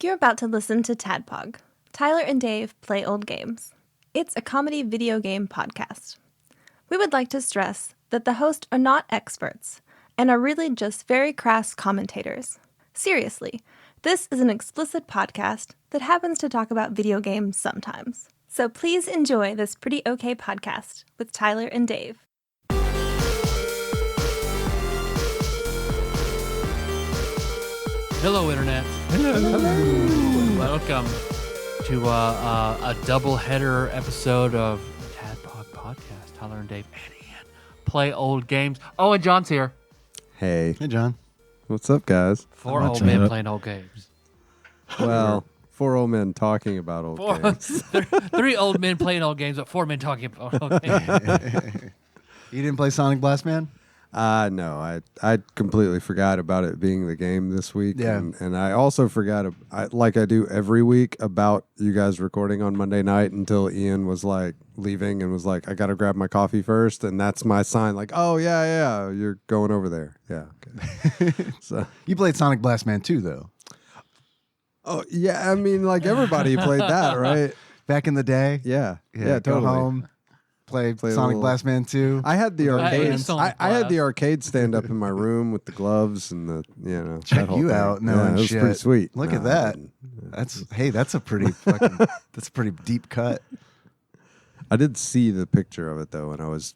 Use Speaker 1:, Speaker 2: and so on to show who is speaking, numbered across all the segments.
Speaker 1: You're about to listen to TADPOG. Tyler and Dave play old games. It's a comedy video game podcast. We would like to stress that the hosts are not experts and are really just very crass commentators. Seriously, this is an explicit podcast that happens to talk about video games sometimes. So please enjoy this pretty okay podcast with Tyler and Dave.
Speaker 2: Hello, Internet.
Speaker 3: Hello.
Speaker 2: Welcome to a double-header episode of TADPOG Podcast. Tyler and Dave and Ian play old games. Oh, and John's here.
Speaker 3: Hey,
Speaker 4: John.
Speaker 3: what's up, guys?
Speaker 2: Four old men playing old games.
Speaker 3: Well, four old men talking about old games.
Speaker 2: Three old men playing old games, but four men talking about old games.
Speaker 4: You didn't play Sonic Blast Man?
Speaker 3: No, I completely forgot about it being the game this week.
Speaker 4: Yeah.
Speaker 3: And I also forgot, like I do every week, about you guys recording on Monday night until Ian was like leaving and was like, I got to grab my coffee first. And that's my sign, like, oh, yeah, you're going over there. Yeah. Okay. So,
Speaker 4: You played Sonic Blast Man 2, though.
Speaker 3: oh, yeah, I mean, like everybody played that, right?
Speaker 4: Back in the day?
Speaker 3: Yeah,
Speaker 4: Go
Speaker 3: totally.
Speaker 4: home, play
Speaker 3: a
Speaker 4: Sonic
Speaker 3: little-
Speaker 4: Blast Man 2.
Speaker 3: I had the arcade.
Speaker 2: Sonic
Speaker 3: I had the
Speaker 2: Blast.
Speaker 3: arcade stand up in my room with the gloves and the
Speaker 4: Check
Speaker 3: that whole
Speaker 4: you
Speaker 3: thing.
Speaker 4: out. No,
Speaker 3: Yeah, it was
Speaker 4: shit.
Speaker 3: pretty sweet.
Speaker 4: Look
Speaker 3: No,
Speaker 4: at that.
Speaker 3: I didn't.
Speaker 4: That's a pretty fucking, that's a pretty deep cut.
Speaker 3: I did see the picture of it though, and I was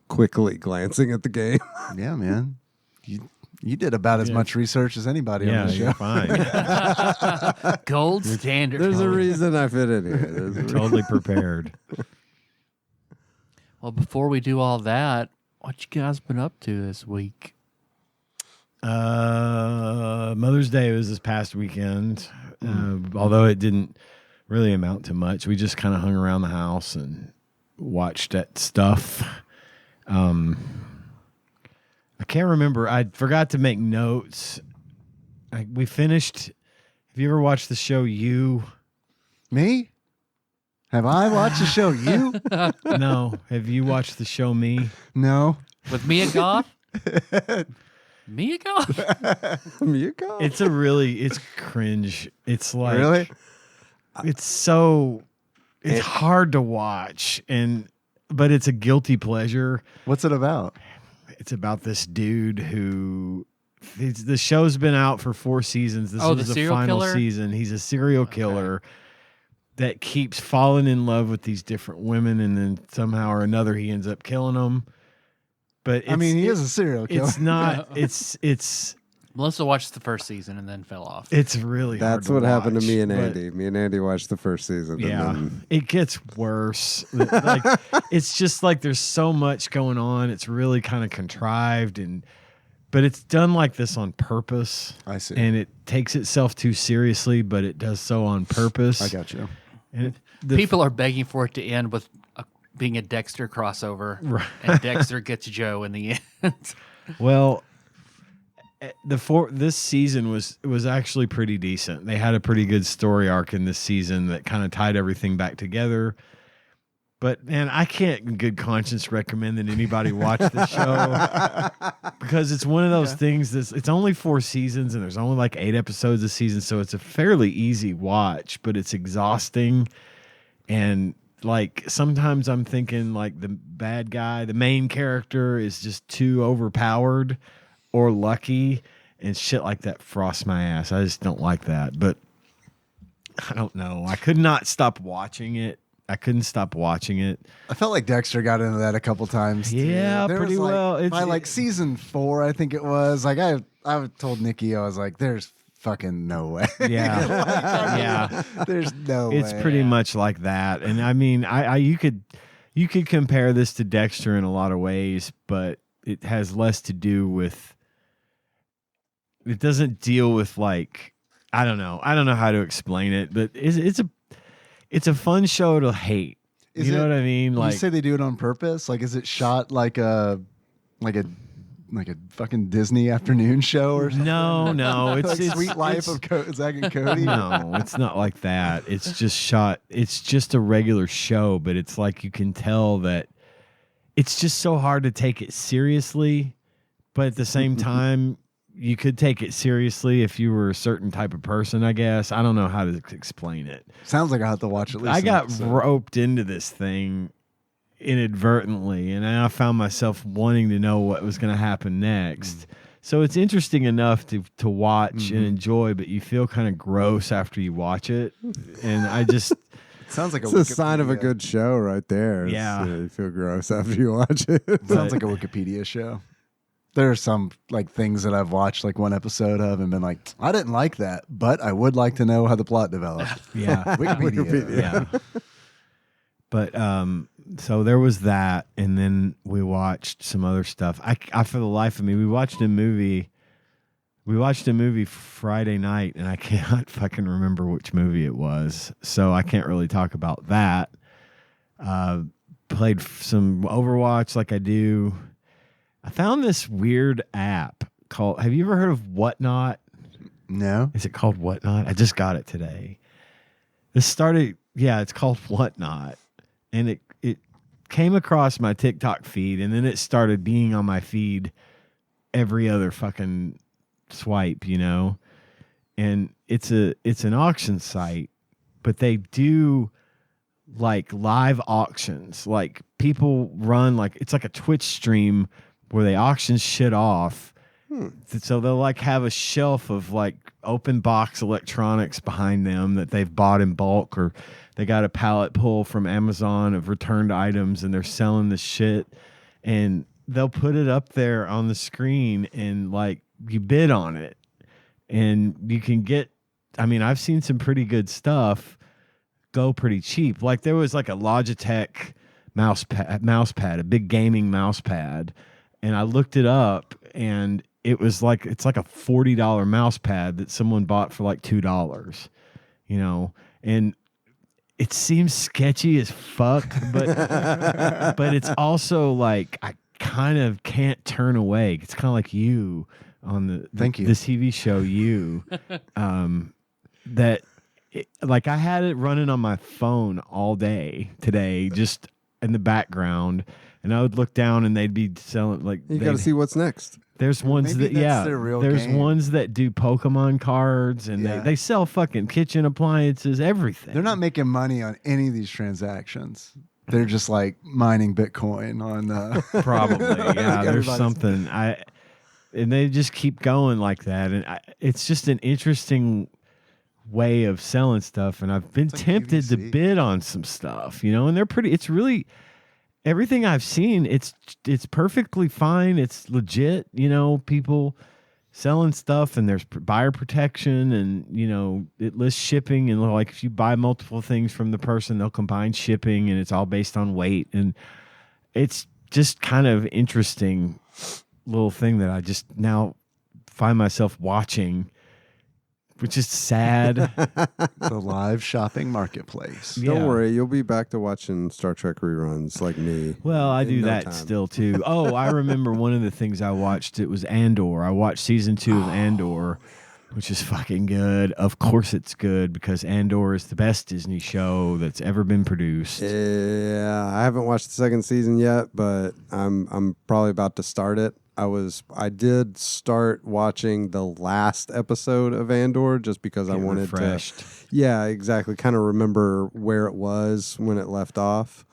Speaker 3: quickly glancing at the game.
Speaker 4: Yeah, man. You did about as much research as anybody on the show.
Speaker 5: You're fine.
Speaker 2: Gold standard.
Speaker 3: There's a reason I fit in here. There's a
Speaker 5: Totally prepared.
Speaker 2: Well, before we do all that, what you guys been up to this week?
Speaker 5: Mother's Day was this past weekend. Although it didn't really amount to much. We just kind of hung around the house and watched that stuff. I can't remember. I forgot to make notes. We finished. Have you ever watched the show You?
Speaker 4: Me? Have I watched the show You?
Speaker 5: No. Have you watched the show Me?
Speaker 4: No.
Speaker 2: With Mia Goth? Mia Goth?
Speaker 3: Miyako?
Speaker 5: It's cringe. It's like
Speaker 4: Really?
Speaker 5: it's hard to watch, but it's a guilty pleasure.
Speaker 4: What's it about?
Speaker 5: It's about this dude who the show's been out for 4 seasons. This
Speaker 2: Oh,
Speaker 5: was
Speaker 2: the
Speaker 5: the
Speaker 2: serial
Speaker 5: final
Speaker 2: killer?
Speaker 5: season. He's a serial killer that keeps falling in love with these different women, and then somehow or another he ends up killing them. But
Speaker 4: I mean, he is a serial killer.
Speaker 5: It's not. It's
Speaker 2: Melissa watched the first season and then fell off.
Speaker 5: it's really hard
Speaker 3: That's
Speaker 5: to
Speaker 3: what happened to
Speaker 5: watch,
Speaker 3: me and
Speaker 5: but-
Speaker 3: Andy. Me and Andy watched the first season.
Speaker 5: Yeah,
Speaker 3: And then,
Speaker 5: it gets worse. Like it's just like there's so much going on. It's really kind of contrived, but it's done like this on purpose.
Speaker 4: I see.
Speaker 5: And it takes itself too seriously, but it does so on purpose.
Speaker 4: I got you.
Speaker 5: And
Speaker 2: People are begging for it to end with being a Dexter crossover,
Speaker 5: Right.
Speaker 2: and Dexter gets Joe in the end.
Speaker 5: Well, this season was actually pretty decent. They had a pretty good story arc in this season that kind of tied everything back together. But man, I can't in good conscience recommend that anybody watch the show because it's one of those things it's only 4 seasons and there's only like 8 episodes a season, so it's a fairly easy watch, but it's exhausting. And like sometimes I'm thinking like the bad guy, the main character is just too overpowered or lucky, and shit like that frosts my ass. I just don't like that. But I don't know. I could not stop watching it. I couldn't stop watching it.
Speaker 4: I felt like Dexter got into that a couple times. Too.
Speaker 5: Yeah,
Speaker 4: There
Speaker 5: pretty
Speaker 4: was, like,
Speaker 5: well.
Speaker 4: By like season 4, I think it was. Like I told Nikki, I was like, "There's fucking no way."
Speaker 5: Yeah.
Speaker 4: Like,
Speaker 5: Yeah.
Speaker 4: There's no way.
Speaker 5: It's pretty much like that. And I mean, you could compare this to Dexter in a lot of ways, but it has less to do with. It doesn't deal with like I don't know how to explain it, but it's a fun show to hate. You know what I mean? Like,
Speaker 4: you say they do it on purpose. Like, is it shot like a fucking Disney afternoon show or something?
Speaker 5: no, it's
Speaker 4: Like
Speaker 5: it's
Speaker 4: Sweet Life of Zach and Cody.
Speaker 5: No, it's not like that. It's just shot. It's just a regular show, but it's like you can tell that it's just so hard to take it seriously, but at the same time, you could take it seriously if you were a certain type of person, I guess. I don't know how to explain it.
Speaker 4: Sounds like I have to watch at least.
Speaker 5: I
Speaker 4: an
Speaker 5: got
Speaker 4: episode.
Speaker 5: roped into this thing inadvertently, and I found myself wanting to know what was going to happen next. So it's interesting enough to watch and enjoy, but you feel kind of gross after you watch it. And I just
Speaker 4: Sounds like
Speaker 3: It's a sign of a good show right there.
Speaker 5: Yeah.
Speaker 3: You feel gross after you watch it.
Speaker 4: Sounds like a Wikipedia show. There are some like things that I've watched like one episode of and been like, I didn't like that, but I would like to know how the plot developed.
Speaker 5: yeah.
Speaker 4: Wikipedia.
Speaker 5: Yeah. But so there was that, and then we watched some other stuff. I for the life of me, we watched a movie. We watched a movie Friday night, and I cannot fucking remember which movie it was, so I can't really talk about that. Played some Overwatch like I do. I found this weird app called. Have you ever heard of Whatnot?
Speaker 4: No.
Speaker 5: Is it called Whatnot? I just got it today. This started. Yeah, it's called Whatnot, and it came across my TikTok feed, and then it started being on my feed every other fucking swipe, you know. And it's an auction site, but they do like live auctions. Like people run like it's like a Twitch stream where they auction shit off. So they'll like have a shelf of like open box electronics behind them that they've bought in bulk, or they got a pallet pull from Amazon of returned items and they're selling the shit, and they'll put it up there on the screen and like you bid on it, and you can get, I mean, I've seen some pretty good stuff go pretty cheap. Like there was like a Logitech mouse pad, a big gaming mouse pad, and I looked it up, and it's like a $40 mouse pad that someone bought for like $2, you know, and it seems sketchy as fuck, but but it's also like I kind of can't turn away. It's kind of like you on the
Speaker 4: Thank you.
Speaker 5: this TV show that like I had it running on my phone all day today, just in the background, and I would look down and they'd be selling like
Speaker 3: You got to see what's next.
Speaker 5: there's ones
Speaker 4: Maybe
Speaker 5: that
Speaker 4: that's their real
Speaker 5: there's
Speaker 4: game.
Speaker 5: ones that do Pokemon cards, and
Speaker 4: Yeah.
Speaker 5: they sell fucking kitchen appliances, everything.
Speaker 4: They're not making money on any of these transactions. They're just like mining Bitcoin on
Speaker 5: Probably, yeah. There's
Speaker 4: everybody's-
Speaker 5: something and they just keep going like that, and it's just an interesting way of selling stuff. And I've been
Speaker 4: like
Speaker 5: tempted to
Speaker 4: QVC.
Speaker 5: bid on some stuff, you know, and they're pretty. It's really everything I've seen. It's perfectly fine. It's legit, you know. People selling stuff, and there's buyer protection, and you know it lists shipping, and like if you buy multiple things from the person, they'll combine shipping, and it's all based on weight, and it's just kind of interesting little thing that I just now find myself watching, which is sad.
Speaker 4: the live shopping marketplace.
Speaker 5: Yeah.
Speaker 3: Don't worry, you'll be back to watching Star Trek reruns like me.
Speaker 5: Well, I
Speaker 3: in
Speaker 5: do
Speaker 3: no
Speaker 5: that
Speaker 3: time.
Speaker 5: still too. Oh, I remember one of the things I watched. It was Andor. I watched season 2 of Andor, which is fucking good. Of course, it's good because Andor is the best Disney show that's ever been produced.
Speaker 3: Yeah, I haven't watched the second season yet, but I'm probably about to start it. I did start watching the last episode of Andor just because I
Speaker 5: Get
Speaker 3: wanted
Speaker 5: refreshed.
Speaker 3: to. Yeah, exactly. Kind of remember where it was when it left off.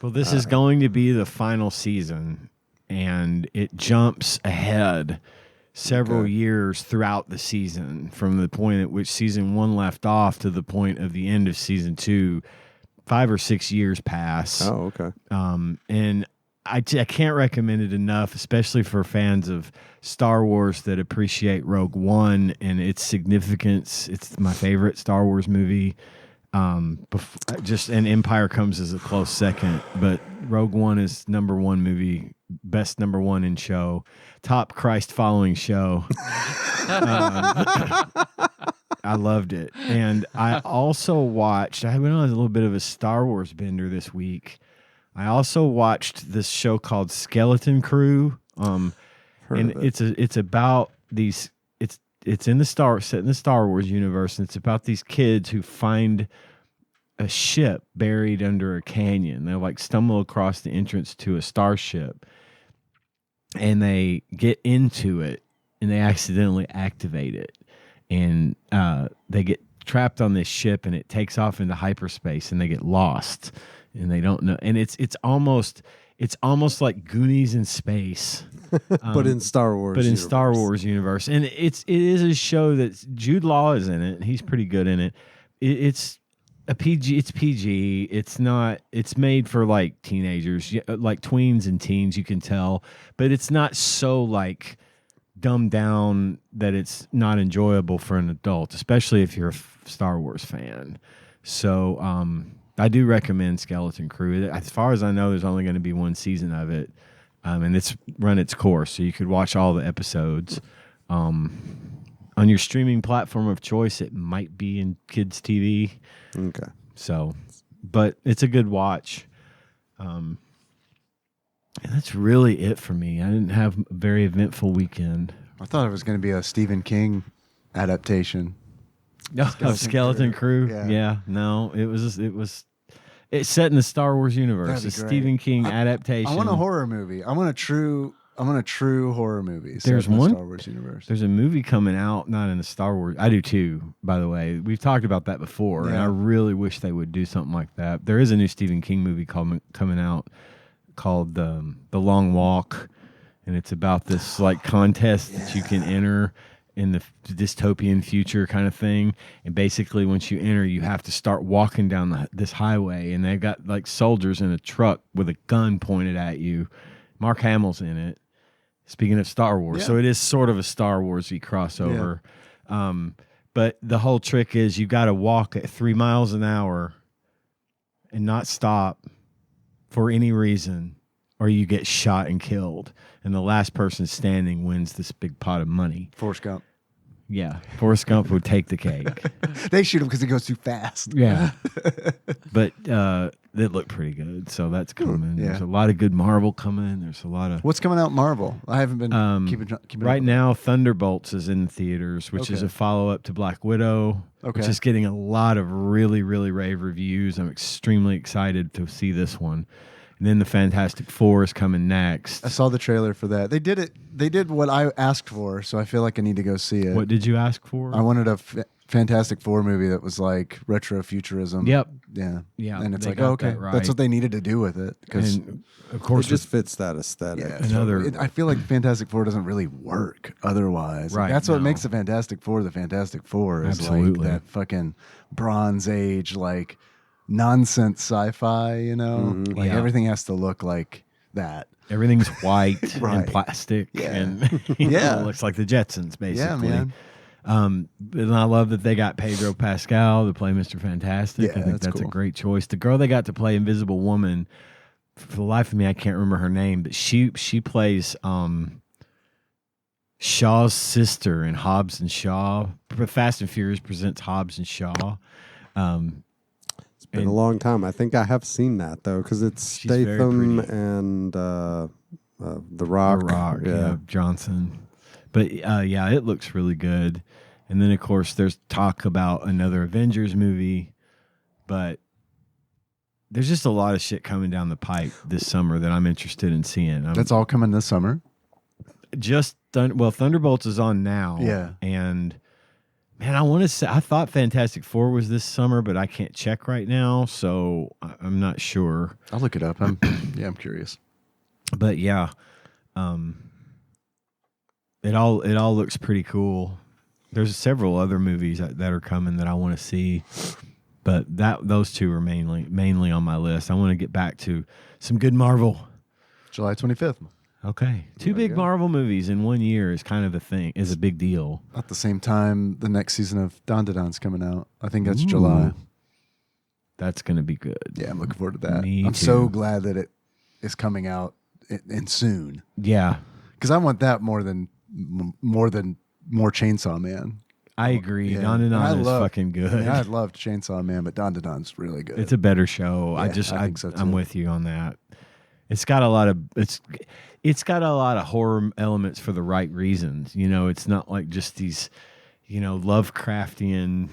Speaker 5: Well, this is going to be the final season, and it jumps ahead several years throughout the season from the point at which season 1 left off to the point of the end of season 2. 5 or 6 years pass.
Speaker 3: Oh, okay.
Speaker 5: And I can't recommend it enough, especially for fans of Star Wars that appreciate Rogue One and its significance. It's my favorite Star Wars movie. And Empire comes as a close second, but Rogue One is number one movie, best number one in show, top Christ following show. I loved it. And I also watched, I went on a little bit of a Star Wars bender this week. I also watched this show called Skeleton Crew.
Speaker 3: Heard
Speaker 5: And
Speaker 3: of it.
Speaker 5: it's about these, it's set in the Star Wars universe, and it's about these kids who find a ship buried under a canyon. They like stumble across the entrance to a starship, and they get into it and they accidentally activate it, and they get trapped on this ship, and it takes off into hyperspace, and they get lost, and they don't know. And it's almost like Goonies in space,
Speaker 3: but in Star Wars.
Speaker 5: Star Wars universe, and it is a show that Jude Law is in it. And he's pretty good in it. It's a PG. It's PG. It's not. It's made for like teenagers, like tweens and teens. You can tell, but it's not so like dumbed down that it's not enjoyable for an adult, especially if you're a Star Wars fan. So I do recommend Skeleton Crew. As far as I know, there's only going to be one season of it, and it's run its course, so you could watch all the episodes. On your streaming platform of choice, it might be in kids' TV.
Speaker 3: Okay.
Speaker 5: So, but it's a good watch. And that's really it for me. I didn't have a very eventful weekend.
Speaker 4: I thought it was going to be a Stephen King adaptation.
Speaker 5: Of Skeleton Crew. Yeah. No, it's set in the Star Wars universe. A Stephen King adaptation.
Speaker 4: I want a horror movie. I want a true horror movie.
Speaker 5: There's
Speaker 4: set in the
Speaker 5: one
Speaker 4: Star Wars universe.
Speaker 5: There's a movie coming out, not in the Star Wars. I do too, by the way. We've talked about that before, and I really wish they would do something like that. There is a new Stephen King movie coming out called The Long Walk, and it's about this like contest that you can enter in the dystopian future kind of thing. And basically, once you enter, you have to start walking down this highway, and they've got like soldiers in a truck with a gun pointed at you. Mark Hamill's in it. Speaking of Star Wars, so it is sort of a Star Wars-y crossover. Yeah. But the whole trick is you got to walk at 3 miles an hour and not stop for any reason, or you get shot and killed. And the last person standing wins this big pot of money.
Speaker 4: Forrest Gump.
Speaker 5: Yeah, Forrest Gump would take the cake.
Speaker 4: They shoot him because he goes too fast.
Speaker 5: Yeah. But it looked pretty good, so that's coming.
Speaker 4: Yeah.
Speaker 5: There's a lot of good Marvel coming. There's a lot of...
Speaker 4: What's coming out Marvel? I haven't been keeping
Speaker 5: right
Speaker 4: up.
Speaker 5: now, Thunderbolts is in theaters, which is a follow-up to Black Widow, which is getting a lot of really, really rave reviews. I'm extremely excited to see this one. And then the Fantastic Four is coming next.
Speaker 4: I saw the trailer for that. They did it. They did what I asked for, so I feel like I need to go see it.
Speaker 5: What did you ask for?
Speaker 4: I wanted a Fantastic Four movie that was like retro futurism.
Speaker 5: Yep.
Speaker 4: Yeah. And it's
Speaker 5: they
Speaker 4: like,
Speaker 5: got
Speaker 4: okay,
Speaker 5: that right.
Speaker 4: that's what they needed to do with it. Because
Speaker 5: of course,
Speaker 3: it just fits that aesthetic.
Speaker 4: Yeah, I feel like Fantastic Four doesn't really work otherwise.
Speaker 5: Right.
Speaker 4: That's what makes the Fantastic Four the Fantastic Four. Is
Speaker 5: Absolutely.
Speaker 4: like that fucking Bronze Age like nonsense sci-fi. You know, like everything has to look like that.
Speaker 5: Everything's white
Speaker 4: Right.
Speaker 5: and plastic, and
Speaker 4: Yeah.
Speaker 5: it looks like the Jetsons, basically.
Speaker 4: Yeah, man.
Speaker 5: And I love that they got Pedro Pascal to play Mr. Fantastic.
Speaker 4: Yeah,
Speaker 5: I think
Speaker 4: that's
Speaker 5: a
Speaker 4: cool.
Speaker 5: great choice. The girl they got to play Invisible Woman, for the life of me, I can't remember her name, but she plays Shaw's sister in Hobbs and Shaw. Fast and Furious presents Hobbs and Shaw.
Speaker 3: It's been a long time. I think I have seen that though, because it's
Speaker 5: She's very
Speaker 3: Statham
Speaker 5: pretty.
Speaker 3: and The Rock.
Speaker 5: The Rock,
Speaker 3: Yeah.
Speaker 5: Johnson. But yeah, it looks really good. And then of course there's talk about another Avengers movie, but there's just a lot of shit coming down the pipe this summer that I'm interested in seeing.
Speaker 4: That's all coming this summer.
Speaker 5: Thunderbolts is on now.
Speaker 4: Yeah.
Speaker 5: And man, I thought Fantastic Four was this summer, but I can't check right now, so I'm not sure.
Speaker 4: I'll look it up. I'm curious.
Speaker 5: But yeah, it all looks pretty cool. There's several other movies that are coming that I want to see, but those two are mainly on my list. I want to get back to some good Marvel.
Speaker 4: July 25th.
Speaker 5: Okay, two big Marvel movies in 1 year is kind of a big deal.
Speaker 4: At the same time, the next season of Don Don's coming out. I think that's July.
Speaker 5: That's going to be good.
Speaker 4: Yeah, I'm looking forward to that.
Speaker 5: Me
Speaker 4: I'm
Speaker 5: too.
Speaker 4: so glad that it is coming out and soon,
Speaker 5: Yeah,
Speaker 4: because I want that more than Chainsaw Man.
Speaker 5: I agree.
Speaker 4: Yeah.
Speaker 5: Don
Speaker 4: And I
Speaker 5: is
Speaker 4: love-
Speaker 5: fucking good.
Speaker 4: I mean, I loved Chainsaw Man, but Don Don's really good.
Speaker 5: It's a better show.
Speaker 4: Yeah, I think so, too.
Speaker 5: I'm with you on that. It's got a lot of horror elements for the right reasons. You know, it's not like just these, Lovecraftian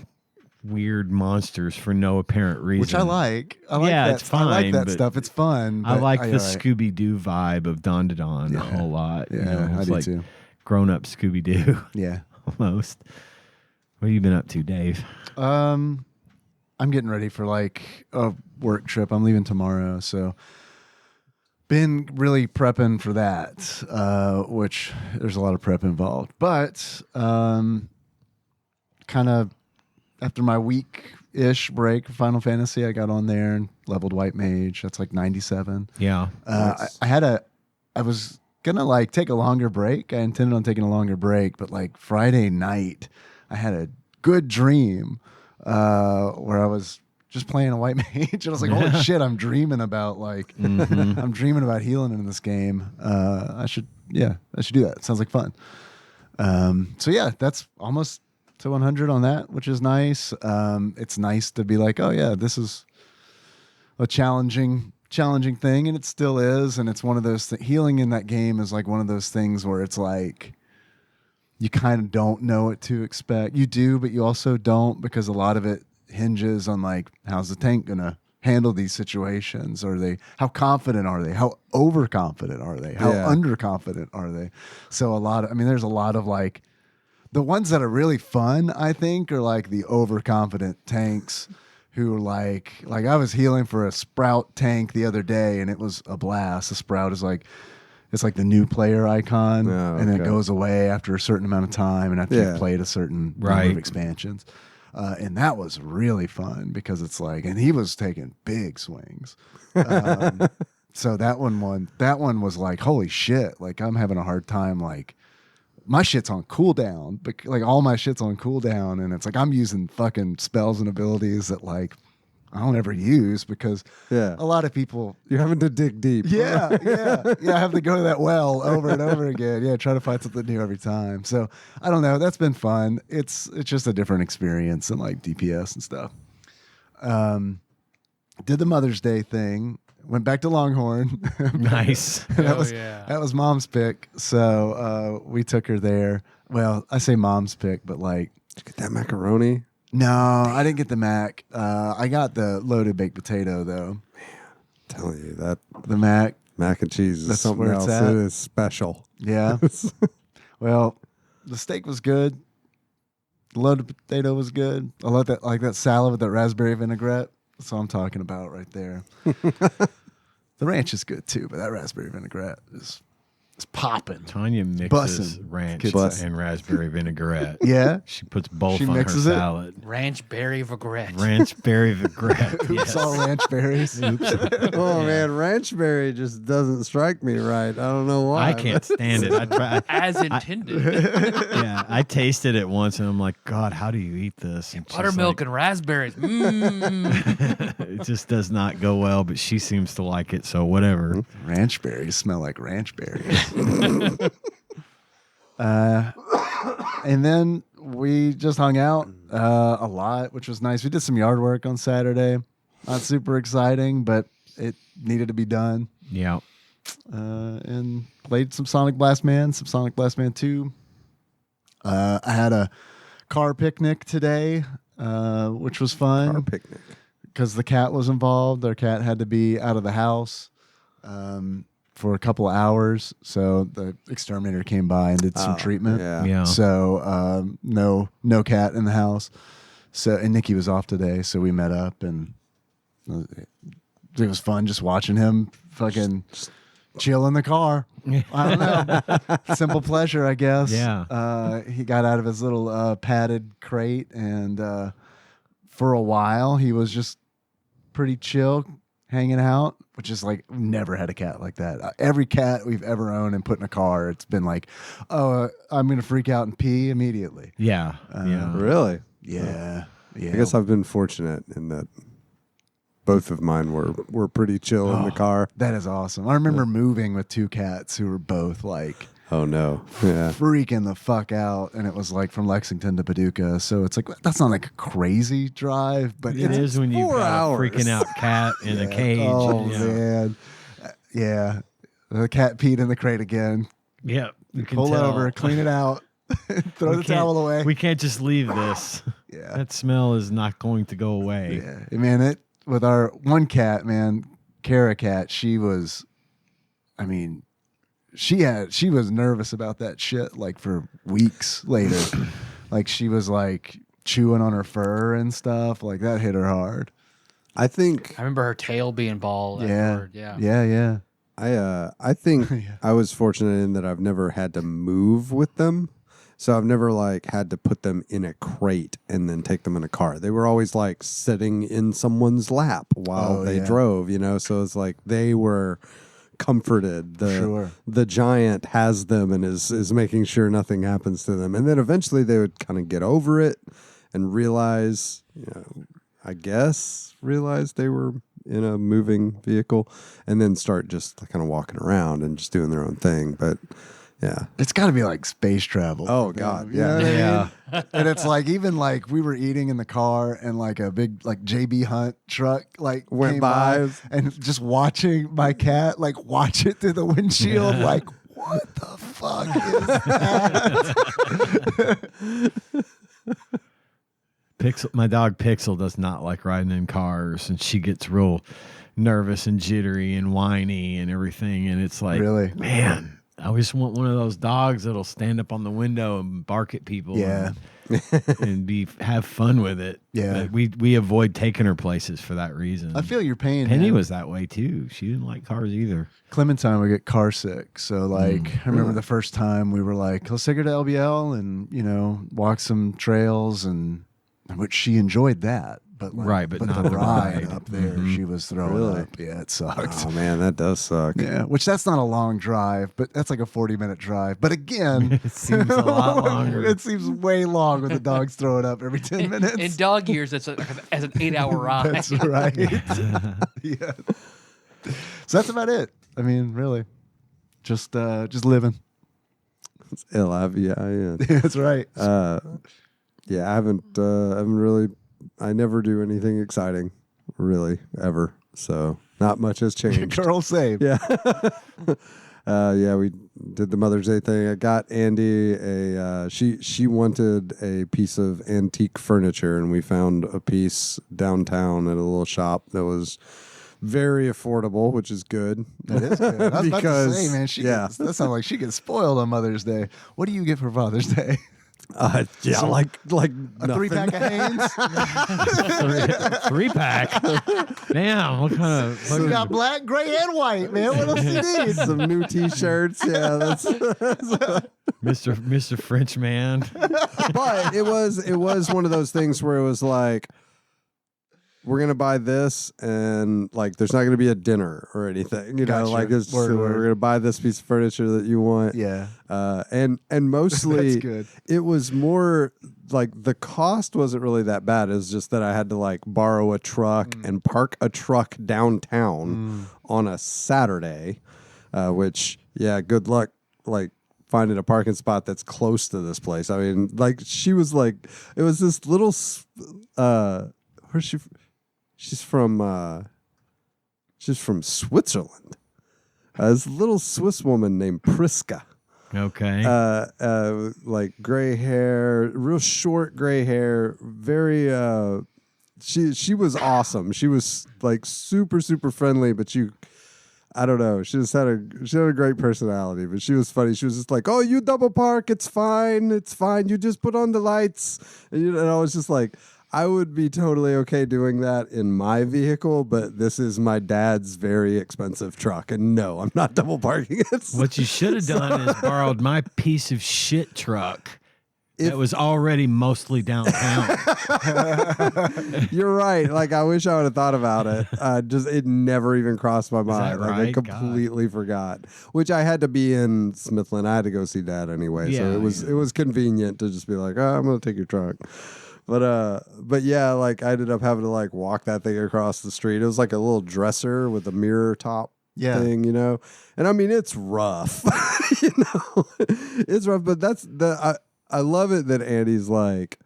Speaker 5: weird monsters for no apparent reason.
Speaker 4: which I like. I like
Speaker 5: Yeah,
Speaker 4: that.
Speaker 5: it's
Speaker 4: I like
Speaker 5: fine,
Speaker 4: that
Speaker 5: but
Speaker 4: stuff. It's fun.
Speaker 5: I
Speaker 4: but
Speaker 5: like the
Speaker 4: all right.
Speaker 5: Scooby Doo vibe of Don a
Speaker 4: Yeah.
Speaker 5: whole lot.
Speaker 4: Yeah, I
Speaker 5: it's
Speaker 4: do
Speaker 5: like
Speaker 4: too.
Speaker 5: grown up Scooby Doo
Speaker 4: Yeah.
Speaker 5: almost. What have you been up to, Dave?
Speaker 4: I'm getting ready for like a work trip. I'm leaving tomorrow, so been really prepping for that, which there's a lot of prep involved. But kind of after my week-ish break of Final Fantasy, I got on there and leveled White Mage. That's like 97.
Speaker 5: Yeah.
Speaker 4: I was gonna like take a longer break. I intended on taking a longer break, but like Friday night, I had a good dream where I was just playing a White Mage. And I was like, holy shit, I'm dreaming about like I'm dreaming about healing in this game. I should do that. It sounds like fun. So yeah, that's almost to 100 on that, which is nice. It's nice to be like, oh yeah, this is a challenging thing, and it still is. And it's one of those healing in that game is like one of those things where it's like you kind of don't know what to expect. You do, but you also don't, because a lot of it hinges on like, how's the tank gonna handle these situations? How confident are they? How overconfident are they? How underconfident are they? So there's a lot of like, the ones that are really fun, I think, are like the overconfident tanks who are like I was healing for a Sprout tank the other day, and it was a blast. The Sprout is like, it's like the new player icon, and then it goes away after a certain amount of time, and after you've played a certain number of expansions. And that was really fun because it's like, and he was taking big swings. So that one was like, holy shit! Like I'm having a hard time. Like my shit's on cooldown, but like all my shit's on cooldown, and it's like I'm using fucking spells and abilities that like I don't ever use because a lot of people,
Speaker 3: you're having to dig deep.
Speaker 4: Yeah. I have to go to that well over and over again. Yeah, try to find something new every time. So I don't know. That's been fun. It's just a different experience than like DPS and stuff. Did the Mother's Day thing. Went back to Longhorn.
Speaker 5: Nice.
Speaker 4: That was Mom's pick. So we took her there. Well, I say Mom's pick, but like,
Speaker 3: Did you get that macaroni?
Speaker 4: no, I didn't get the mac. I got the loaded baked potato though.
Speaker 3: Telling you that
Speaker 4: The mac.
Speaker 3: mac and cheese is
Speaker 4: That's
Speaker 3: something
Speaker 4: where it's
Speaker 3: else.
Speaker 4: at.
Speaker 3: It is special.
Speaker 4: Yeah. Well, the steak was good. The loaded potato was good. I like that salad with that raspberry vinaigrette. That's what I'm talking about right there. The ranch is good too, but that raspberry vinaigrette is popping.
Speaker 5: Tanya mixes
Speaker 4: Bussin',
Speaker 5: ranch
Speaker 4: kids say.
Speaker 5: and raspberry vinaigrette.
Speaker 4: Yeah.
Speaker 5: She puts both
Speaker 4: She
Speaker 5: on her
Speaker 4: mixes it?
Speaker 5: salad.
Speaker 2: Ranch berry vinaigrette.
Speaker 5: Ranch berry vinaigrette.
Speaker 4: Oops,
Speaker 5: Yes.
Speaker 4: all ranch berries.
Speaker 3: Oh man, ranchberry just doesn't strike me right. I don't know why.
Speaker 5: I can't stand it. I try.
Speaker 2: As intended.
Speaker 5: Yeah, I tasted it once, and I'm like, God, how do you eat this? And she's
Speaker 2: Buttermilk and raspberries. Mm.
Speaker 5: like, it just does not go well. But she seems to like it, so whatever.
Speaker 4: Ranch berries smell like ranch berries. And then we just hung out a lot, which was nice. We did some yard work on Saturday. Not super exciting, but it needed to be done.
Speaker 5: Yeah.
Speaker 4: And played some Sonic Blast Man, some Sonic Blast Man 2. I had a car picnic today, which was fun.
Speaker 3: Our picnic.
Speaker 4: Because the cat was involved. Our cat had to be out of the house for a couple of hours. So the exterminator came by and did some treatment.
Speaker 5: Yeah.
Speaker 4: So no cat in the house. So and Nikki was off today, so we met up and it was fun just watching him fucking chill in the car. I don't know. Simple pleasure, I guess.
Speaker 5: Yeah.
Speaker 4: He got out of his little padded crate and for a while he was just pretty chill hanging out, which is like never had a cat like that. Every cat we've ever owned and put in a car, it's been like, oh, I'm going to freak out and pee immediately.
Speaker 5: Yeah. Yeah.
Speaker 3: Really?
Speaker 4: Yeah. Yeah.
Speaker 3: I guess I've been fortunate in that both of mine were pretty chill in the car.
Speaker 4: That is awesome. I remember moving with two cats who were both like
Speaker 3: Oh no. Yeah.
Speaker 4: freaking the fuck out, and it was like from Lexington to Paducah. So it's like that's not like a crazy drive, but
Speaker 5: It is when you've
Speaker 3: 4
Speaker 5: got
Speaker 3: hours.
Speaker 5: a freaking out cat in a cage.
Speaker 4: Oh
Speaker 5: yeah.
Speaker 4: man, yeah. The cat peed in the crate again.
Speaker 5: Yeah. You can
Speaker 4: Pull
Speaker 5: tell.
Speaker 4: over, clean it out, throw
Speaker 5: We
Speaker 4: the
Speaker 5: can't-
Speaker 4: towel away.
Speaker 5: We can't just leave this.
Speaker 4: Yeah.
Speaker 5: That smell is not going to go away.
Speaker 4: Yeah, man. It with our one cat, man, Kara cat. She was, I mean, she was nervous about that shit like for weeks later. Like she was like chewing on her fur and stuff. Like that hit her hard.
Speaker 3: I think
Speaker 2: I remember her tail being bald.
Speaker 4: Yeah.
Speaker 2: Afterward. Yeah.
Speaker 4: Yeah.
Speaker 3: I think
Speaker 4: Yeah.
Speaker 3: I was fortunate in that I've never had to move with them. So I've never like had to put them in a crate and then take them in a car. They were always like sitting in someone's lap while they drove, you know? So it's like they were comforted. The giant has them and is making sure nothing happens to them. And then eventually they would kind of get over it and realize, you know, I guess realize they were in a moving vehicle and then start just kind of walking around and just doing their own thing. But yeah.
Speaker 4: It's got to be like space travel.
Speaker 3: Oh God.
Speaker 4: You know what I mean?
Speaker 5: Yeah.
Speaker 4: And it's like even like we were eating in the car and like a big like JB Hunt truck like
Speaker 3: Went
Speaker 4: came
Speaker 3: by.
Speaker 4: and just watching my cat like watch it through the windshield like what the fuck is that?
Speaker 5: My dog Pixel does not like riding in cars, and she gets real nervous and jittery and whiny and everything. And it's like,
Speaker 4: Really?
Speaker 5: man, I just want one of those dogs that'll stand up on the window and bark at people.
Speaker 4: Yeah.
Speaker 5: and have fun with it.
Speaker 4: Yeah.
Speaker 5: But we avoid taking her places for that reason.
Speaker 4: I feel your pain.
Speaker 5: Penny
Speaker 4: man.
Speaker 5: was that way too. She didn't like cars either.
Speaker 4: Clementine would get car sick. So like I remember the first time we were like, let's take her to LBL and, you know, walk some trails and which she enjoyed that. But like,
Speaker 5: Right, but not
Speaker 4: the
Speaker 5: the
Speaker 4: ride
Speaker 5: ride.
Speaker 4: up there, she was throwing
Speaker 3: Really?
Speaker 4: up. Yeah, it sucked.
Speaker 3: Oh man, that does suck.
Speaker 4: Yeah, which that's not a long drive, but that's like a 40-minute drive. But again,
Speaker 5: It seems a lot longer.
Speaker 4: It seems way long when the dog's throwing up every 10 minutes.
Speaker 2: In dog years, it's as an 8-hour ride.
Speaker 4: That's right. Yeah. So that's about it. I mean, really, just living.
Speaker 3: It's L-I-V-I-N.
Speaker 4: That's right.
Speaker 3: Yeah, I haven't really. I never do anything exciting, really, ever. So not much has changed.
Speaker 4: Girl saved.
Speaker 3: Yeah. Yeah, we did the Mother's Day thing. I got Andy she wanted a piece of antique furniture, and we found a piece downtown at a little shop that was very affordable, which is good.
Speaker 4: That is good. I was about to
Speaker 3: Because,
Speaker 4: say, man, that sounds like she gets spoiled on Mother's Day. What do you get for Father's Day?
Speaker 3: Yeah,
Speaker 4: So,
Speaker 3: like
Speaker 4: A
Speaker 3: nothing.
Speaker 4: 3-pack of Hanes.
Speaker 5: 3-pack. Damn, what kind of?
Speaker 4: You got black, gray, and white, man. What else you need?
Speaker 3: Some new T-shirts. Yeah, that's.
Speaker 5: Mr. French man.
Speaker 3: But it was one of those things where it was like, we're gonna buy this, and like, there's not gonna be a dinner or anything, you know.
Speaker 4: Gotcha.
Speaker 3: Like, it's
Speaker 4: Word,
Speaker 3: so
Speaker 4: word.
Speaker 3: we're gonna buy this piece of furniture that you want.
Speaker 4: Yeah.
Speaker 3: And mostly,
Speaker 4: That's good.
Speaker 3: it was more like the cost wasn't really that bad. It was just that I had to like borrow a truck and park a truck downtown on a Saturday, which good luck like finding a parking spot that's close to this place. I mean, like she was like, it was this little, where's she? She's from Switzerland. This little Swiss woman named Priska.
Speaker 5: Okay.
Speaker 3: Like gray hair, real short gray hair, very she was awesome. She was like super friendly, but I don't know. She had a great personality, but she was funny. She was just like, "Oh, you double park, it's fine. You just put on the lights." And I was just like, I would be totally okay doing that in my vehicle, but this is my dad's very expensive truck, and no, I'm not double parking it.
Speaker 5: What you should have done is borrowed my piece of shit truck that was already mostly downtown.
Speaker 3: You're right. Like, I wish I would have thought about it. It never even crossed my mind. Like, I
Speaker 5: right?
Speaker 3: completely forgot. Which I had to be in Smithland. I had to go see Dad anyway, so
Speaker 5: Yeah,
Speaker 3: it was convenient to just be like, "Oh, I'm gonna take your truck." But yeah, like I ended up having to like walk that thing across the street. It was like a little dresser with a mirror top thing, you know. And I mean, it's rough, you know. It's rough, but I love it that Andy's like,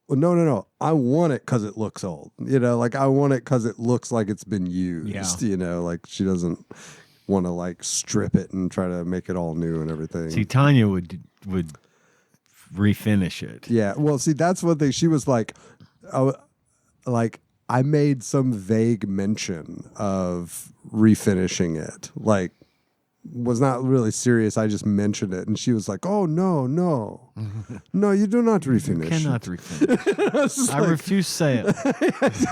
Speaker 3: well, no. I want it because it looks old, you know. Like I want it because it looks like it's been used, you know. Like she doesn't want to like strip it and try to make it all new and everything.
Speaker 5: See, Tanya would refinish it.
Speaker 3: Yeah. Well, see, that's one thing. She was like, I made some vague mention of refinishing it. Like, was not really serious. I just mentioned it, and she was like, "Oh no, no, no! You do not refinish.
Speaker 5: You cannot refinish.
Speaker 3: I, was just
Speaker 5: I
Speaker 3: like,
Speaker 5: refuse sale.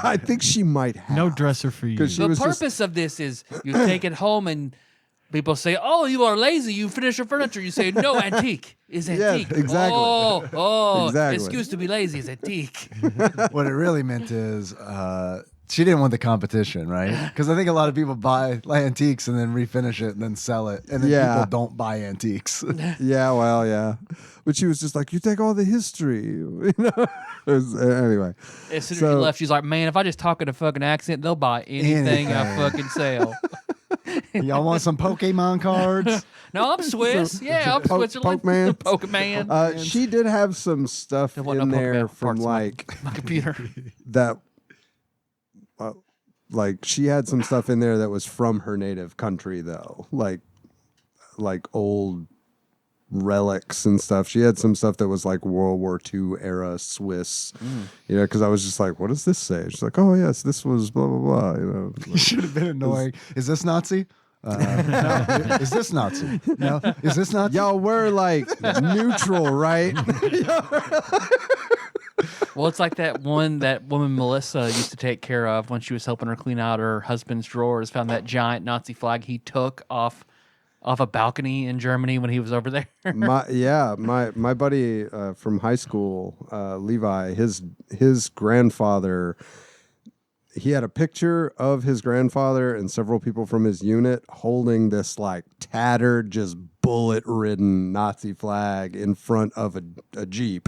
Speaker 3: I think she might have
Speaker 5: No dresser for you.
Speaker 3: 'Cause she
Speaker 2: The
Speaker 3: was just-
Speaker 2: purpose of this is you take it home and people say, "Oh, you are lazy. You finish your furniture." You say, "No, antique is
Speaker 3: Yeah,
Speaker 2: antique."
Speaker 3: exactly.
Speaker 2: Oh,
Speaker 3: Exactly.
Speaker 2: excuse to be lazy is antique.
Speaker 4: What it really meant is she didn't want the competition, right? Because I think a lot of people buy antiques and then refinish it and then sell it, and then
Speaker 3: Yeah.
Speaker 4: people don't buy antiques.
Speaker 3: Yeah, well, yeah. But she was just like, you take all the history. You know? Anyway.
Speaker 2: As soon as
Speaker 3: So-
Speaker 2: she left, she's like, "Man, if I just talk in a fucking accent, they'll buy anything I
Speaker 4: Anything.
Speaker 2: fucking sell."
Speaker 4: Y'all want some Pokemon cards?
Speaker 2: No, I'm Swiss. Yeah, I'm Switzerland.
Speaker 3: Pokemon.
Speaker 2: Pokemon.
Speaker 3: She did have some stuff
Speaker 2: There wasn't
Speaker 3: in
Speaker 2: no
Speaker 3: there
Speaker 2: Pokemon
Speaker 3: from
Speaker 2: parts,
Speaker 3: like
Speaker 2: My computer.
Speaker 3: that. Like she had some stuff in there that was from her native country, though, like old relics and stuff. She had some stuff that was like World War II era Swiss, you know, because I was just like, what does this say? She's like, oh yes, this was blah blah blah, you know.
Speaker 4: You should have been annoying. Is this Nazi? No. Is this Nazi? No. Is this Nazi?
Speaker 3: Y'all were like neutral, right?
Speaker 2: Well, it's like that woman Melissa used to take care of when she was helping her clean out her husband's drawers. Found that giant Nazi flag he took off a balcony in Germany when he was over there.
Speaker 3: my buddy from high school, Levi, his grandfather. He had a picture of his grandfather and several people from his unit holding this like tattered, just bullet-ridden Nazi flag in front of a Jeep.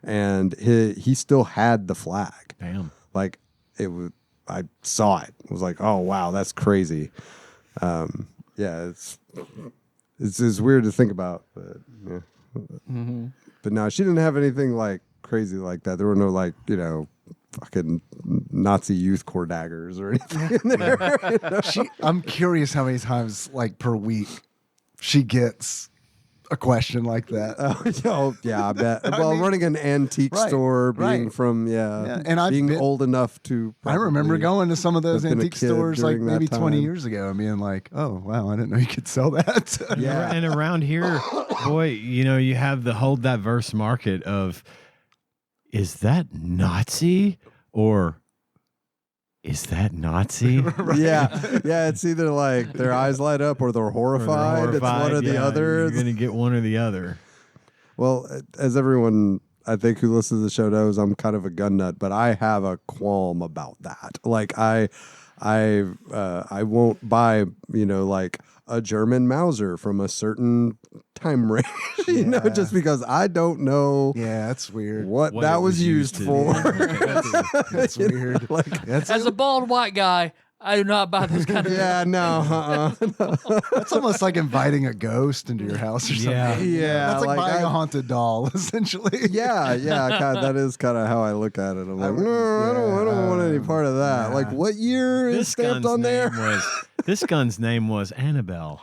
Speaker 3: And he still had the flag.
Speaker 5: Damn.
Speaker 3: Like it was, I saw it. I was like, oh wow, that's crazy. Yeah, it's weird to think about, but yeah. But no, she didn't have anything like crazy like that. There were no like, you know, fucking Nazi youth corps daggers or anything in there. You know?
Speaker 4: I'm curious how many times, like per week, she gets a question like that.
Speaker 3: Oh, yeah, I bet. Well,
Speaker 4: mean,
Speaker 3: running an antique
Speaker 4: right,
Speaker 3: store, being
Speaker 4: right.
Speaker 3: from
Speaker 4: And I've
Speaker 3: being
Speaker 4: been-
Speaker 3: old enough to.
Speaker 4: I remember
Speaker 3: probably
Speaker 4: going to some of those
Speaker 3: have been a
Speaker 4: antique
Speaker 3: kid
Speaker 4: stores like
Speaker 3: during that
Speaker 4: maybe 20
Speaker 3: time.
Speaker 4: years ago and being like, oh, wow, I didn't know you could sell that.
Speaker 3: Yeah.
Speaker 5: And around here, boy, you know, you have the whole diverse market of, is that Nazi or is that Nazi?
Speaker 3: Yeah, yeah. It's either like their eyes light up or they're
Speaker 5: Or they're
Speaker 3: horrified. It's one or the
Speaker 5: yeah,
Speaker 3: other.
Speaker 5: You're going to get one or the other.
Speaker 3: Well, as everyone I think who listens to the show knows, I'm kind of a gun nut, but I have a qualm about that. Like I won't buy, you know, like a German Mauser from a certain time range, you know, just because I don't know
Speaker 4: Yeah, that's weird.
Speaker 3: what
Speaker 5: What
Speaker 3: that
Speaker 5: it
Speaker 3: was
Speaker 5: was
Speaker 3: used
Speaker 5: used to
Speaker 3: for.
Speaker 4: That's
Speaker 3: You know,
Speaker 4: weird.
Speaker 3: like,
Speaker 4: That's
Speaker 2: As a bald white guy, I do not buy those kind of.
Speaker 3: yeah, no,
Speaker 4: that's almost like inviting a ghost into your house or something.
Speaker 5: Yeah.
Speaker 3: Yeah,
Speaker 4: That's like,
Speaker 3: like
Speaker 4: buying
Speaker 3: I-
Speaker 4: a haunted doll, essentially.
Speaker 3: yeah, that is kind of how I look at it. I'm like,
Speaker 4: wouldn't-
Speaker 3: no, I don't want any part of that.
Speaker 4: nah.
Speaker 3: Like, what year is
Speaker 5: This
Speaker 3: stamped
Speaker 5: gun's
Speaker 3: on there?
Speaker 5: name was this gun's name was Annabelle.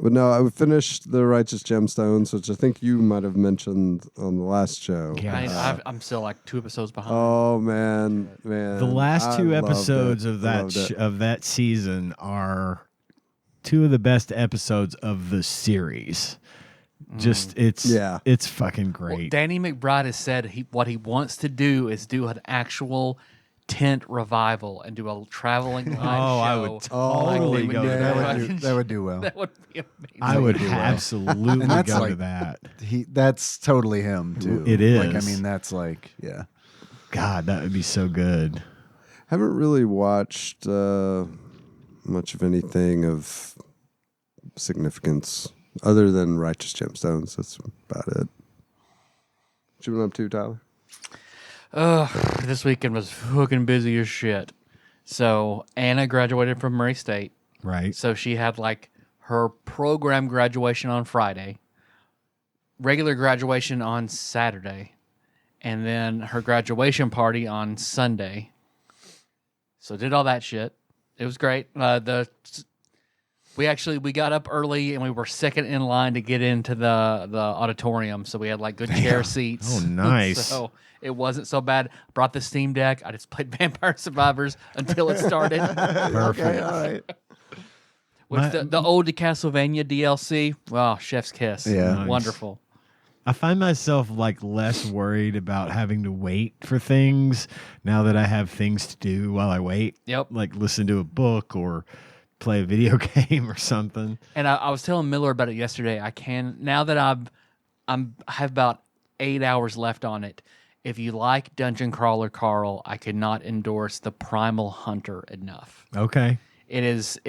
Speaker 3: But no, I finished the Righteous Gemstones, which I think you might have mentioned on the last show.
Speaker 5: Yeah.
Speaker 2: I'm still like 2 episodes behind.
Speaker 3: Oh man.
Speaker 5: The last
Speaker 3: I
Speaker 5: two
Speaker 3: loved
Speaker 5: episodes
Speaker 3: it.
Speaker 5: of
Speaker 3: I
Speaker 5: that
Speaker 3: loved it.
Speaker 5: of that season are two of the best episodes of the series. Just it's fucking
Speaker 2: Well,
Speaker 5: great.
Speaker 2: Danny McBride has said what he wants to do is do an actual tent revival and do a traveling live show.
Speaker 5: I would totally
Speaker 2: Like,
Speaker 5: go
Speaker 2: we
Speaker 5: to
Speaker 2: would
Speaker 5: that.
Speaker 2: do
Speaker 4: That would do well.
Speaker 2: That would be amazing.
Speaker 5: I would
Speaker 4: do well.
Speaker 5: absolutely
Speaker 4: And that's
Speaker 5: go to
Speaker 4: like-
Speaker 5: that.
Speaker 4: That's totally him too.
Speaker 5: It
Speaker 4: Like, I
Speaker 5: is.
Speaker 4: mean, that's like, yeah.
Speaker 5: God, that would be so good.
Speaker 3: Haven't really watched much of anything of significance other than Righteous Gemstones. That's about it. What you been up to, Tyler?
Speaker 2: This weekend was fucking busy as shit. So Anna graduated from Murray State.
Speaker 5: Right.
Speaker 2: So she had like her program graduation on Friday, regular graduation on Saturday, and then her graduation party on Sunday. So did all that shit. It was great. We got up early and we were second in line to get into the auditorium, so we had like good chair seats.
Speaker 5: Oh, nice.
Speaker 2: So it wasn't so bad. Brought the Steam Deck. I just played Vampire Survivors until it started.
Speaker 5: Perfect.
Speaker 4: Okay, all right.
Speaker 2: Which the old Castlevania DLC. Wow, chef's kiss.
Speaker 4: Yeah.
Speaker 5: Nice.
Speaker 2: Wonderful.
Speaker 5: I find myself like less worried about having to wait for things now that I have things to do while I wait.
Speaker 2: Yep.
Speaker 5: Like listen to a book or play a video game or something.
Speaker 2: And I was telling Miller about it yesterday. I can now that I have about 8 hours left on it. If you like Dungeon Crawler Carl, I could not endorse the Primal Hunter enough.
Speaker 5: Okay.
Speaker 2: It is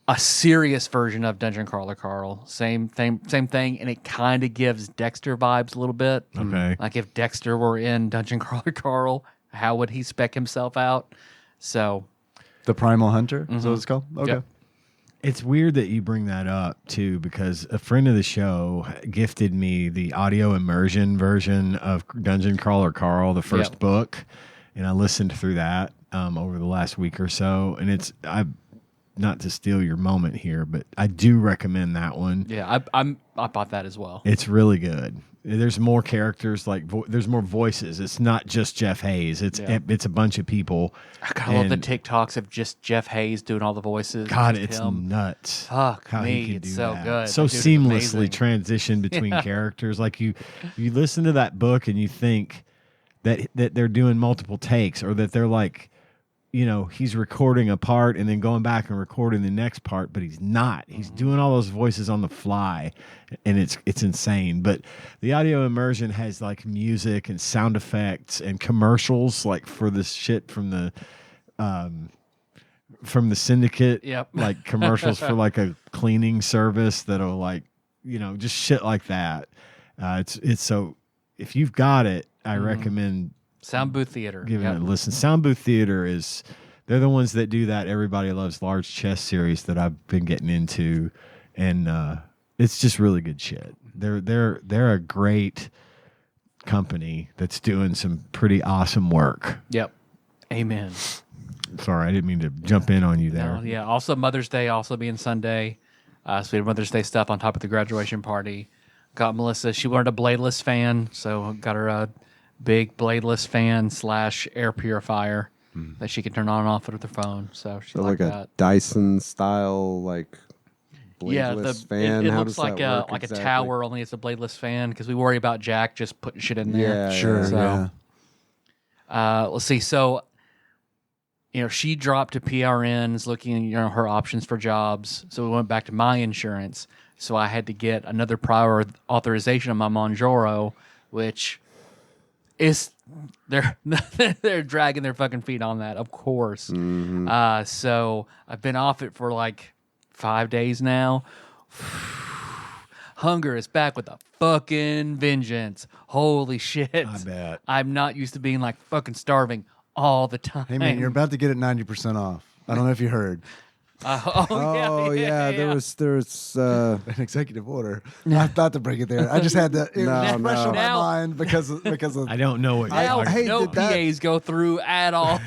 Speaker 2: a serious version of Dungeon Crawler Carl. Same thing, and it kind of gives Dexter vibes a little bit.
Speaker 5: Okay.
Speaker 2: Like if Dexter were in Dungeon Crawler Carl, how would he spec himself out? So
Speaker 4: The Primal Hunter is what it's called? Okay.
Speaker 2: Yep.
Speaker 5: It's weird that you bring that up too, because a friend of the show gifted me the audio immersion version of Dungeon Crawler Carl, the first
Speaker 2: Yep.
Speaker 5: book, and I listened through that over the last week or so. And I not to steal your moment here, but I do recommend that one.
Speaker 2: yeah, I bought that as well.
Speaker 5: It's really good. There's more characters, like there's more voices. It's not just Jeff Hayes. It's a bunch of people.
Speaker 2: I love the
Speaker 5: And
Speaker 2: TikToks of just Jeff Hayes doing all the voices.
Speaker 5: God,
Speaker 2: Just
Speaker 5: it's
Speaker 2: him.
Speaker 5: nuts.
Speaker 2: Fuck
Speaker 5: how
Speaker 2: me,
Speaker 5: he can
Speaker 2: it's
Speaker 5: do
Speaker 2: so
Speaker 5: that.
Speaker 2: good.
Speaker 5: So
Speaker 2: That dude is
Speaker 5: seamlessly
Speaker 2: amazing.
Speaker 5: transition between characters. Like you listen to that book and you think that they're doing multiple takes, or that they're like, he's recording a part and then going back and recording the next part, but he's not. He's doing all those voices on the fly, and it's insane. But the audio immersion has like music and sound effects and commercials, like for this shit from the Syndicate.
Speaker 2: Yep.
Speaker 5: Like commercials for like a cleaning service that'll like, just shit like that. It's so, if you've got it, I recommend
Speaker 2: Sound Booth Theater.
Speaker 5: giving
Speaker 2: Yep.
Speaker 5: it a listen. Sound Booth Theater they're the ones that do that Everybody Loves Large Chess series that I've been getting into, and it's just really good shit. They're a great company that's doing some pretty awesome work.
Speaker 2: Yep. Amen.
Speaker 5: Sorry, I didn't mean to jump in on you there.
Speaker 2: No, yeah. Also, Mother's Day also being Sunday. So we had Mother's Day stuff on top of the graduation party. Got Melissa. She wanted a bladeless fan, so got her a big bladeless fan / air purifier that she can turn on and off with her phone. So she
Speaker 3: So
Speaker 2: liked
Speaker 3: like
Speaker 2: that.
Speaker 3: a Dyson style bladeless fan.
Speaker 2: It
Speaker 3: How
Speaker 2: looks
Speaker 3: does
Speaker 2: like
Speaker 3: that
Speaker 2: a
Speaker 3: work
Speaker 2: like
Speaker 3: exactly?
Speaker 2: a tower, only it's a bladeless fan because we worry about Jack just putting shit in there.
Speaker 3: Yeah,
Speaker 4: Sure.
Speaker 2: So-
Speaker 4: Yeah.
Speaker 2: Let's see. So, she dropped to PRNs looking at, her options for jobs. So we went back to my insurance. So I had to get another prior authorization on my Monjoro, which is they're dragging their fucking feet on that, of course. So I've been off it for like 5 days now. Hunger is back with a fucking vengeance. Holy shit.
Speaker 5: I bet.
Speaker 2: I'm not used to being like fucking starving all the time.
Speaker 4: Hey, man, you're about to get it 90% off. I don't know if you heard.
Speaker 3: Oh yeah, there was
Speaker 4: An executive order. I thought to bring it there. I just had to. It was
Speaker 3: No,
Speaker 4: fresh
Speaker 3: no.
Speaker 4: on my
Speaker 2: Now-
Speaker 4: mind because of
Speaker 5: I don't know what you're
Speaker 2: Now,
Speaker 5: talking
Speaker 3: hey,
Speaker 2: no
Speaker 3: did that-
Speaker 2: PAs go through at all.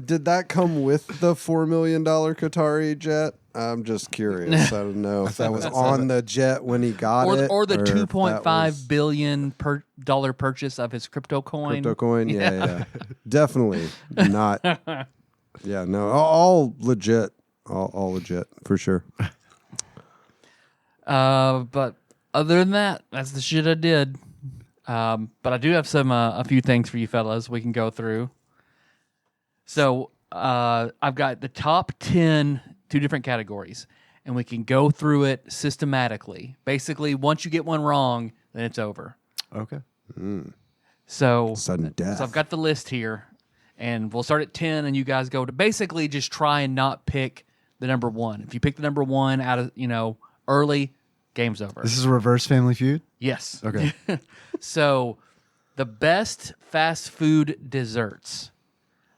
Speaker 3: Did that come with the $4 million Qatari jet? I'm just curious. I don't know if that was on the jet when he got it,
Speaker 2: or the
Speaker 3: if that
Speaker 2: 2.5
Speaker 3: was
Speaker 2: billion per dollar purchase of his crypto coin.
Speaker 3: crypto coin. Yeah, definitely not. Yeah, no, all legit, all legit for sure.
Speaker 2: But other than that, that's the shit I did. But I do have a few things for you fellas we can go through. So I've got the top 10, 2 different categories, and we can go through it systematically. Basically, once you get one wrong, then it's over.
Speaker 4: Okay.
Speaker 3: Sudden
Speaker 2: So
Speaker 3: death.
Speaker 2: I've got the list here, and we'll start at 10, and you guys go to basically just try and not pick the number 1. If you pick the number 1 out of, early, game's over.
Speaker 4: This is a reverse Family Feud.
Speaker 2: Yes.
Speaker 4: Okay.
Speaker 2: So the best fast food desserts.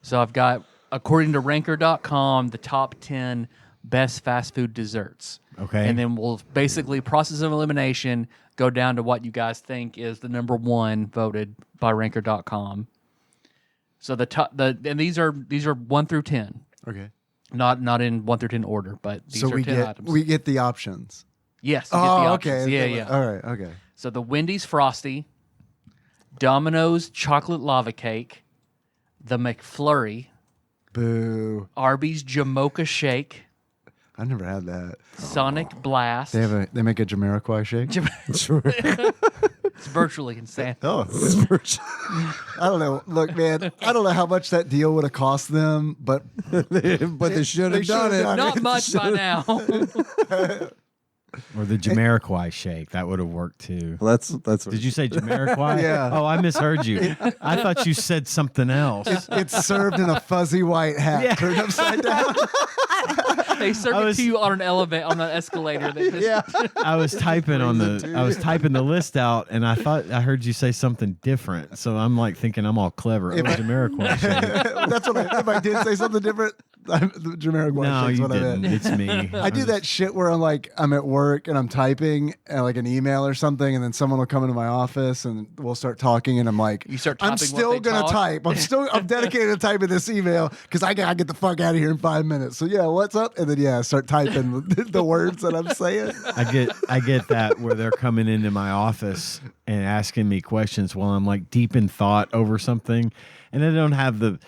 Speaker 2: So I've got, according to ranker.com, the top 10 best fast food desserts.
Speaker 5: Okay.
Speaker 2: And then we'll basically, process of elimination, go down to what you guys think is the number 1 voted by ranker.com. So and these are 1 through 10.
Speaker 4: Okay.
Speaker 2: Not in 1 through 10 order, but these
Speaker 4: So
Speaker 2: are 10 items.
Speaker 4: we get the options.
Speaker 2: Yes, you get the options.
Speaker 4: okay.
Speaker 2: Yeah.
Speaker 4: All right, okay.
Speaker 2: So the Wendy's Frosty, Domino's Chocolate Lava Cake, the McFlurry,
Speaker 4: Boo.
Speaker 2: Arby's Jamocha Shake,
Speaker 4: I've never had that.
Speaker 2: Sonic Blast.
Speaker 4: They make a Jamiroquai shake?
Speaker 2: It's virtually insane.
Speaker 4: Oh, I don't know. Look, man, I don't know how much that deal would have cost them, but
Speaker 3: but they should
Speaker 4: they
Speaker 3: have done
Speaker 4: should've
Speaker 3: it.
Speaker 4: done
Speaker 2: Not much by now.
Speaker 5: Or the Jamiroquai shake. That would have worked too.
Speaker 3: Well, that's what
Speaker 5: Did you say Jamiroquai?
Speaker 4: Yeah.
Speaker 5: Oh, I misheard you. I thought you said something else.
Speaker 4: it's served in a fuzzy white hat turned upside down.
Speaker 2: They serve it to you on an elevator, on an escalator.
Speaker 5: I was typing the list out, and I thought I heard you say something different. So I'm like thinking I'm all clever. It was Jamiroquai shake.
Speaker 4: That's what if I did say something different, the Jamiroquai
Speaker 5: No,
Speaker 4: shake's
Speaker 5: you
Speaker 4: what I
Speaker 5: didn't.
Speaker 4: meant.
Speaker 5: It's me.
Speaker 4: I do that shit where I'm at work and I'm typing like an email or something, and then someone will come into my office and we'll start talking, and I'm like,
Speaker 2: You start
Speaker 4: I'm
Speaker 2: typing
Speaker 4: still
Speaker 2: what they
Speaker 4: gonna
Speaker 2: talk?
Speaker 4: type. I'm dedicated to typing this email because I gotta get the fuck out of here in 5 minutes. So yeah, what's up? And then start typing the words that I'm saying.
Speaker 5: I get that where they're coming into my office and asking me questions while I'm like deep in thought over something, and I don't have the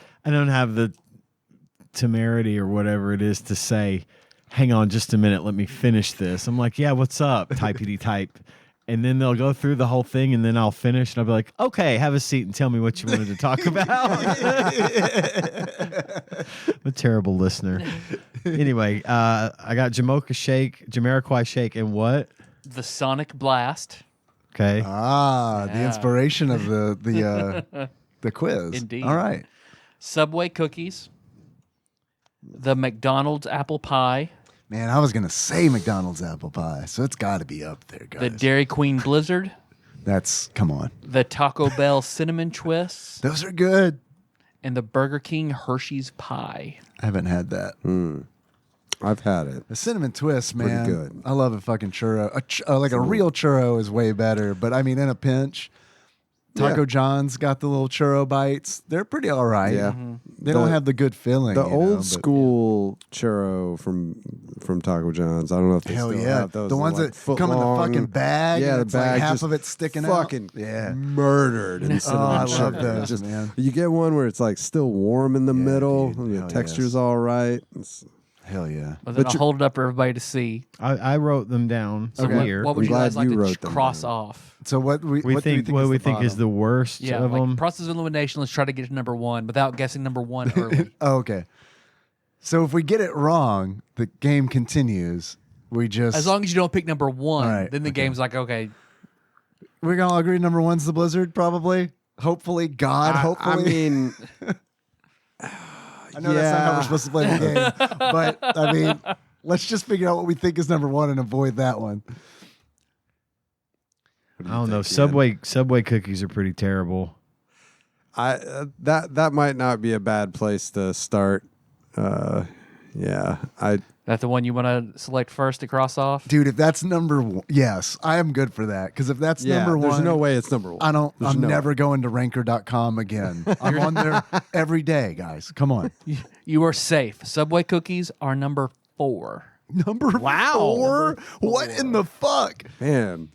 Speaker 5: temerity or whatever it is to say, hang on just a minute, let me finish this. I'm like, yeah, what's up? Typey type. And then they'll go through the whole thing, and then I'll finish, and I'll be like, okay, have a seat and tell me what you wanted to talk about. I'm a terrible listener. Anyway, I got Jamiroquai shake, and what?
Speaker 2: The Sonic Blast.
Speaker 5: Okay.
Speaker 4: The inspiration of the quiz.
Speaker 2: Indeed.
Speaker 4: All right.
Speaker 2: Subway Cookies. The McDonald's Apple Pie.
Speaker 4: Man, I was gonna say McDonald's apple pie, so it's got to be up there, guys.
Speaker 2: The Dairy Queen Blizzard.
Speaker 4: Come on.
Speaker 2: The Taco Bell Cinnamon Twists.
Speaker 4: Those are good.
Speaker 2: And the Burger King Hershey's Pie.
Speaker 4: I haven't had that.
Speaker 3: I've had it.
Speaker 4: The cinnamon twist,
Speaker 3: Pretty
Speaker 4: man.
Speaker 3: good.
Speaker 4: I love a fucking churro. Like a real churro is way better, but I mean, in a pinch, Taco John's got the little churro bites. They're pretty all right.
Speaker 3: Yeah.
Speaker 4: They don't have the good filling.
Speaker 3: The
Speaker 4: you know,
Speaker 3: old
Speaker 4: but-
Speaker 3: school churro from Taco John's. I don't know if they
Speaker 4: Hell
Speaker 3: still
Speaker 4: yeah.
Speaker 3: have those.
Speaker 4: The ones
Speaker 3: like
Speaker 4: that come in the
Speaker 3: foot-long-
Speaker 4: fucking bag.
Speaker 3: Yeah,
Speaker 4: and
Speaker 3: the
Speaker 4: it's like
Speaker 3: bag.
Speaker 4: half
Speaker 3: just
Speaker 4: of it sticking
Speaker 3: fucking
Speaker 4: out.
Speaker 3: murdered in cinnamon
Speaker 4: I
Speaker 3: sugar.
Speaker 4: love those,
Speaker 3: Just-
Speaker 4: man.
Speaker 3: You get one where it's like still warm in the middle.
Speaker 4: dude.
Speaker 3: And the
Speaker 4: Hell
Speaker 3: texture's
Speaker 4: yes.
Speaker 3: all right.
Speaker 4: Hell yeah.
Speaker 2: Well, then
Speaker 3: But
Speaker 2: I'll
Speaker 3: you-
Speaker 2: hold it up for everybody to see.
Speaker 5: I wrote them down
Speaker 2: So
Speaker 5: here.
Speaker 2: what would
Speaker 3: I'm
Speaker 2: you
Speaker 3: glad
Speaker 2: guys like
Speaker 3: you
Speaker 2: to
Speaker 3: wrote them
Speaker 2: cross
Speaker 3: down.
Speaker 2: off?
Speaker 4: So what
Speaker 5: we
Speaker 4: do
Speaker 5: think is the worst
Speaker 2: Yeah,
Speaker 5: of
Speaker 2: like
Speaker 5: them.
Speaker 2: process of elimination. Let's try to get to number one without guessing number one early.
Speaker 4: Oh, okay. So if we get it wrong, the game continues. We just
Speaker 2: As long as you don't pick number one,
Speaker 4: All right,
Speaker 2: then the
Speaker 4: okay.
Speaker 2: game's like, okay,
Speaker 4: we're gonna all agree number one's the Blizzard, probably. Hopefully, God, hopefully.
Speaker 3: I mean,
Speaker 4: I know that's not how
Speaker 3: yeah.
Speaker 4: we're supposed to play the game, but I mean, let's just figure out what we think is number one and avoid that one.
Speaker 5: I don't know. Subway cookies are pretty terrible.
Speaker 3: that might not be a bad place to start.
Speaker 2: that's the one you want to select first to cross off.
Speaker 4: Dude, if that's number one, yes, I am good for that. Because if that's number one,
Speaker 3: There's no way it's number one.
Speaker 4: I'm never going to ranker.com again. I'm on there every day, guys. Come on.
Speaker 2: You are safe. Subway cookies are number 4.
Speaker 4: Number 4? What in the fuck?
Speaker 3: Man,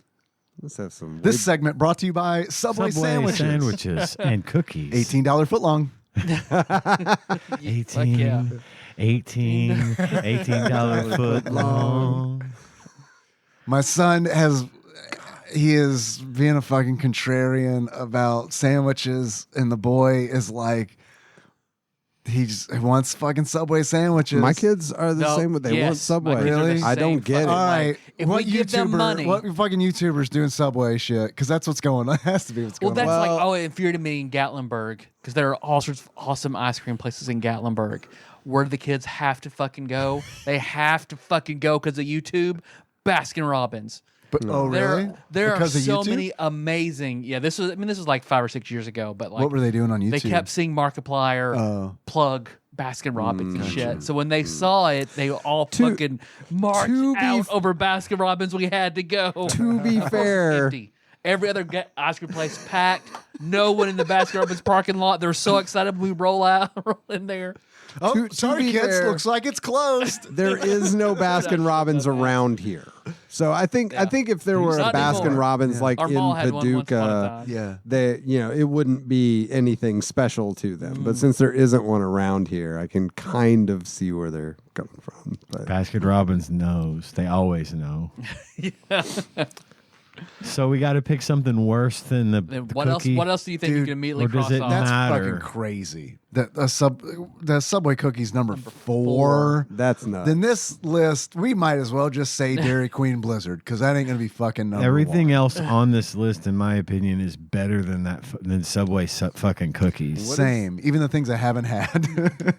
Speaker 3: let's have some.
Speaker 4: This segment brought to you by Subway
Speaker 5: sandwiches and cookies.
Speaker 4: $18 footlong.
Speaker 5: 18,
Speaker 2: yeah.
Speaker 5: $18 foot long.
Speaker 4: My son he is being a fucking contrarian about sandwiches, and the boy is like, he wants fucking Subway sandwiches.
Speaker 3: My kids are the same. They want
Speaker 2: my
Speaker 3: Subway.
Speaker 2: kids are the
Speaker 4: Really?
Speaker 3: I don't
Speaker 2: same
Speaker 3: get it.
Speaker 2: fucking
Speaker 4: All
Speaker 2: way.
Speaker 4: right.
Speaker 2: If
Speaker 4: what
Speaker 2: we give them money,
Speaker 4: What fucking YouTubers doing Subway shit? Because that's what's going on. That has to be what's
Speaker 2: well,
Speaker 4: going
Speaker 2: that's
Speaker 4: on.
Speaker 2: like, oh, it infuriated me in Gatlinburg because there are all sorts of awesome ice cream places in Gatlinburg. Where do the kids have to fucking go? They have to fucking go because of YouTube. Baskin Robbins.
Speaker 4: But, oh, really?
Speaker 2: There
Speaker 4: Because
Speaker 2: are
Speaker 4: of
Speaker 2: so
Speaker 4: YouTube?
Speaker 2: many amazing. Yeah, this was like 5 or 6 years ago, but like
Speaker 4: What were they doing on YouTube?
Speaker 2: they kept seeing Markiplier
Speaker 4: Oh.
Speaker 2: plug Baskin Robbins and shit. So when they saw it, they all
Speaker 3: To-
Speaker 2: fucking marched
Speaker 3: to be
Speaker 2: out
Speaker 3: f-
Speaker 2: over Baskin Robbins. We had to go.
Speaker 3: To be fair,
Speaker 2: Every other ice cream place packed. No one in the Baskin Robbins parking lot. They're so excited when we roll in there.
Speaker 4: Oh,
Speaker 3: To
Speaker 4: sorry,
Speaker 3: be
Speaker 4: kids.
Speaker 3: fair-
Speaker 4: Looks like it's closed.
Speaker 3: There is no Baskin Robbins around here. So I think if there were a
Speaker 2: Not
Speaker 3: Baskin
Speaker 2: anymore.
Speaker 3: Robbins like
Speaker 2: Our
Speaker 3: in
Speaker 2: mall had one once upon a
Speaker 3: Paducah,
Speaker 2: time.
Speaker 4: Yeah.
Speaker 3: they it wouldn't be anything special to them. But since there isn't one around here, I can kind of see where they're coming from. But
Speaker 5: Baskin Robbins knows. They always know. So we got to pick something worse than the
Speaker 2: What else?
Speaker 5: cookie.
Speaker 2: What else do you think you
Speaker 4: Dude,
Speaker 2: can immediately
Speaker 5: or does
Speaker 2: cross
Speaker 5: it
Speaker 2: off?
Speaker 5: not-
Speaker 4: That's
Speaker 5: matter.
Speaker 4: fucking crazy. The Subway cookies number 4.
Speaker 3: that's nuts.
Speaker 4: Then this list, we might as well just say Dairy Queen Blizzard because that ain't gonna be fucking number
Speaker 5: Everything
Speaker 4: 1.
Speaker 5: else on this list, in my opinion, is better than than Subway fucking cookies.
Speaker 4: Same. Even the things I haven't had.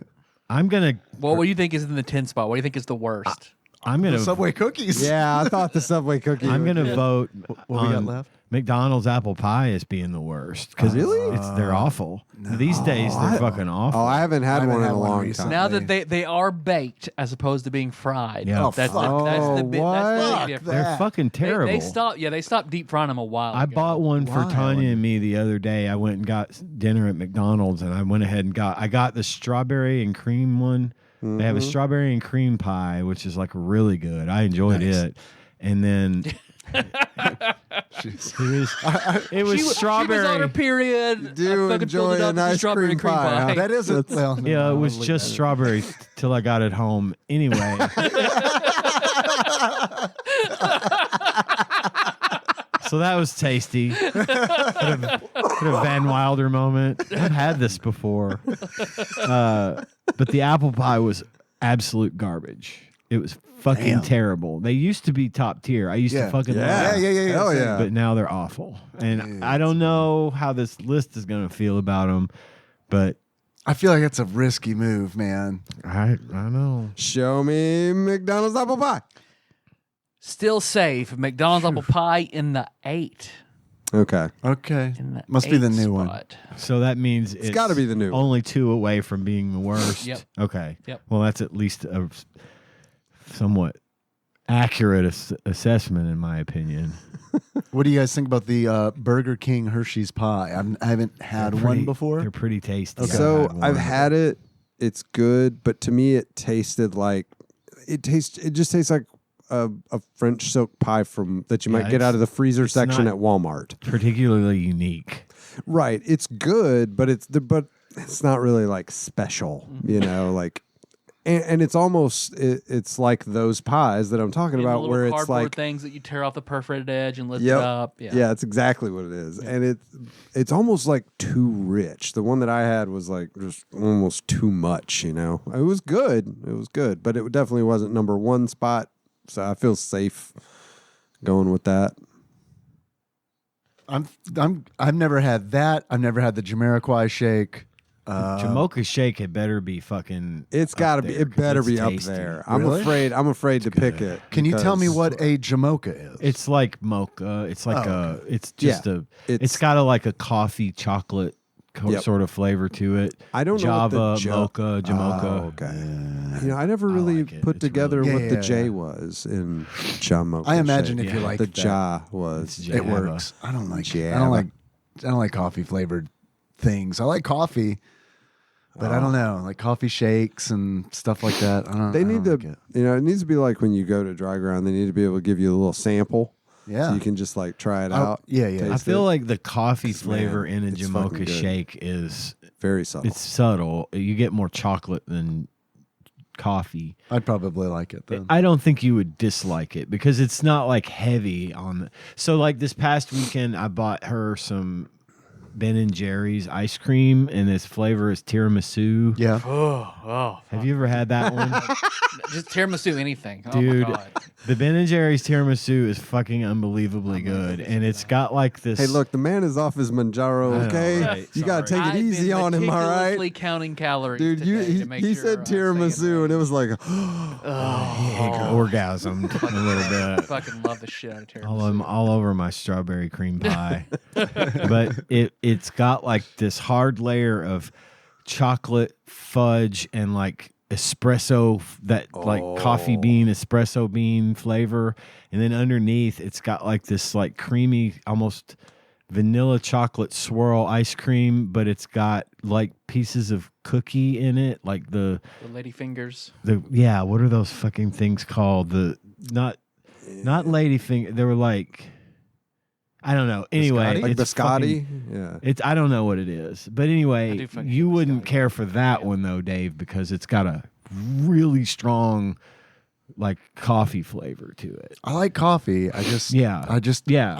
Speaker 5: I'm gonna
Speaker 2: What do you think is in the 10 spot? What do you think is the worst?
Speaker 5: I'm
Speaker 4: the
Speaker 5: gonna
Speaker 4: Subway cookies.
Speaker 3: yeah, I thought the Subway cookie.
Speaker 5: I'm
Speaker 3: would-
Speaker 5: gonna vote
Speaker 4: What we got
Speaker 5: on
Speaker 4: left?
Speaker 5: McDonald's apple pie as being the worst because they're awful. These days they're fucking awful.
Speaker 3: Oh, I haven't had
Speaker 4: I haven't
Speaker 3: one in
Speaker 4: had
Speaker 3: a
Speaker 4: one
Speaker 3: long
Speaker 4: recently.
Speaker 3: time.
Speaker 2: Now that they are baked as opposed to being fried.
Speaker 5: Yeah. Oh,
Speaker 2: that's
Speaker 4: fuck.
Speaker 2: that's the big
Speaker 3: what?
Speaker 2: that's the
Speaker 4: Fuck
Speaker 2: big difference.
Speaker 5: they're
Speaker 4: that.
Speaker 5: fucking terrible.
Speaker 2: They stopped deep frying them a while
Speaker 5: I
Speaker 2: ago.
Speaker 5: bought one for
Speaker 4: Why?
Speaker 5: Tanya and me the other day. I went and got dinner at McDonald's, and I went ahead and got the strawberry and cream one. They have a strawberry and cream pie, which is like really good. I enjoyed it, and then it was
Speaker 2: She
Speaker 5: strawberry.
Speaker 2: was on her period.
Speaker 3: Do
Speaker 2: I fucking filled
Speaker 3: enjoy
Speaker 2: it
Speaker 3: a
Speaker 2: up with
Speaker 3: nice
Speaker 2: strawberry
Speaker 3: cream pie, huh?
Speaker 4: That is a well. no,
Speaker 5: Yeah, it
Speaker 4: no,
Speaker 5: was
Speaker 4: I'll
Speaker 5: just
Speaker 4: leave
Speaker 5: strawberry till I got it home. Anyway. So that was tasty. Bit of Van Wilder moment. I've had this before. But the apple pie was absolute garbage. It was fucking
Speaker 4: Damn.
Speaker 5: terrible. They used to be top tier. I used to
Speaker 4: Yeah.
Speaker 5: fucking
Speaker 3: Yeah.
Speaker 5: love
Speaker 4: that.
Speaker 5: them.
Speaker 3: Hell
Speaker 4: Same.
Speaker 3: yeah.
Speaker 5: But now they're awful. And
Speaker 4: Dude,
Speaker 5: I don't know how this list is going to feel about them, but
Speaker 4: I feel like it's a risky move, man.
Speaker 5: I know.
Speaker 3: Show me McDonald's apple pie.
Speaker 2: Still safe. McDonald's apple pie in the 8.
Speaker 3: Okay.
Speaker 4: Okay.
Speaker 2: In the
Speaker 4: Must be the
Speaker 2: 8
Speaker 4: new one.
Speaker 2: spot.
Speaker 5: So that means it's
Speaker 3: gotta be the new one.
Speaker 5: Only 2 away from being the worst.
Speaker 2: Yep.
Speaker 5: Okay.
Speaker 2: Yep.
Speaker 5: Well, that's at least a somewhat accurate assessment, in my opinion.
Speaker 4: What do you guys think about the Burger King Hershey's pie? I haven't had
Speaker 5: They're
Speaker 4: one
Speaker 5: pretty-
Speaker 4: before.
Speaker 5: They're pretty tasty.
Speaker 3: So
Speaker 5: one.
Speaker 3: I've had it. It's good, but to me, it tasted like it just tastes like a French silk pie that you
Speaker 5: Yeah,
Speaker 3: might get out of the freezer
Speaker 5: it's
Speaker 3: section
Speaker 5: not-
Speaker 3: at Walmart.
Speaker 5: particularly unique.
Speaker 3: Right. It's good, but it's not really like special, you know, like. And it's almost it's like those pies that I'm talking
Speaker 2: And the
Speaker 3: about,
Speaker 2: little
Speaker 3: where it's
Speaker 2: cardboard
Speaker 3: like
Speaker 2: things that you tear off the perforated edge and lift
Speaker 3: Yep.
Speaker 2: it up.
Speaker 3: yeah, it's exactly what it is, and it's almost like too rich. The one that I had was like just almost too much, you know. It was good, but it definitely wasn't number 1 spot. So I feel safe going with that.
Speaker 4: I've never had that. I've never had the Jamiroquai shake.
Speaker 5: Jamocha shake had better be fucking.
Speaker 3: It's
Speaker 5: up
Speaker 3: got to be.
Speaker 5: there,
Speaker 3: It
Speaker 5: 'cause
Speaker 3: better
Speaker 5: it's
Speaker 3: be up
Speaker 5: tasty.
Speaker 3: there. I'm
Speaker 4: Really?
Speaker 3: afraid to pick it.
Speaker 4: Can you tell me
Speaker 3: because-
Speaker 4: what a Jamocha is?
Speaker 5: It's like mocha. It's like
Speaker 4: Oh,
Speaker 5: it's just
Speaker 3: Yeah,
Speaker 5: it's got like a coffee chocolate
Speaker 3: Yep.
Speaker 5: sort of flavor to it.
Speaker 3: I don't know
Speaker 5: Java,
Speaker 3: what the
Speaker 5: mocha, Jamocha.
Speaker 3: Oh, okay. You know, I never really
Speaker 5: like it.
Speaker 3: put
Speaker 5: It's
Speaker 3: together
Speaker 4: really-
Speaker 3: what
Speaker 4: Yeah,
Speaker 3: the
Speaker 4: yeah,
Speaker 3: J
Speaker 4: yeah.
Speaker 3: was in Jamocha.
Speaker 4: I imagine
Speaker 3: shake.
Speaker 4: if you
Speaker 5: Yeah.
Speaker 4: like
Speaker 3: the
Speaker 4: that,
Speaker 3: Ja was.
Speaker 5: It's
Speaker 4: it
Speaker 5: Java.
Speaker 4: works. I don't like. I
Speaker 3: Java.
Speaker 4: don't like coffee flavored things. I like coffee, but I don't know, like coffee shakes and stuff like that. I don't.
Speaker 3: They
Speaker 4: I
Speaker 3: need
Speaker 4: don't
Speaker 3: to,
Speaker 4: like it.
Speaker 3: you know, it needs to be like when you go to Dry Ground. They need to be able to give you a little sample,
Speaker 4: Yeah.
Speaker 3: so you can just like try it
Speaker 4: Oh,
Speaker 3: out.
Speaker 4: yeah, yeah.
Speaker 5: I
Speaker 3: taste
Speaker 5: feel
Speaker 3: it.
Speaker 5: like the coffee
Speaker 3: 'Cause, man,
Speaker 5: flavor in a
Speaker 3: it's fucking
Speaker 5: Jamocha
Speaker 3: good.
Speaker 5: shake is
Speaker 3: Very subtle.
Speaker 5: it's subtle. You get more chocolate than coffee.
Speaker 4: I'd probably like it then.
Speaker 5: I don't think you would dislike it because it's not like heavy on the. So like this past weekend, I bought her some Ben and Jerry's ice cream, and its flavor is tiramisu.
Speaker 4: Yeah.
Speaker 2: Oh,
Speaker 5: Have you ever had that one?
Speaker 2: just tiramisu anything.
Speaker 5: Dude,
Speaker 2: Oh my God.
Speaker 5: the Ben and Jerry's tiramisu is fucking unbelievably good, and it's got like this.
Speaker 3: Hey, look, the man is off his Manjaro.
Speaker 5: I know,
Speaker 3: Okay,
Speaker 5: right?
Speaker 3: you gotta
Speaker 5: Sorry.
Speaker 3: take it
Speaker 2: I've
Speaker 3: easy
Speaker 2: been
Speaker 3: on him. All
Speaker 2: meticulously
Speaker 3: right,
Speaker 2: counting calories.
Speaker 3: dude.
Speaker 2: today to make
Speaker 3: He
Speaker 2: sure
Speaker 3: said
Speaker 2: I'm staying
Speaker 3: tiramisu, and it was like,
Speaker 5: orgasmed a little bit.
Speaker 2: fucking love the shit out of tiramisu.
Speaker 5: All over my strawberry cream pie. But it's got like this hard layer of chocolate fudge and like espresso, that like coffee bean, espresso bean flavor. And then underneath, it's got like this like creamy, almost vanilla chocolate swirl ice cream, but it's got like pieces of cookie in it, like the
Speaker 2: lady fingers.
Speaker 5: What are those fucking things called? Not lady finger. They were like, I don't know. Anyway,
Speaker 3: like
Speaker 5: it's
Speaker 3: biscotti.
Speaker 5: I don't know what it is, but anyway,
Speaker 2: fucking
Speaker 5: you wouldn't
Speaker 2: biscotti.
Speaker 5: care for that one though, Dave, because it's got a really strong like coffee flavor to it.
Speaker 4: I like coffee. I just I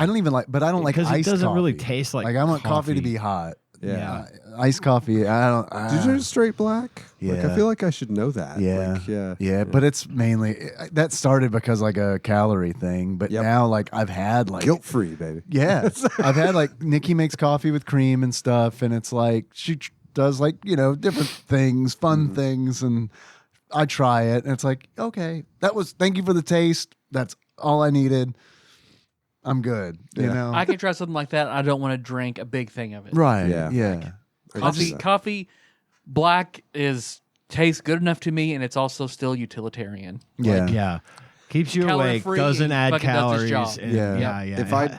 Speaker 4: don't even like, but I don't like
Speaker 5: because it
Speaker 4: iced
Speaker 5: doesn't really
Speaker 4: coffee.
Speaker 5: taste like
Speaker 4: I want coffee to be hot.
Speaker 3: Yeah.
Speaker 4: Iced coffee. I don't.
Speaker 3: Do you drink straight black? Like,
Speaker 4: Yeah.
Speaker 3: I feel like I should know that.
Speaker 4: Yeah.
Speaker 3: Like,
Speaker 4: yeah. But it's mainly that started because like a calorie thing. But
Speaker 3: Yep.
Speaker 4: now like I've had like
Speaker 3: guilt free, baby.
Speaker 4: Yeah, I've had like Nikki makes coffee with cream and stuff, and it's like she does like different things, fun things, and I try it, and it's like okay, thank you for the taste. That's all I needed. I'm good. You
Speaker 3: Yeah.
Speaker 4: know,
Speaker 2: I can try something like that. I don't want to drink a big thing of it.
Speaker 4: right?
Speaker 3: Yeah.
Speaker 4: Yeah.
Speaker 2: Coffee black tastes good enough to me, and it's also still utilitarian.
Speaker 4: Yeah.
Speaker 5: Yeah. Keeps you
Speaker 2: Calorie
Speaker 5: awake,
Speaker 2: free
Speaker 5: doesn't
Speaker 2: and
Speaker 5: add
Speaker 2: fucking does its
Speaker 5: calories.
Speaker 2: job.
Speaker 5: And
Speaker 4: Yeah.
Speaker 5: yeah.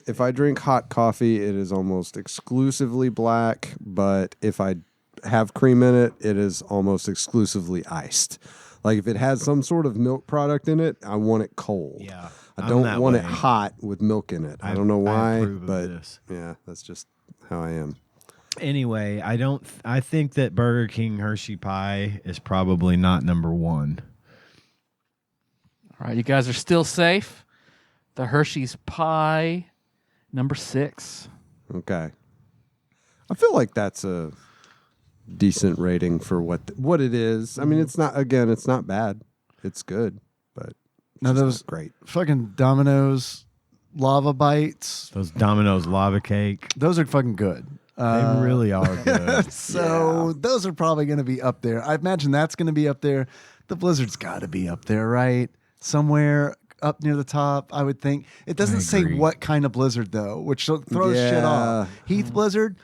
Speaker 3: If I drink hot coffee, it is almost exclusively black. But if I have cream in it, it is almost exclusively iced. Like if it has some sort of milk product in it, I want it cold.
Speaker 5: Yeah.
Speaker 3: I
Speaker 5: I'm
Speaker 3: don't
Speaker 5: that
Speaker 3: want it
Speaker 5: way.
Speaker 3: hot with milk in it. I don't know
Speaker 5: I
Speaker 3: why,
Speaker 5: approve of
Speaker 3: but
Speaker 5: this.
Speaker 3: yeah, that's just how I am.
Speaker 5: Anyway, I think that Burger King Hershey pie is probably not number one.
Speaker 2: All right, you guys are still safe. The Hershey's pie, number 6.
Speaker 3: Okay. I feel like that's a decent rating for what it is. I mean, it's not bad. It's good, but
Speaker 4: Now
Speaker 3: it's
Speaker 4: those
Speaker 3: not great.
Speaker 4: fucking Domino's lava bites,
Speaker 5: Those Domino's lava cake,
Speaker 4: those are fucking good.
Speaker 5: they really are good.
Speaker 4: So those are probably going to be up there. I imagine that's going to be up there. The Blizzard's got to be up there, right? Somewhere up near the top, I would think. It doesn't say
Speaker 5: agree.
Speaker 4: what kind of Blizzard though, which throws shit off. Heath Blizzard,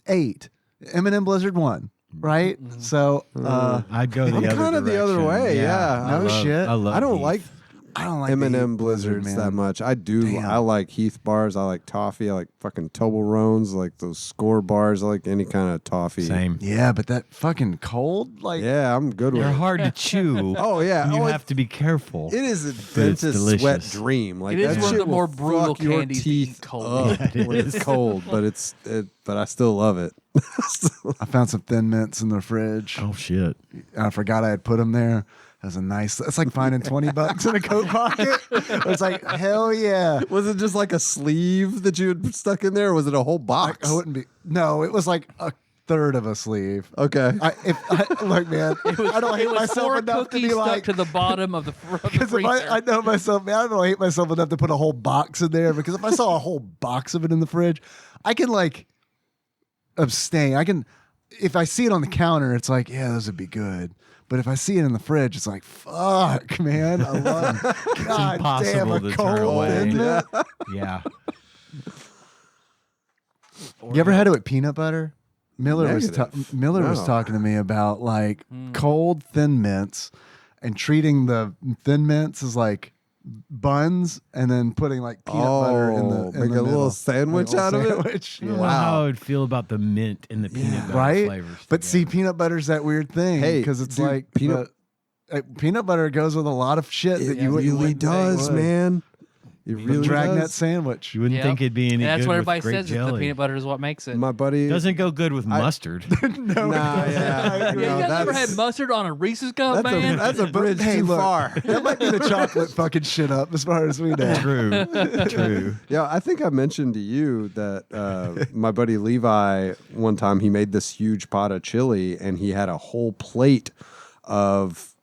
Speaker 4: 8. M&M Blizzard, 1. Right? So
Speaker 5: I'd go the
Speaker 3: I'm
Speaker 5: other
Speaker 3: kind of the other
Speaker 5: direction.
Speaker 3: way, yeah.
Speaker 4: No shit.
Speaker 5: I love
Speaker 3: I don't
Speaker 5: Heath.
Speaker 3: like
Speaker 4: I don't like
Speaker 3: M&M
Speaker 4: the Heath
Speaker 3: Blizzards
Speaker 4: man.
Speaker 3: that much. I do.
Speaker 4: Damn.
Speaker 3: I like Heath bars. I like toffee. I like fucking Toblerones. I like those Score bars. I like any kind of toffee.
Speaker 5: Same.
Speaker 4: Yeah, but that fucking cold, like
Speaker 3: Yeah, I'm good with
Speaker 5: They're
Speaker 3: it.
Speaker 5: hard to chew.
Speaker 3: Oh yeah.
Speaker 5: and you
Speaker 3: Oh,
Speaker 5: have to be careful.
Speaker 3: it is a
Speaker 5: But it's
Speaker 3: dentist's wet
Speaker 5: delicious.
Speaker 3: dream. Like
Speaker 2: It is
Speaker 3: that
Speaker 2: one of
Speaker 3: shit
Speaker 2: the more
Speaker 3: will
Speaker 2: brutal
Speaker 3: fuck your
Speaker 2: candies to eat
Speaker 3: teeth
Speaker 2: cold.
Speaker 3: up
Speaker 5: Yeah, it
Speaker 3: when
Speaker 5: is.
Speaker 3: it's cold, but but I still love it.
Speaker 4: I found some Thin Mints in the fridge.
Speaker 5: Oh shit!
Speaker 4: And I forgot I had put them there. That was a nice. It's like finding $20 in a coat pocket. It's like hell yeah.
Speaker 3: Was it just like a sleeve that you had stuck in there, or was it a whole box?
Speaker 4: I wouldn't be. No, it was like a third of a sleeve.
Speaker 3: Okay.
Speaker 4: Look, man, I don't hate
Speaker 2: It was
Speaker 4: myself
Speaker 2: 4
Speaker 4: enough to
Speaker 2: cookies
Speaker 4: be
Speaker 2: stuck
Speaker 4: like.
Speaker 2: to the bottom of the
Speaker 4: Because
Speaker 2: freezer.
Speaker 4: I know myself, man, I don't hate myself enough to put a whole box in there. Because if I saw a whole box of it in the fridge, I can like abstain. I can, if I see it on the counter, it's like, yeah, those would be good. But if I see it in the fridge, it's like, fuck, man. I love God damn,
Speaker 5: impossible
Speaker 4: a
Speaker 5: to turn
Speaker 4: cold
Speaker 5: away.
Speaker 4: Thin Mint.
Speaker 5: Yeah.
Speaker 4: You ever had it with peanut butter? Miller was
Speaker 3: Negative.
Speaker 4: was talking to me about like cold Thin Mints and treating the Thin Mints as like buns and then putting like peanut butter in the
Speaker 3: make a little
Speaker 4: middle.
Speaker 3: sandwich
Speaker 4: Like a
Speaker 3: out of
Speaker 4: little
Speaker 3: it?
Speaker 4: sandwich.
Speaker 5: I don't know
Speaker 3: Wow.
Speaker 5: how I would feel about the mint and the peanut butter
Speaker 4: Right?
Speaker 5: flavors.
Speaker 4: But see,
Speaker 5: together.
Speaker 4: peanut butter's that weird thing
Speaker 3: Hey,
Speaker 4: because it's
Speaker 3: dude,
Speaker 4: like
Speaker 3: peanut
Speaker 4: peanut butter goes with a lot of shit that
Speaker 3: It
Speaker 4: you
Speaker 3: really
Speaker 4: wouldn't
Speaker 3: does,
Speaker 4: think would.
Speaker 3: man. It
Speaker 4: The
Speaker 3: really
Speaker 4: Dragnet
Speaker 3: does.
Speaker 4: sandwich.
Speaker 5: you wouldn't
Speaker 2: Yep.
Speaker 5: think it'd be any
Speaker 2: And that's
Speaker 5: good
Speaker 2: what
Speaker 5: with
Speaker 2: everybody
Speaker 5: grape
Speaker 2: says. Is the
Speaker 5: jelly.
Speaker 2: peanut butter is what makes it.
Speaker 3: My buddy
Speaker 5: Doesn't go good with mustard.
Speaker 4: No,
Speaker 3: Nah, yeah.
Speaker 2: yeah, you
Speaker 3: No,
Speaker 2: guys ever
Speaker 3: that's-
Speaker 2: had mustard on a Reese's cup, man?
Speaker 3: that's a bridge
Speaker 4: Hey,
Speaker 3: too
Speaker 4: look,
Speaker 3: far.
Speaker 4: that might be the chocolate fucking shit up as far as we know.
Speaker 5: True. True.
Speaker 3: Yeah, I think I mentioned to you that my buddy Levi, one time he made this huge pot of chili and he had a whole plate of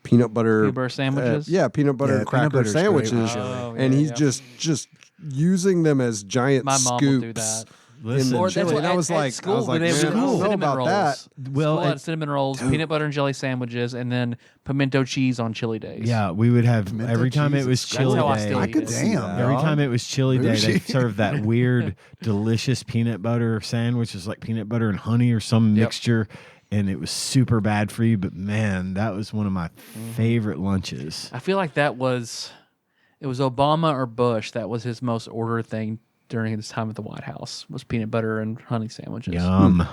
Speaker 3: peanut butter
Speaker 2: sandwiches?
Speaker 3: yeah, peanut butter
Speaker 4: Yeah,
Speaker 3: and
Speaker 4: peanut
Speaker 3: cracker
Speaker 4: butter's great with
Speaker 3: sandwiches,
Speaker 4: chili.
Speaker 2: Oh,
Speaker 3: and
Speaker 2: yeah,
Speaker 3: he's
Speaker 2: yeah.
Speaker 3: just using them as giant
Speaker 2: My mom
Speaker 3: scoops
Speaker 2: will do that.
Speaker 3: in
Speaker 5: Listen,
Speaker 3: the
Speaker 2: Or that's
Speaker 3: chili.
Speaker 2: what
Speaker 3: And I
Speaker 2: at-
Speaker 3: was
Speaker 2: at
Speaker 3: like,
Speaker 2: school,
Speaker 3: I was like,
Speaker 2: when they
Speaker 3: man, I
Speaker 2: would
Speaker 3: don't know
Speaker 2: cinnamon
Speaker 3: about
Speaker 2: rolls.
Speaker 3: that.
Speaker 5: well,
Speaker 2: School had cinnamon rolls, peanut butter and jelly sandwiches, and then pimento cheese on chili days.
Speaker 5: yeah, we would have
Speaker 4: Pimento
Speaker 5: every time
Speaker 4: cheese
Speaker 5: it was
Speaker 4: is
Speaker 5: chili
Speaker 2: how I
Speaker 5: day.
Speaker 2: still
Speaker 3: I
Speaker 2: eat
Speaker 3: could
Speaker 2: it.
Speaker 3: see
Speaker 4: Damn.
Speaker 3: that.
Speaker 5: Every
Speaker 3: dog.
Speaker 5: time it was chili day, they
Speaker 4: Bougie.
Speaker 5: served that weird, delicious peanut butter sandwich. It's like peanut butter and honey or some
Speaker 2: Yep.
Speaker 5: mixture. and it was super bad for you. But man, that was one of my favorite lunches.
Speaker 2: I feel like it was Obama or Bush that was his most ordered thing during his time at the White House was peanut butter and honey sandwiches.
Speaker 5: Yum.